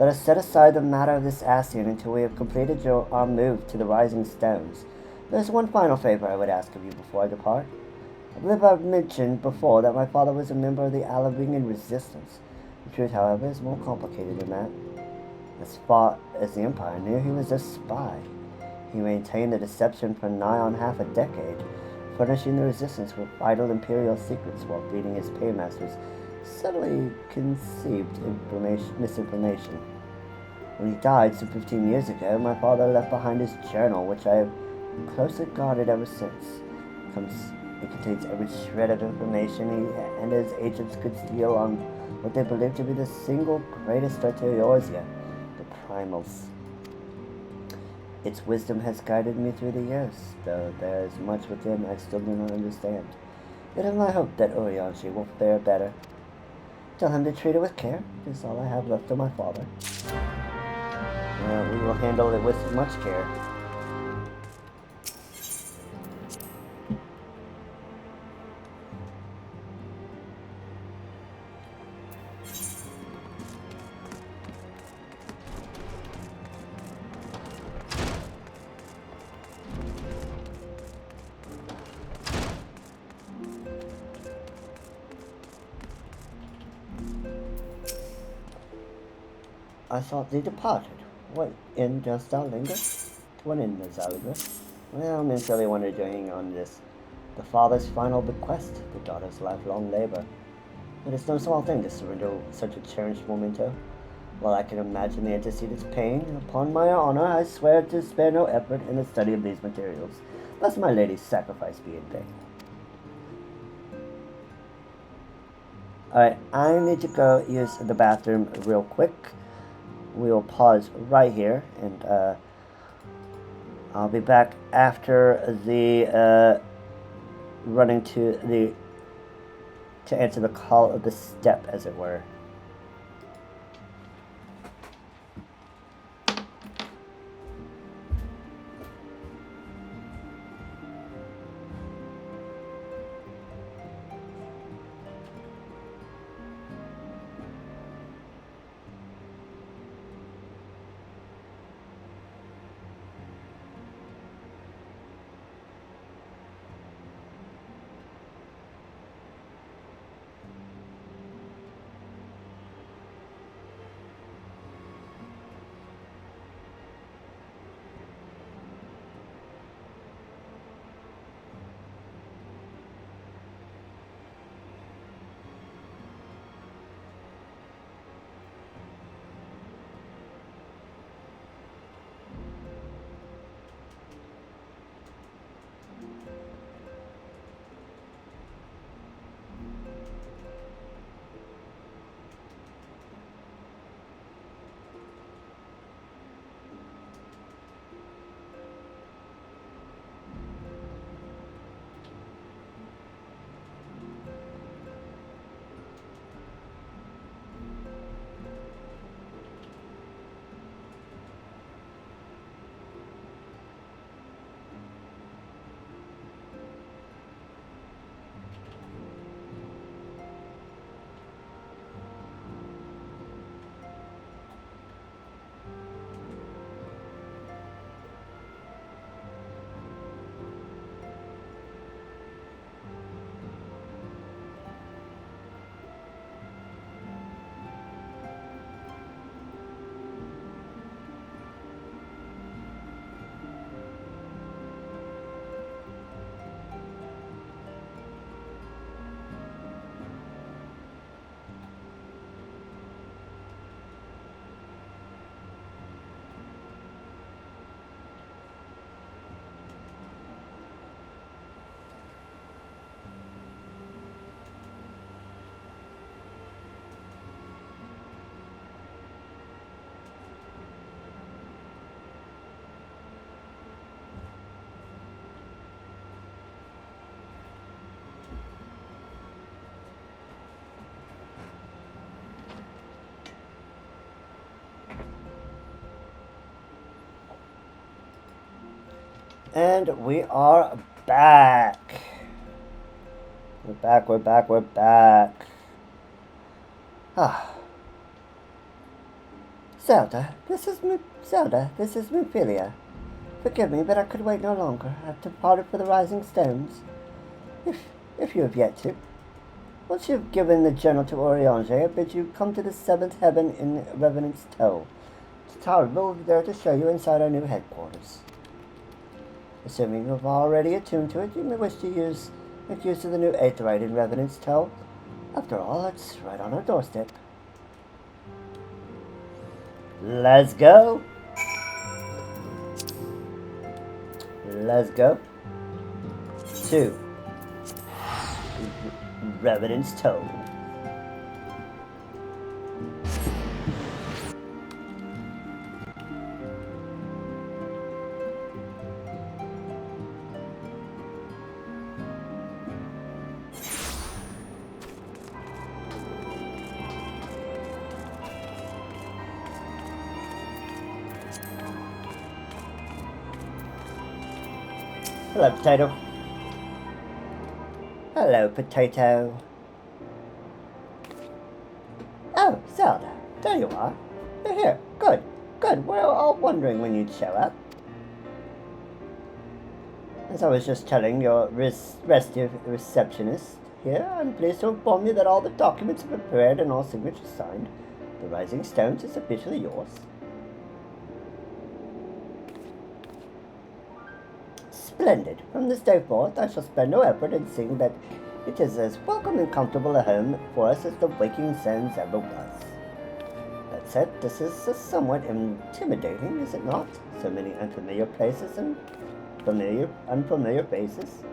Speaker 1: Let us set aside the matter of this ASEAN until we have completed our move to the Rising Stones. There's one final favor I would ask of you before I depart. I believe I've mentioned before that my father was a member of the Alabingan Resistance. The truth, however, is more complicated than that. As far as the Empire knew, he was a spy. He maintained the deception for nigh on half a decade, furnishing the Resistance with vital Imperial secrets while feeding his paymasters subtly conceived misinformation. When he died some 15 years ago, my father left behind his journal, which I have closely guarded ever since. It contains every shred of information he and his agents could steal on what they believed to be the single greatest threat to Eorzea, the Primals. Its wisdom has guided me through the years, though there is much within I still do not understand. It is my hope that Urianger will fare better. Tell him to treat it with care. It is all I have left of my father. We will handle it with much care. I thought they departed. What, in dost thou linger? What in the Zelda? Well, mentally wondering on this. The father's final bequest, the daughter's lifelong labor. It is no small thing to surrender such a cherished memento. While I can imagine the antecedents' pain, upon my honor I swear to spare no effort in the study of these materials, lest my lady's sacrifice be in vain. Alright, I need to go use the bathroom real quick. We'll pause right here, and I'll be back after the running to answer the call of the step, as it were. And we are back. We're back, we're back, we're back. Ah. Zelda, this is Muphilia. Forgive me, but I could wait no longer. I have departed for the Rising Stones. If you have yet to. Once you have given the journal to Oriange, I bid you come to the seventh heaven in Revenant's Toe. The tower will be there to show you inside our new headquarters. Assuming you have already attuned to it, you may wish to make use of the new aetheryte in Revenant's Toe. After all, it's right on our doorstep. Let's go! Let's go to Revenant's Toe. Hello, potato. Hello, potato. Oh, Zelda, there you are. You're here. Good, good. We're all wondering when you'd show up. As I was just telling your restive receptionist here, I'm pleased to inform you that all the documents are prepared and all signatures signed. The Rising Stones is officially yours. Splendid. From this day forth, I shall spare no effort in seeing that it is as welcome and comfortable a home for us as the Waking Sands ever was. That said, this is somewhat intimidating, is it not? So many unfamiliar places and unfamiliar faces.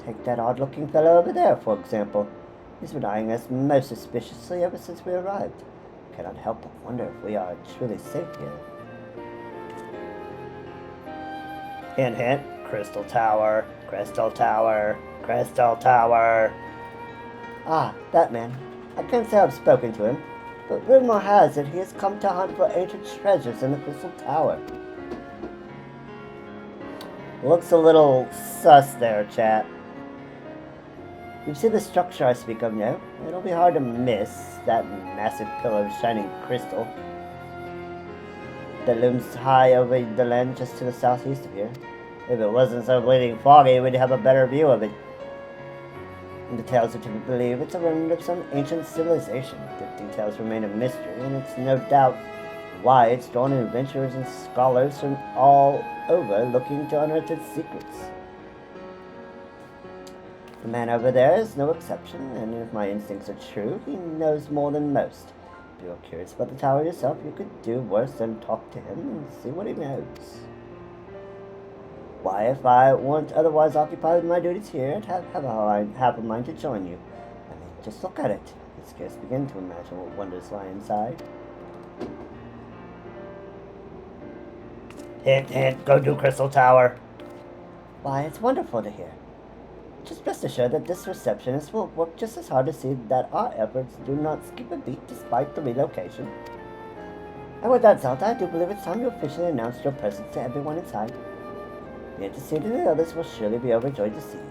Speaker 1: Take that odd-looking fellow over there, for example. He's been eyeing us most suspiciously ever since we arrived. Cannot help but wonder if we are truly safe here. Hint, hint. Crystal Tower. Crystal Tower. Crystal Tower. Ah, that man. I can't say I've spoken to him, but rumor has it he has come to hunt for ancient treasures in the Crystal Tower. Looks a little sus there, chat. You see the structure I speak of now? It'll be hard to miss that massive pillar of shining crystal that looms high over the land just to the southeast of here. If it wasn't so bleeding foggy, we'd have a better view of it. And the tales are to believe it's a remnant of some ancient civilization. The details remain a mystery, and it's no doubt why it's drawn in adventurers and scholars from all over looking to unearth its secrets. The man over there is no exception, and if my instincts are true, he knows more than most. If you're curious about the tower yourself, you could do worse than talk to him and see what he knows. Why, if I weren't otherwise occupied with my duties here, I'd have a mind to join you. I mean, just look at it. I can scarce begin to imagine what wonders lie inside. Hint, hint, go to Crystal Tower. Why, it's wonderful to hear. Just rest assured that this receptionist will work just as hard to see that our efforts do not skip a beat despite the relocation. And with that, Zelda, I do believe it's time you officially announced your presence to everyone inside. The antecedent and the others will surely be overjoyed to see you.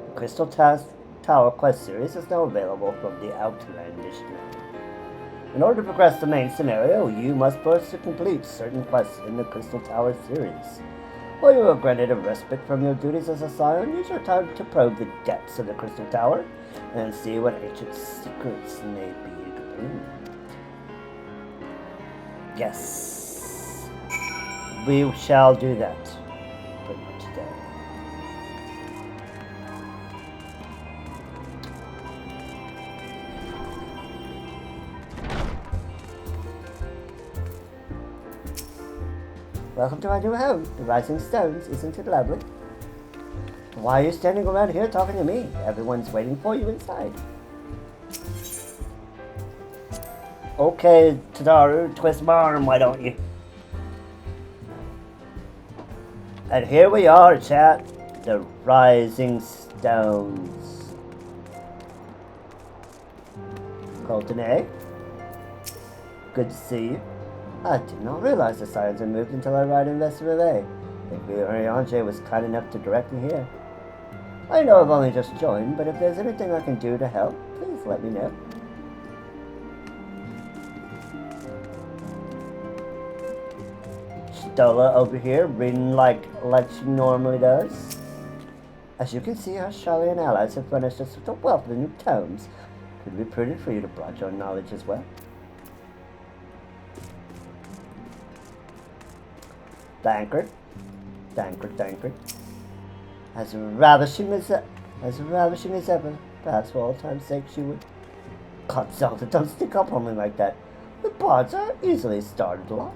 Speaker 1: The Crystal Tower quest series is now available from the Outlandish map. In order to progress the main scenario, you must first complete certain quests in the Crystal Tower series. While you are granted a respite from your duties as a scion, use your time to probe the depths of the Crystal Tower and see what ancient secrets may be gleaned. Yes, we shall do that for today. Welcome to my new home, the Rising Stones. Isn't it lovely? Why are you standing around here talking to me? Everyone's waiting for you inside. Okay, Tadaru, twist my arm, why don't you? And here we are, chat. The Rising Stones. Colton A. Good to see you. I did not realize the signs had moved until I arrived in Vesperville. Thank you, Ariane was kind enough to direct me here. I know I've only just joined, but if there's anything I can do to help, please let me know. Stola over here, reading like she normally does. As you can see, our Charlie allies have furnished us with a wealth of new tomes. Could be prudent for you to broaden your knowledge as well. Tankard. As ravishing as ever. Perhaps for all time's sake she would. God, Zelda, don't stick up on me like that. The bards are easily started along.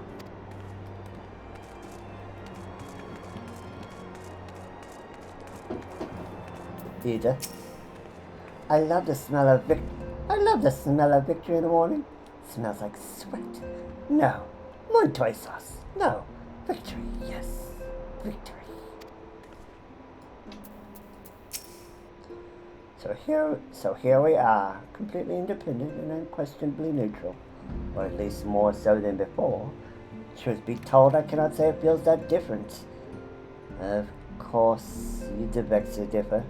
Speaker 1: Ida. I love the smell of victory in the morning. It smells like sweat. No. Montoy sauce. No. Victory, yes. Victory. So here we are, completely independent and unquestionably neutral. Or at least more so than before. Truth be told, I cannot say it feels that different. Of course, you do beg to differ.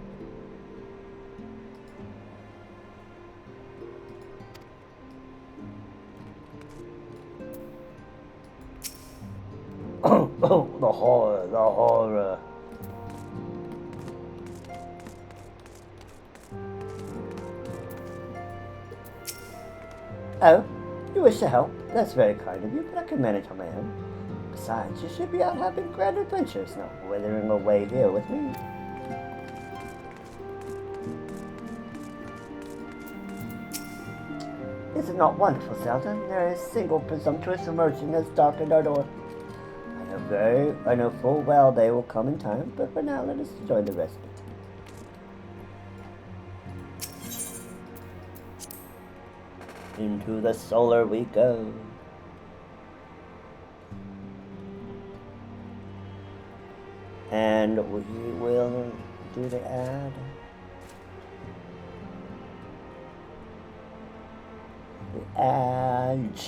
Speaker 1: Oh, the horror. Oh, you wish to help? That's very kind of you, but I can manage on my own. Besides, you should be out having grand adventures, not withering away here with me. Is it not wonderful, Zelda? There is a single presumptuous emerging has darkened our door. I know full well they will come in time, but for now let us enjoy the respite. Into the solar we go. And we will do the ad. The ad.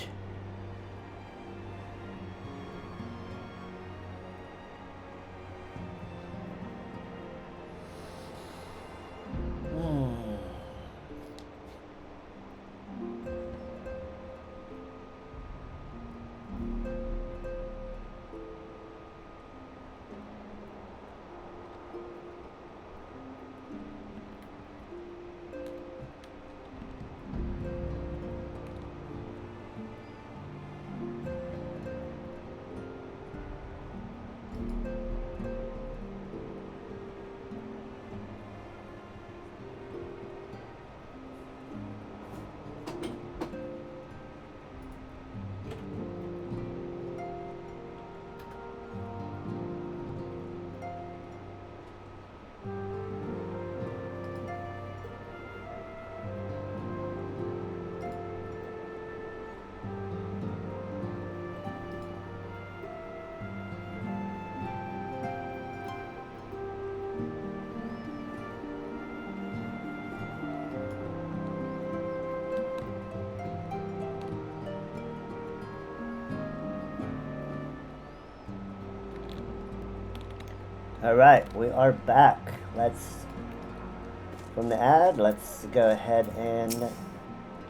Speaker 1: Alright, we are back. From the ad, let's go ahead and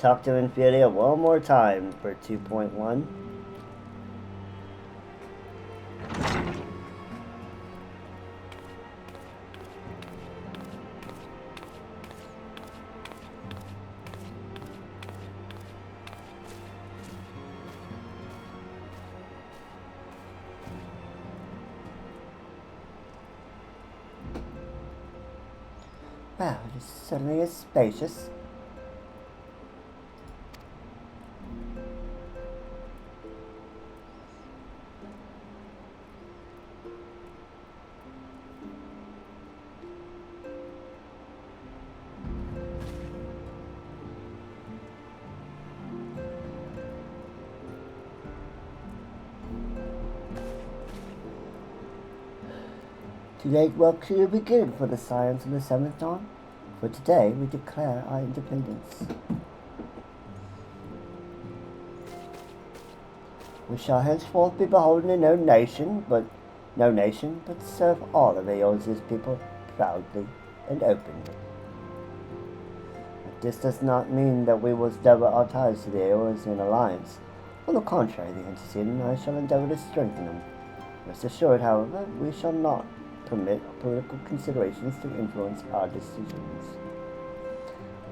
Speaker 1: talk to Ophelia one more time for 2.1. Wow, it certainly is spacious. Today's work should begin for the science of the seventh dawn. For today, we declare our independence. We shall henceforth be beholden to no nation, but serve all of Eosia's people proudly and openly. But this does not mean that we will sever our ties to the Eosian alliance. On the contrary, the antecedent and I shall endeavor to strengthen them. Rest assured, however, we shall not permit political considerations to influence our decisions.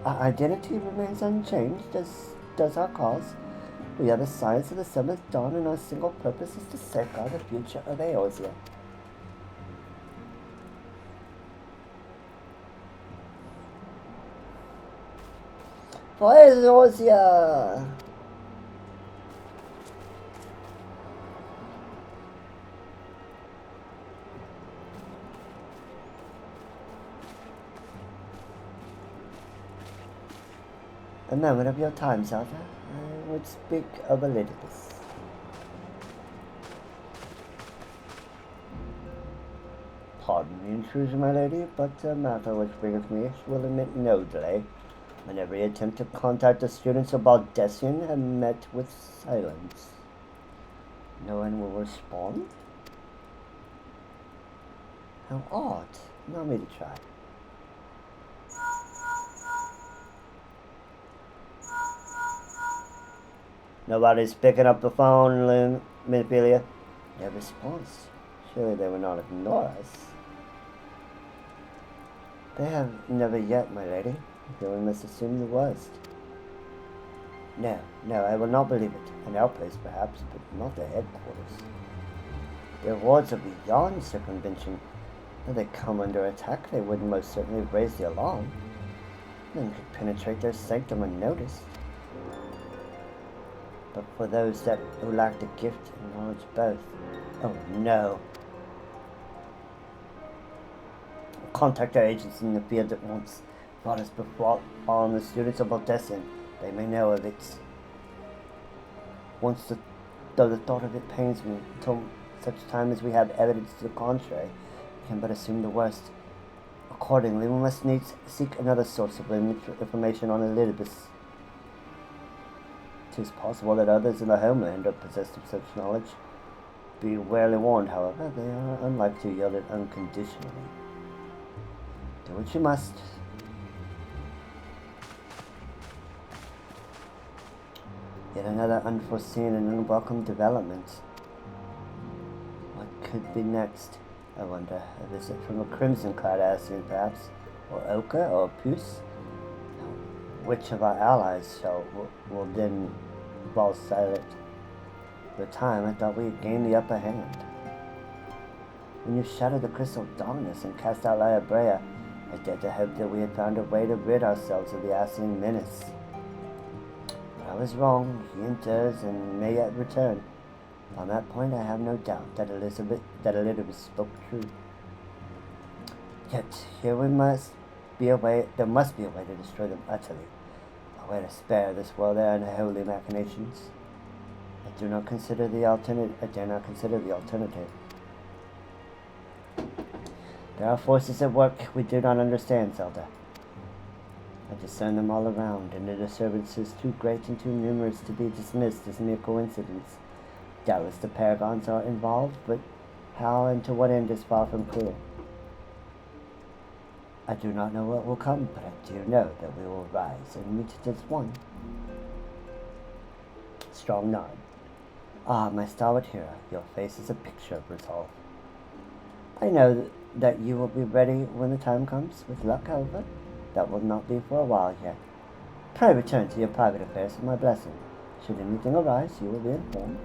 Speaker 1: Our identity remains unchanged, as does our cause. We are the science of the seventh dawn, and our single purpose is to safeguard the future of Eosia. For Eosia! A moment of your time, Zelda. I would speak of Elidibus. Pardon the intrusion, my lady, but a matter which brings me will admit no delay. When every attempt to contact the students of Baldessian have met with silence. No one will respond? How odd. Allow me to try. Nobody's picking up the phone, Minipelia. No response. Surely they will not ignore us. They have never yet, my lady. Then we must assume the worst. No, I will not believe it. An outpost, perhaps, but not their headquarters. Their wards are beyond circumvention. If they come under attack, they would most certainly raise the alarm. None could penetrate their sanctum unnoticed. But for those who lack the gift and knowledge both, oh no. Contact our agents in the field at once. God has befallen the students of Baldessian. They may know of it. Though the thought of it pains me, until such time as we have evidence to the contrary, we can but assume the worst. Accordingly, we must needs seek another source of information on Elidibus. It is possible that others in the homeland are possessed of such knowledge. Be rarely warned, however, they are unlikely to yield it unconditionally. Do what you must. Yet another unforeseen and unwelcome development. What could be next? I wonder. A visit from a crimson-clad Ascian, perhaps, or Ochre, or Puce? Which of our allies will then fall silent? For a time, I thought we had gained the upper hand. When you shattered the crystal darkness and cast out Liabrea, I dared to hope that we had found a way to rid ourselves of the Ascian menace. But I was wrong. He endures and may yet return. On that point, I have no doubt that Elidibus spoke true. Yet here there must be a way to destroy them utterly, a way to spare this world their unholy machinations. I dare not consider the alternative. There are forces at work we do not understand, Zelda. I discern them all around, and the disturbances too great and too numerous to be dismissed as mere coincidence. Doubtless the paragons are involved, but how and to what end is far from clear. I do not know what will come, but I do know that we will rise and meet it as one. Strong nod. Ah, my stalwart hero, your face is a picture of resolve. I know that you will be ready when the time comes. With luck, however, that will not be for a while yet. Pray return to your private affairs with my blessing. Should anything arise, you will be informed.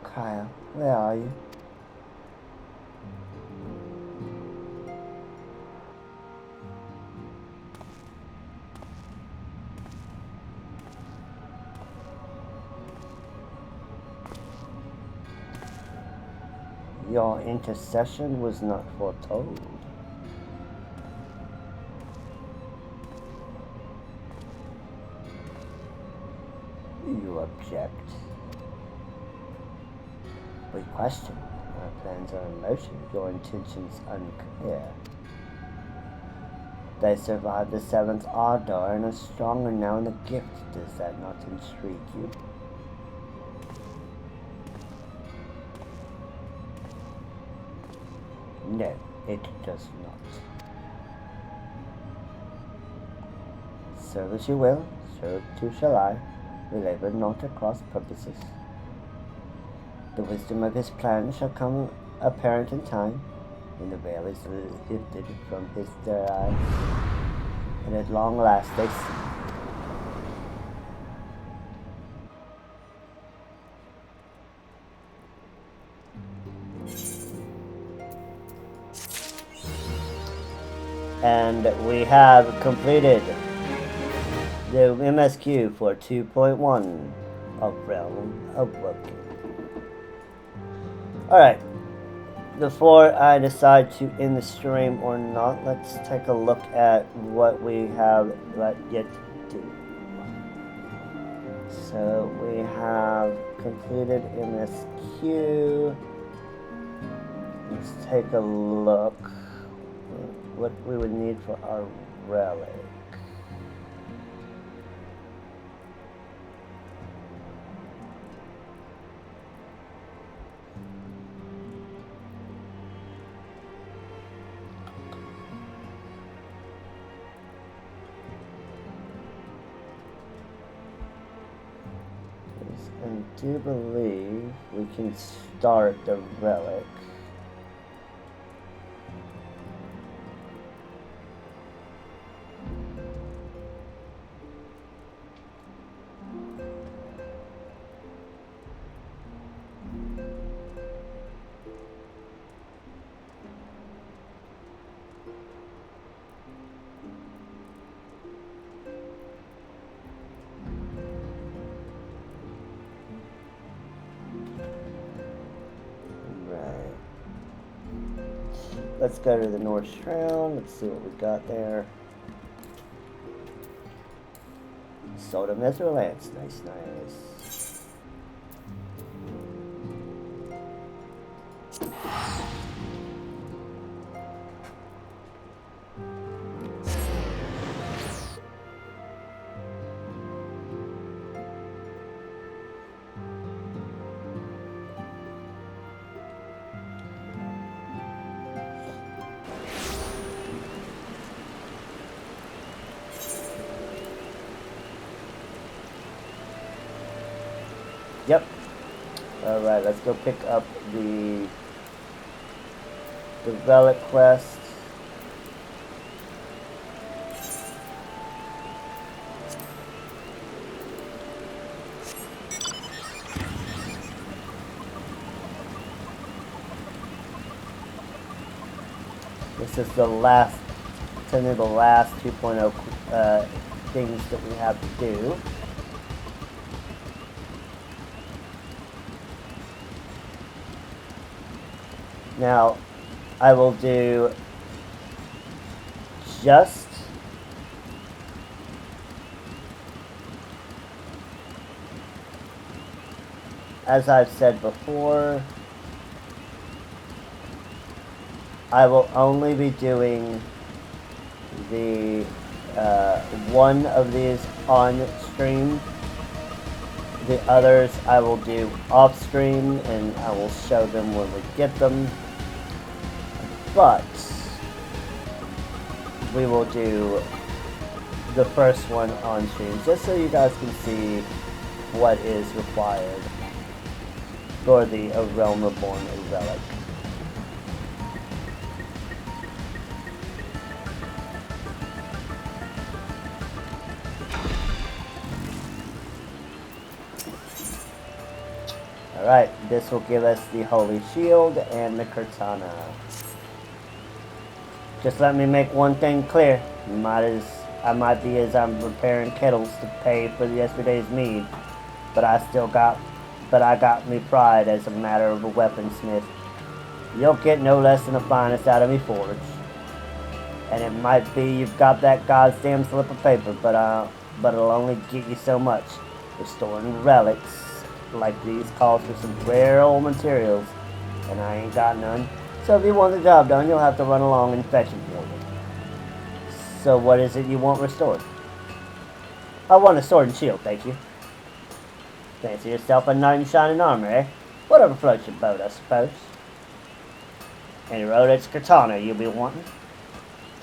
Speaker 1: Kaya, where are you? Your intercession was not foretold. You object. We question. Our plans are in motion. Your intentions unclear. They survived the 7th ARR and are stronger now in the gift. Does that not intrigue you? No, it does not. Serve as you will, serve too shall I. We labor not at cross purposes. The wisdom of his plan shall come apparent in time, when the veil is lifted from their eyes, and at long last they see. And we have completed the MSQ for 2.1 of Realm of Woken. Alright, before I decide to end the stream or not, let's take a look at what we have yet to do. So we have completed MSQ. Let's take a look what we would need for our relic. I do believe we can start the relic. Let's go to the North Shroud. Let's see what we got there. Sold a Mithril Lance. Nice, nice. Yep. Alright, let's go pick up the relic quest. This is the last, technically the last 2.0 things that we have to do. Now, I will do just as I've said before, I will only be doing the one of these on stream. The others I will do off stream, and I will show them when we get them. But we will do the first one on stream, just so you guys can see what is required for the Realm Reborn relic. Alright, this will give us the Holy Shield and the Katana. Just let me make one thing clear. I might be as I'm repairing kettles to pay for yesterday's mead, but I got me pride as a matter of a weaponsmith. You'll get no less than the finest out of me forge. And it might be you've got that goddamn slip of paper, but it'll only get you so much. Restoring relics like these calls for some rare old materials, and I ain't got none. So if you want the job done, you'll have to run along and fetch them for me. So what is it you want restored? I want a sword and shield, thank you. Fancy yourself a knight in shining armor, eh? Whatever floats your boat, I suppose. Any road, it's katana you'll be wanting.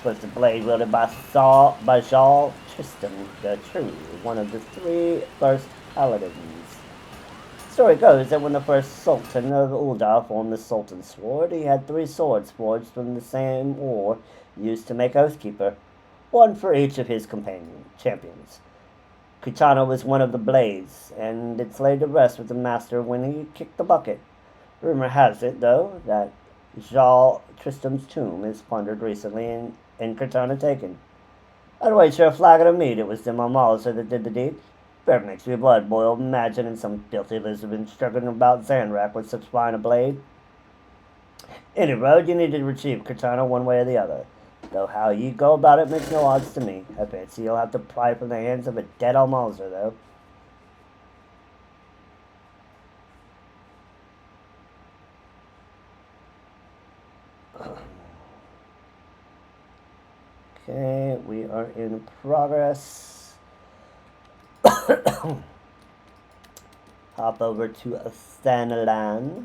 Speaker 1: Was the blade wielded by Jarl Tristan the True, one of the 3 first paladins. The story goes that when the first Sultan of Ul'dah formed the Sultan's Sword, he had 3 swords forged from the same ore used to make Oathkeeper, one for each of his champions. Katana was one of the blades, and it's laid to rest with the master when he kicked the bucket. Rumor has it, though, that Jarl Tristram's tomb is plundered recently and Katana taken. I'd wager a flagon of mead it was them Malzer that did the deed. Better makes me blood boil, imagining some filthy lizard struggling about Zanrak with such fine a blade. Any road, you need to retrieve Katana one way or the other. Though how you go about it makes no odds to me. I fancy you'll have to pry from the hands of a dead Malzer, though. Okay, we are in progress. Hop over to Thanalan.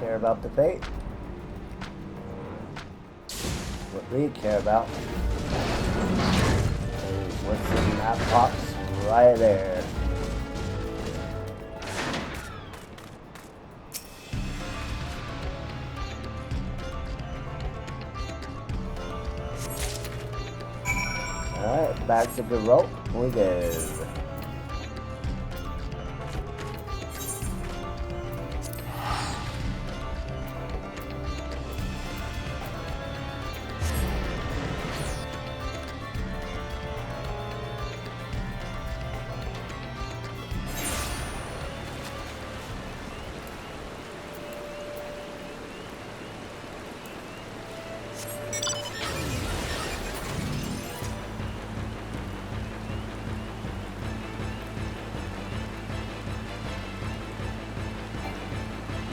Speaker 1: Care about the fate. What we care about is what's in that box right there. Alright, back to the rope. We go.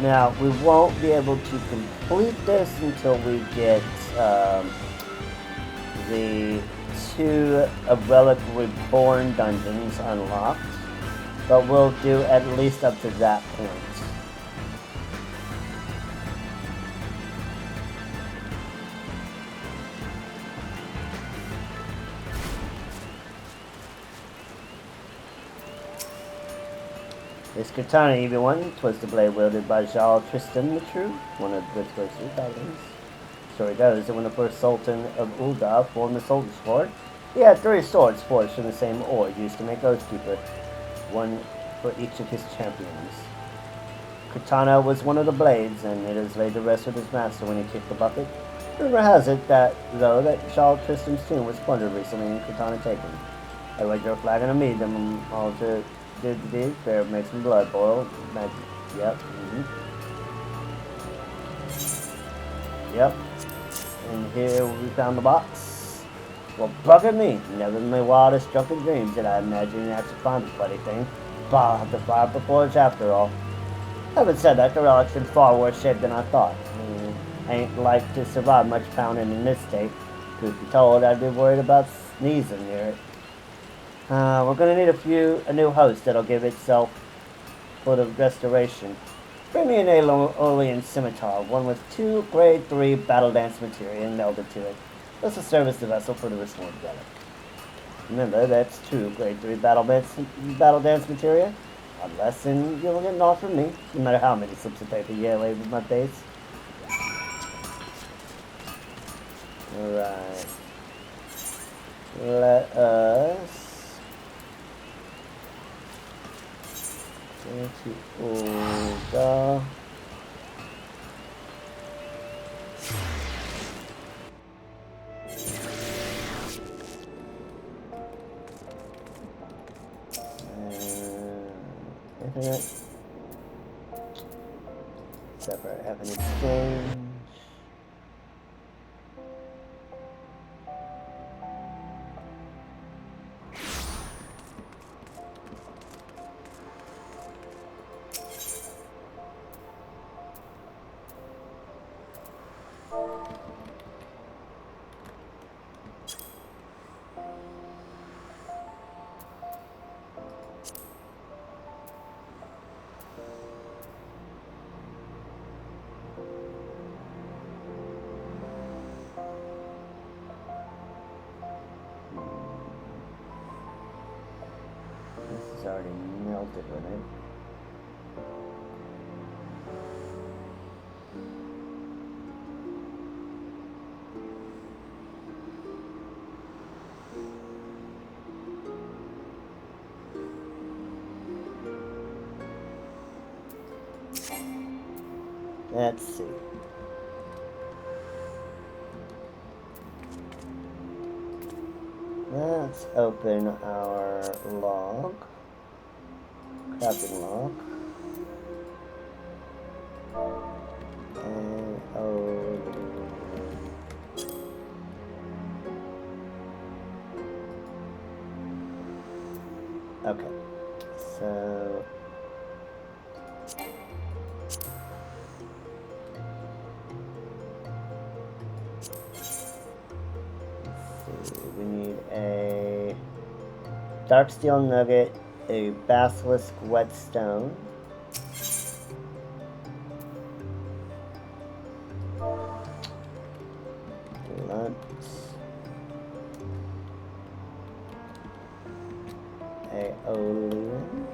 Speaker 1: Now, we won't be able to complete this until we get the 2 Relic Reborn dungeons unlocked, but we'll do at least up to that point. This katana, everyone, was the blade wielded by Jarl Tristan the True, one of the first 3 paladins. Story goes that when the first Sultan of Ul'dah formed the Sultan's Sword, he had 3 swords forged from the same ore used to make Oathkeeper, one for each of his champions. Katana was one of the blades, and it is laid to rest with his master when he kicked the bucket. Rumor has it that, though, that Jarl Tristan's tomb was plundered recently and Katana taken. I wager a flagon of mead them all to Bear makes my blood boil. Yep. Yep. And here we found the box. Well, bugger me. Never in my wildest drunken dreams did I imagine you'd actually find the bloody thing. Bah, the fire before it's after all. Having said that, the relic's in far worse shape than I thought. Ain't like to survive much pounding in this state. Truth be told, I'd be worried about sneezing near it. We're gonna need a new host that'll give itself for the restoration. Bring me an Aeolian scimitar, one with 2 grade 3 battle dance materia melded to it. This will serve as the vessel for the restored relic. Remember, that's 2 grade 3 battle dance materia. A lesson you'll get naught from me, no matter how many slips of paper you lay with my face. Alright. Let us go to Olga. Internet. Separate have an exchange. It's already melted with it. Let's see. Let's open our log. Crafting log. And okay. So we need a dark steel nugget, a basilisk whetstone, Aeolian,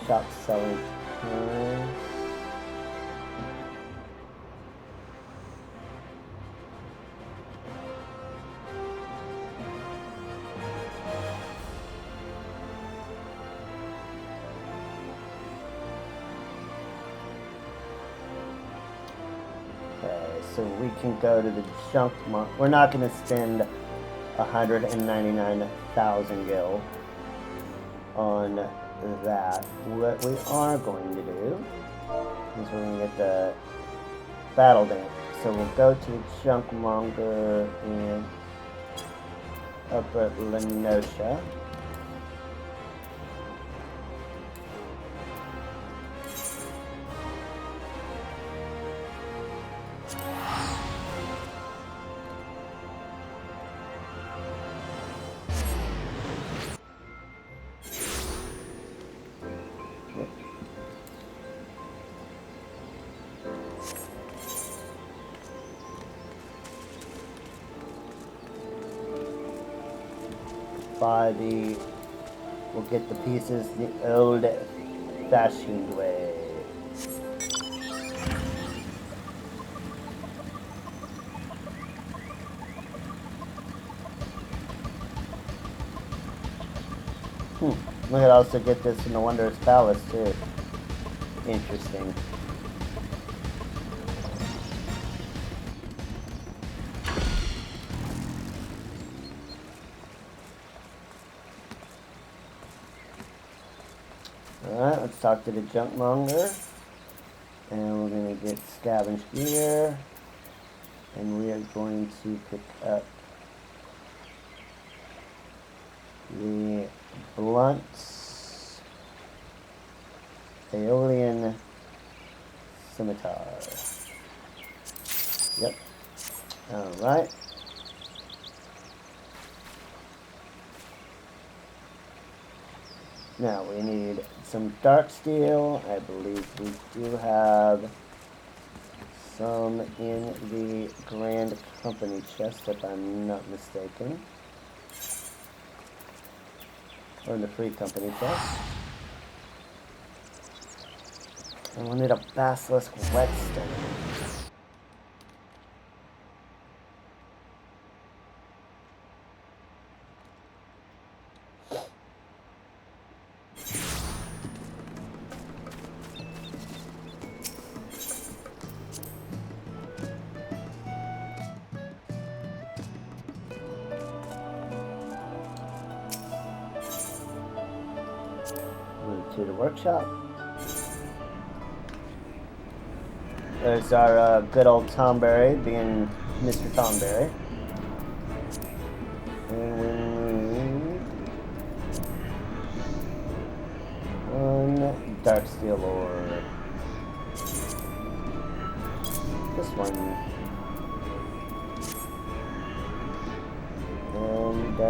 Speaker 1: shop selling time. Okay, so we can go to the junk market. We're not going to spend 199,000 gil on that. What we are going to do is we're going to get the battle dance. So we'll go to the junk monger in Upper Lenosha. We'll get the pieces the old-fashioned way. We could also get this in the Wondrous Palace too. Interesting. let's talk to the junkmonger. And we're going to get scavenge gear. And we are going to pick up the blunt Aeolian scimitar. Yep. Alright. Now we need some dark steel. I believe we do have some in the Grand Company chest, if I'm not mistaken. Or in the Free Company chest. And we'll need a basilisk whetstone. To the workshop. There's our good old Tomberry, being Mr. Tomberry. And we need one dark steel ore. This one. And a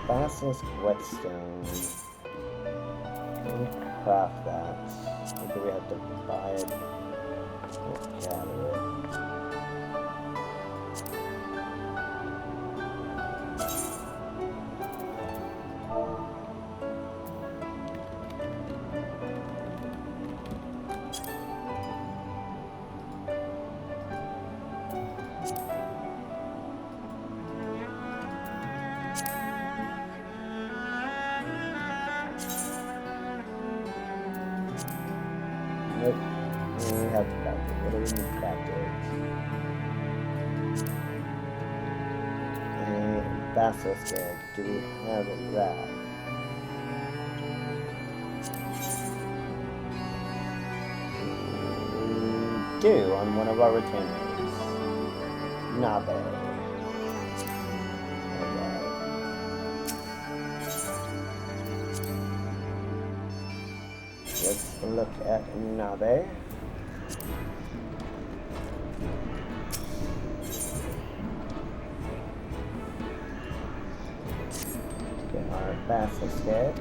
Speaker 1: basilisk whetstone. Can we craft that? Or do we have to buy it or gather it? Nope. We have to craft it. What do we need to craft it? A basilisk egg. Do we have that? We do on one of our retainers. Nabe. Let's look at Nabe. Get our basilisk egg.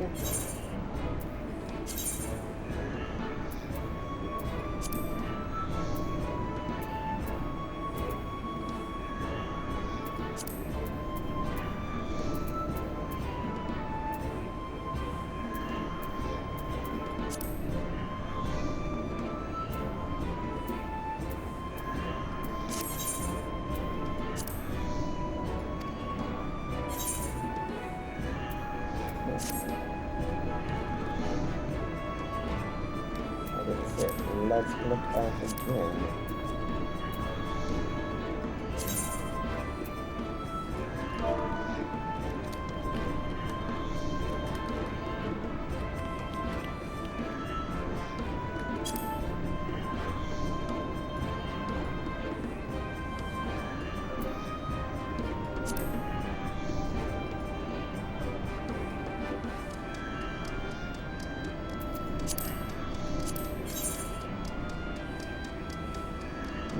Speaker 1: Let's look at it again.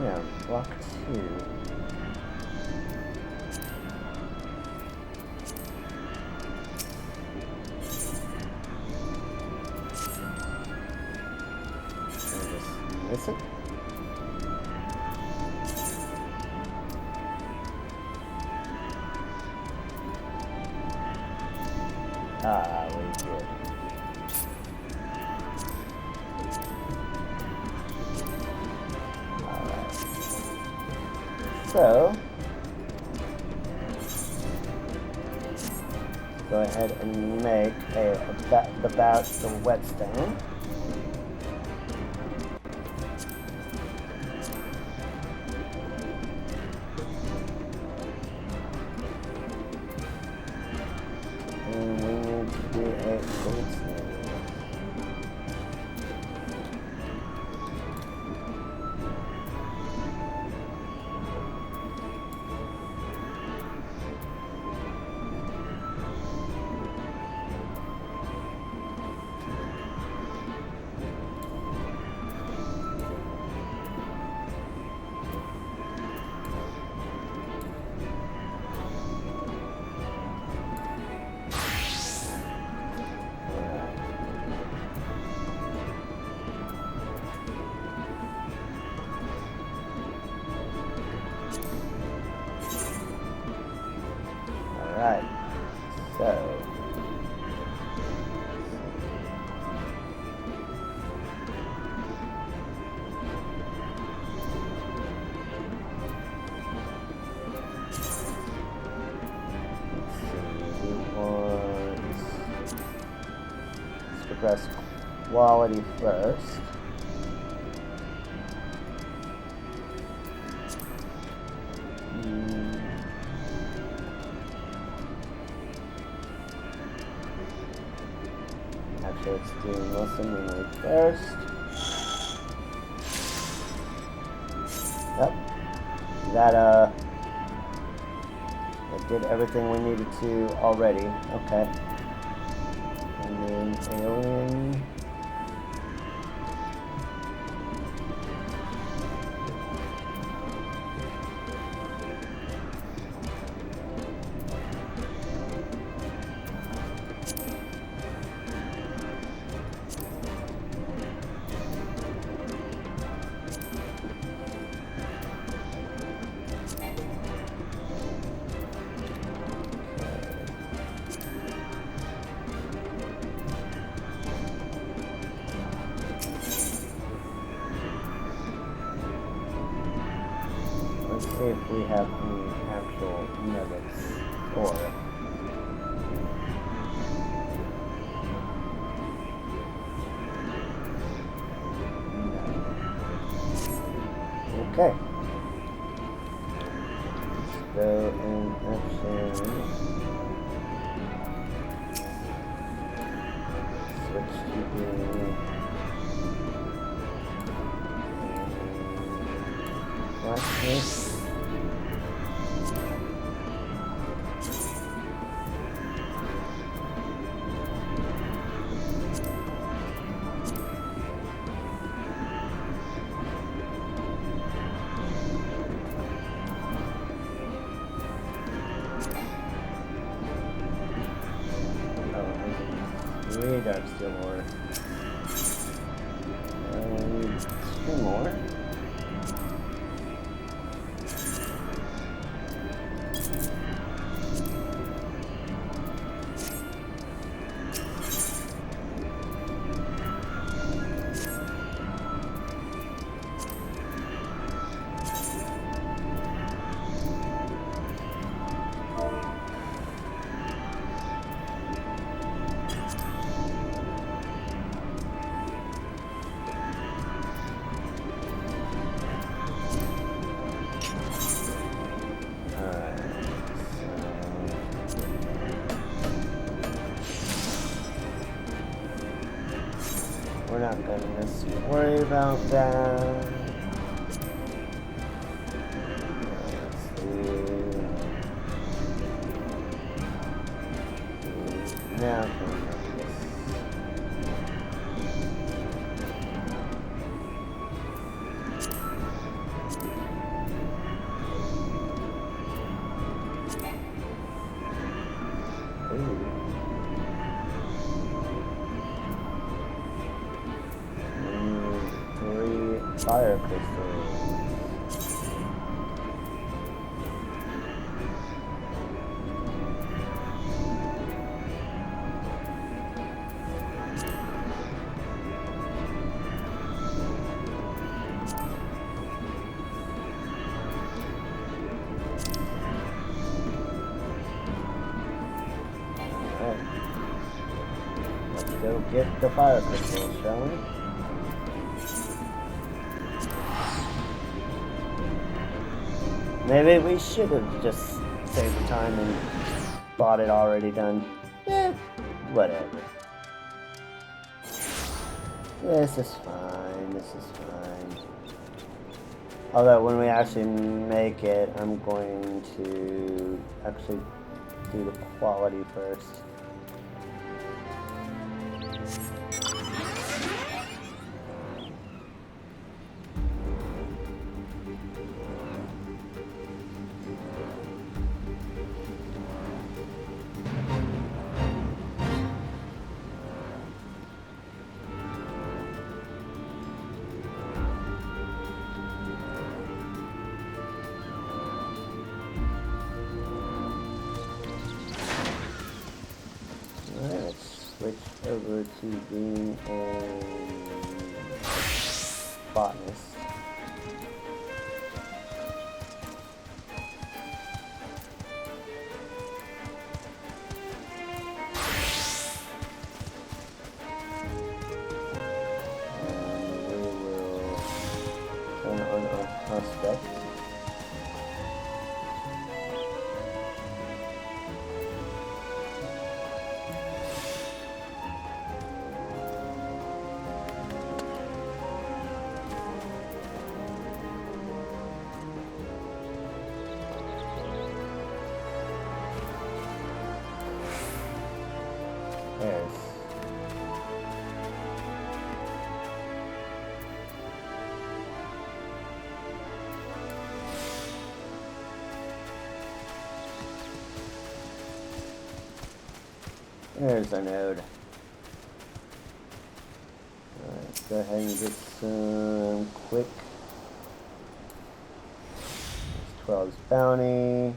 Speaker 1: Yeah, block 2. Miss it? Ah, we did. Alright. So, go ahead and make the whetstone. And we quality first. Actually, let's do Wilson memory first. Yep. That it did everything we needed to already. Okay. And then alien. Let's see if we have any actual nuggets or okay. Let's go and actually switch to the blacksmith. Three dark steel ore. And two more. We're not gonna necessarily worry about that. Let's see. Now can we make this? Ooh. Fire crystals. Alright. Let's go get the fire crystals, shall we? Maybe we should have just saved the time and bought it already done. Whatever. This is fine, this is fine. Although when we actually make it, I'm going to actually do the quality first. Switch over to being a botanist. prospect. There's our node. Alright, go ahead and get some quick. 12's bounty.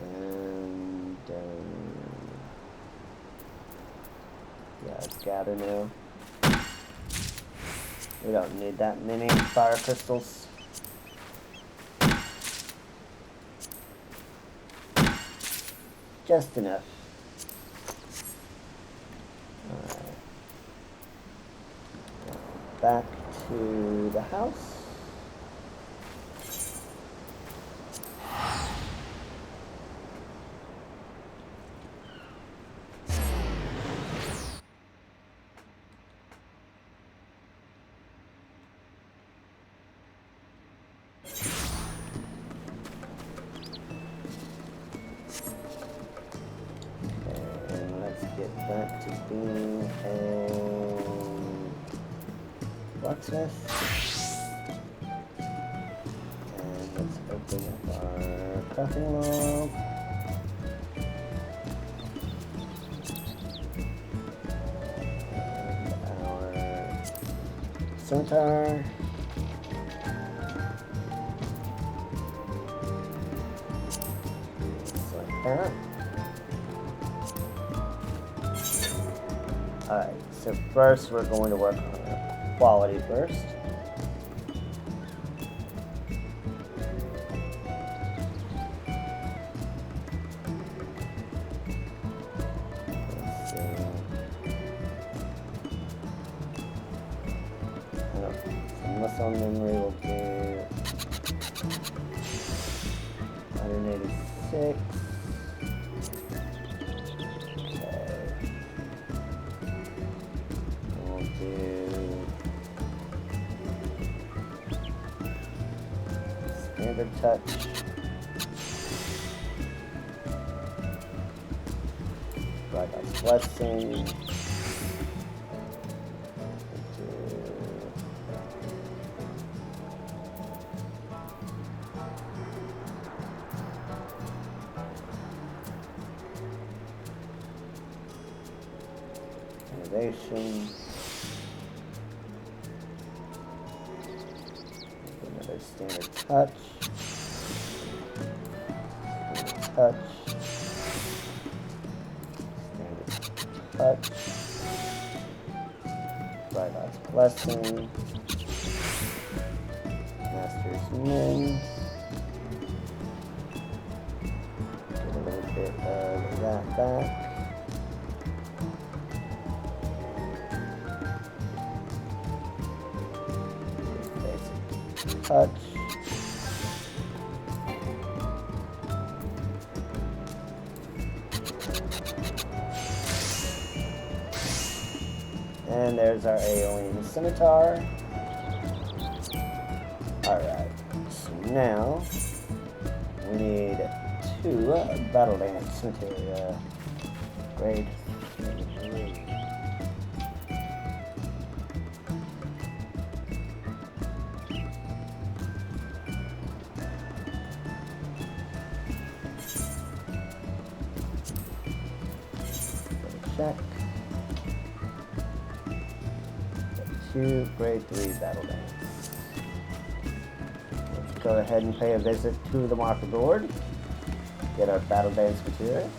Speaker 1: And yeah, gather now. We don't need that many fire crystals. Just enough. Alright. Back to the house. Back to being a blacksmith. And let's open up our crafting log. And our scimitar. Just like that. Alright, so first we're going to work on our quality first. Let's see. Some muscle memory will do 186. Standard touch. Right, that's blessing. Innovation. Another standard touch. Touch, standard touch, right, that's blessing, master's min, get a little bit of that back, basic touch. And there's our alien scimitar. Alright, so now we need 2 battle dance material. Grade 3. Check. 2 grade 3 battle dance. Let's go ahead and pay a visit to the marker board. Get our battle dance material.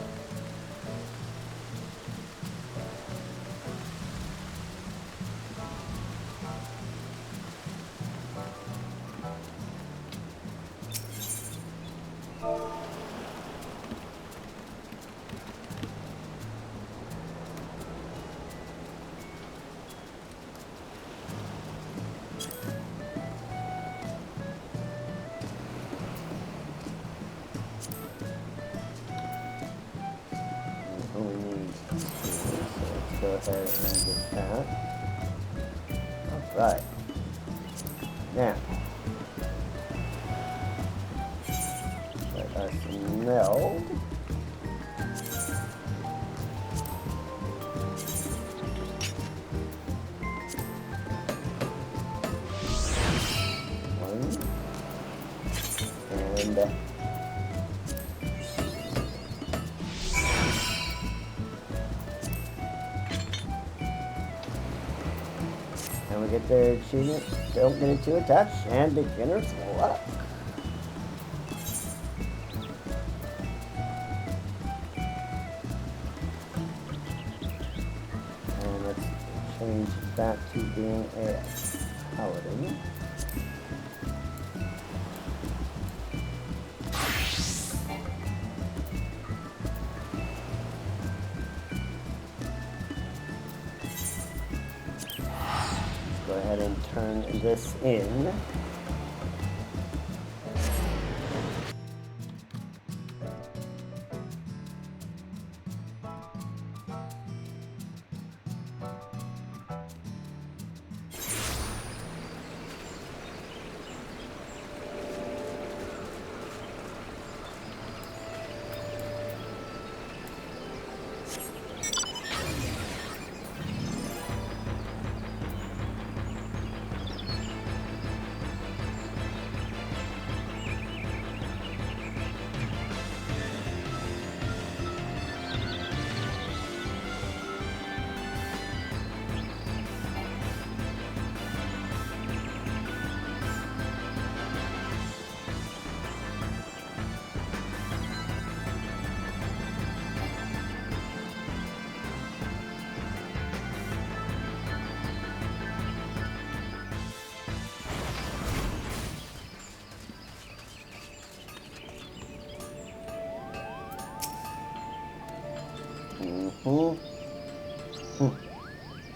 Speaker 1: So let's go ahead and get that. Alright. Now, let us meld. And we get the achievement, don't get it too attached, and beginner's luck. And let's change back to being a paladin. Go ahead and turn this in.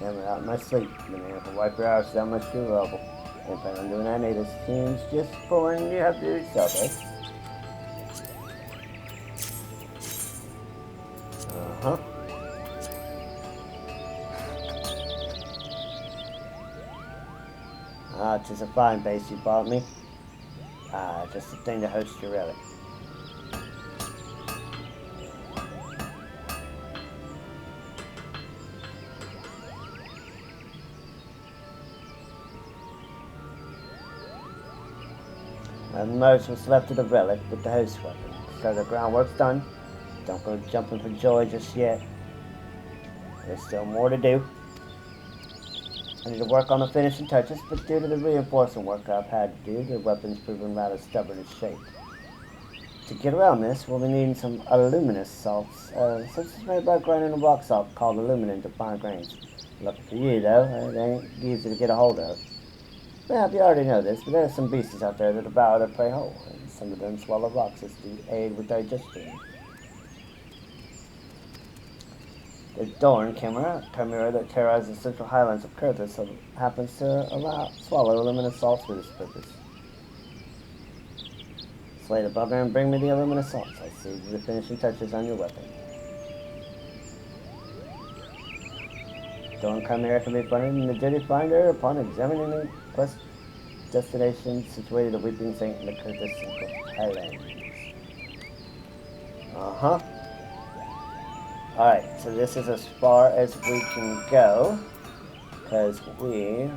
Speaker 1: Never out in my sleep. Been able to wipe your house that much too rubble. Ain't plan on doing that either. Seems just boring. You have to do it yourself, eh? Uh-huh. Ah, 'tis a fine base you bought me. Ah, just the thing to host your relic. Merge what's left of the relic with the host weapon. So the groundwork's done. Don't go jumping for joy just yet. There's still more to do. I need to work on the finishing touches, but due to the reinforcement work I've had to do, the weapon's proven rather stubborn in shape. To get around this, we'll be needing some aluminous salts. Substance made by grinding a rock salt called aluminum into fine grains. Lucky for you, though, it ain't easy to get a hold of. Well, you already know this, but there are some beasts out there that devour their prey whole, and some of them swallow rocks as to aid with digestion. The Dorn chimera that terrorizes the central highlands of Kurthus happens to swallow aluminous salts for this purpose. Slay the bugger and bring me the aluminous salts. I see the finishing touches on your weapon. Dorn chimera can be found in the Duty Finder upon examining the quest destination situated at Weeping Saint in the Kurthus Central Highlands. Uh-huh. Alright, so this is as far as we can go, because we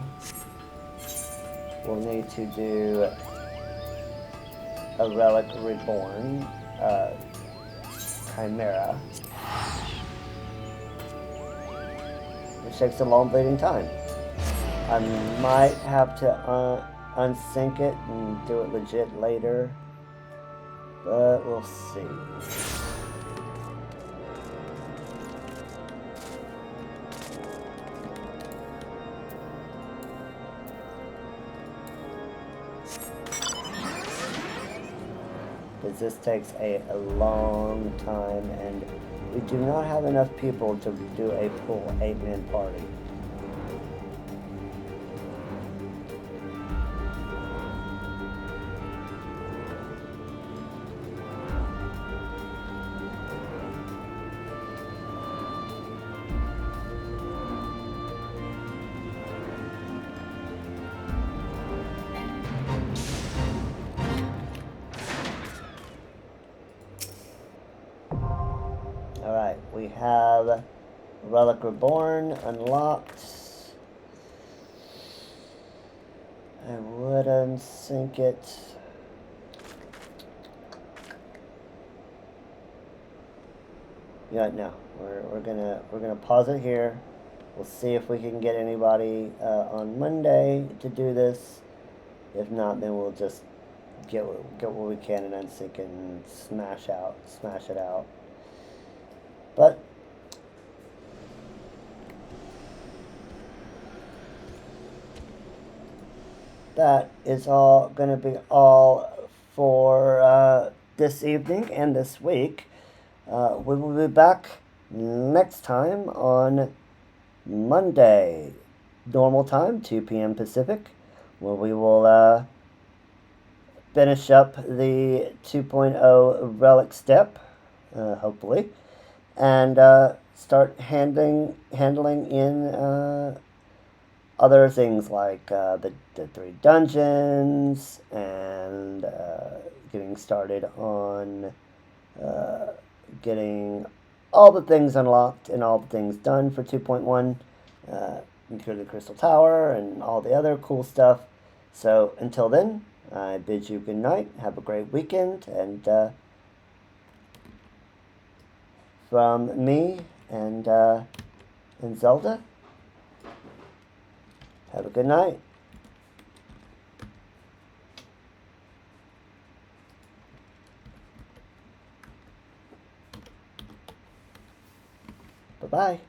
Speaker 1: will need to do a Relic Reborn Chimera, which takes a long bleeding time. I might have to unsync it and do it legit later, but we'll see. Because this takes a long time, and we do not have enough people to do a full 8-man party. Alright, we have Relic Reborn unlocked. I would unsync it. Yeah, no. We're gonna pause it here. We'll see if we can get anybody on Monday to do this. If not, then we'll just get what we can and unsync it and smash it out. But that is all going to be all for this evening and this week. We will be back next time on Monday, normal time, 2 p.m. Pacific, where we will finish up the 2.0 relic step, hopefully, and start handling in other things like the 3 dungeons and getting started on getting all the things unlocked and all the things done for 2.1, including the Crystal Tower and all the other cool stuff. So until then, I bid you good night. Have a great weekend, and from me and Zelda, have a good night. Bye-bye.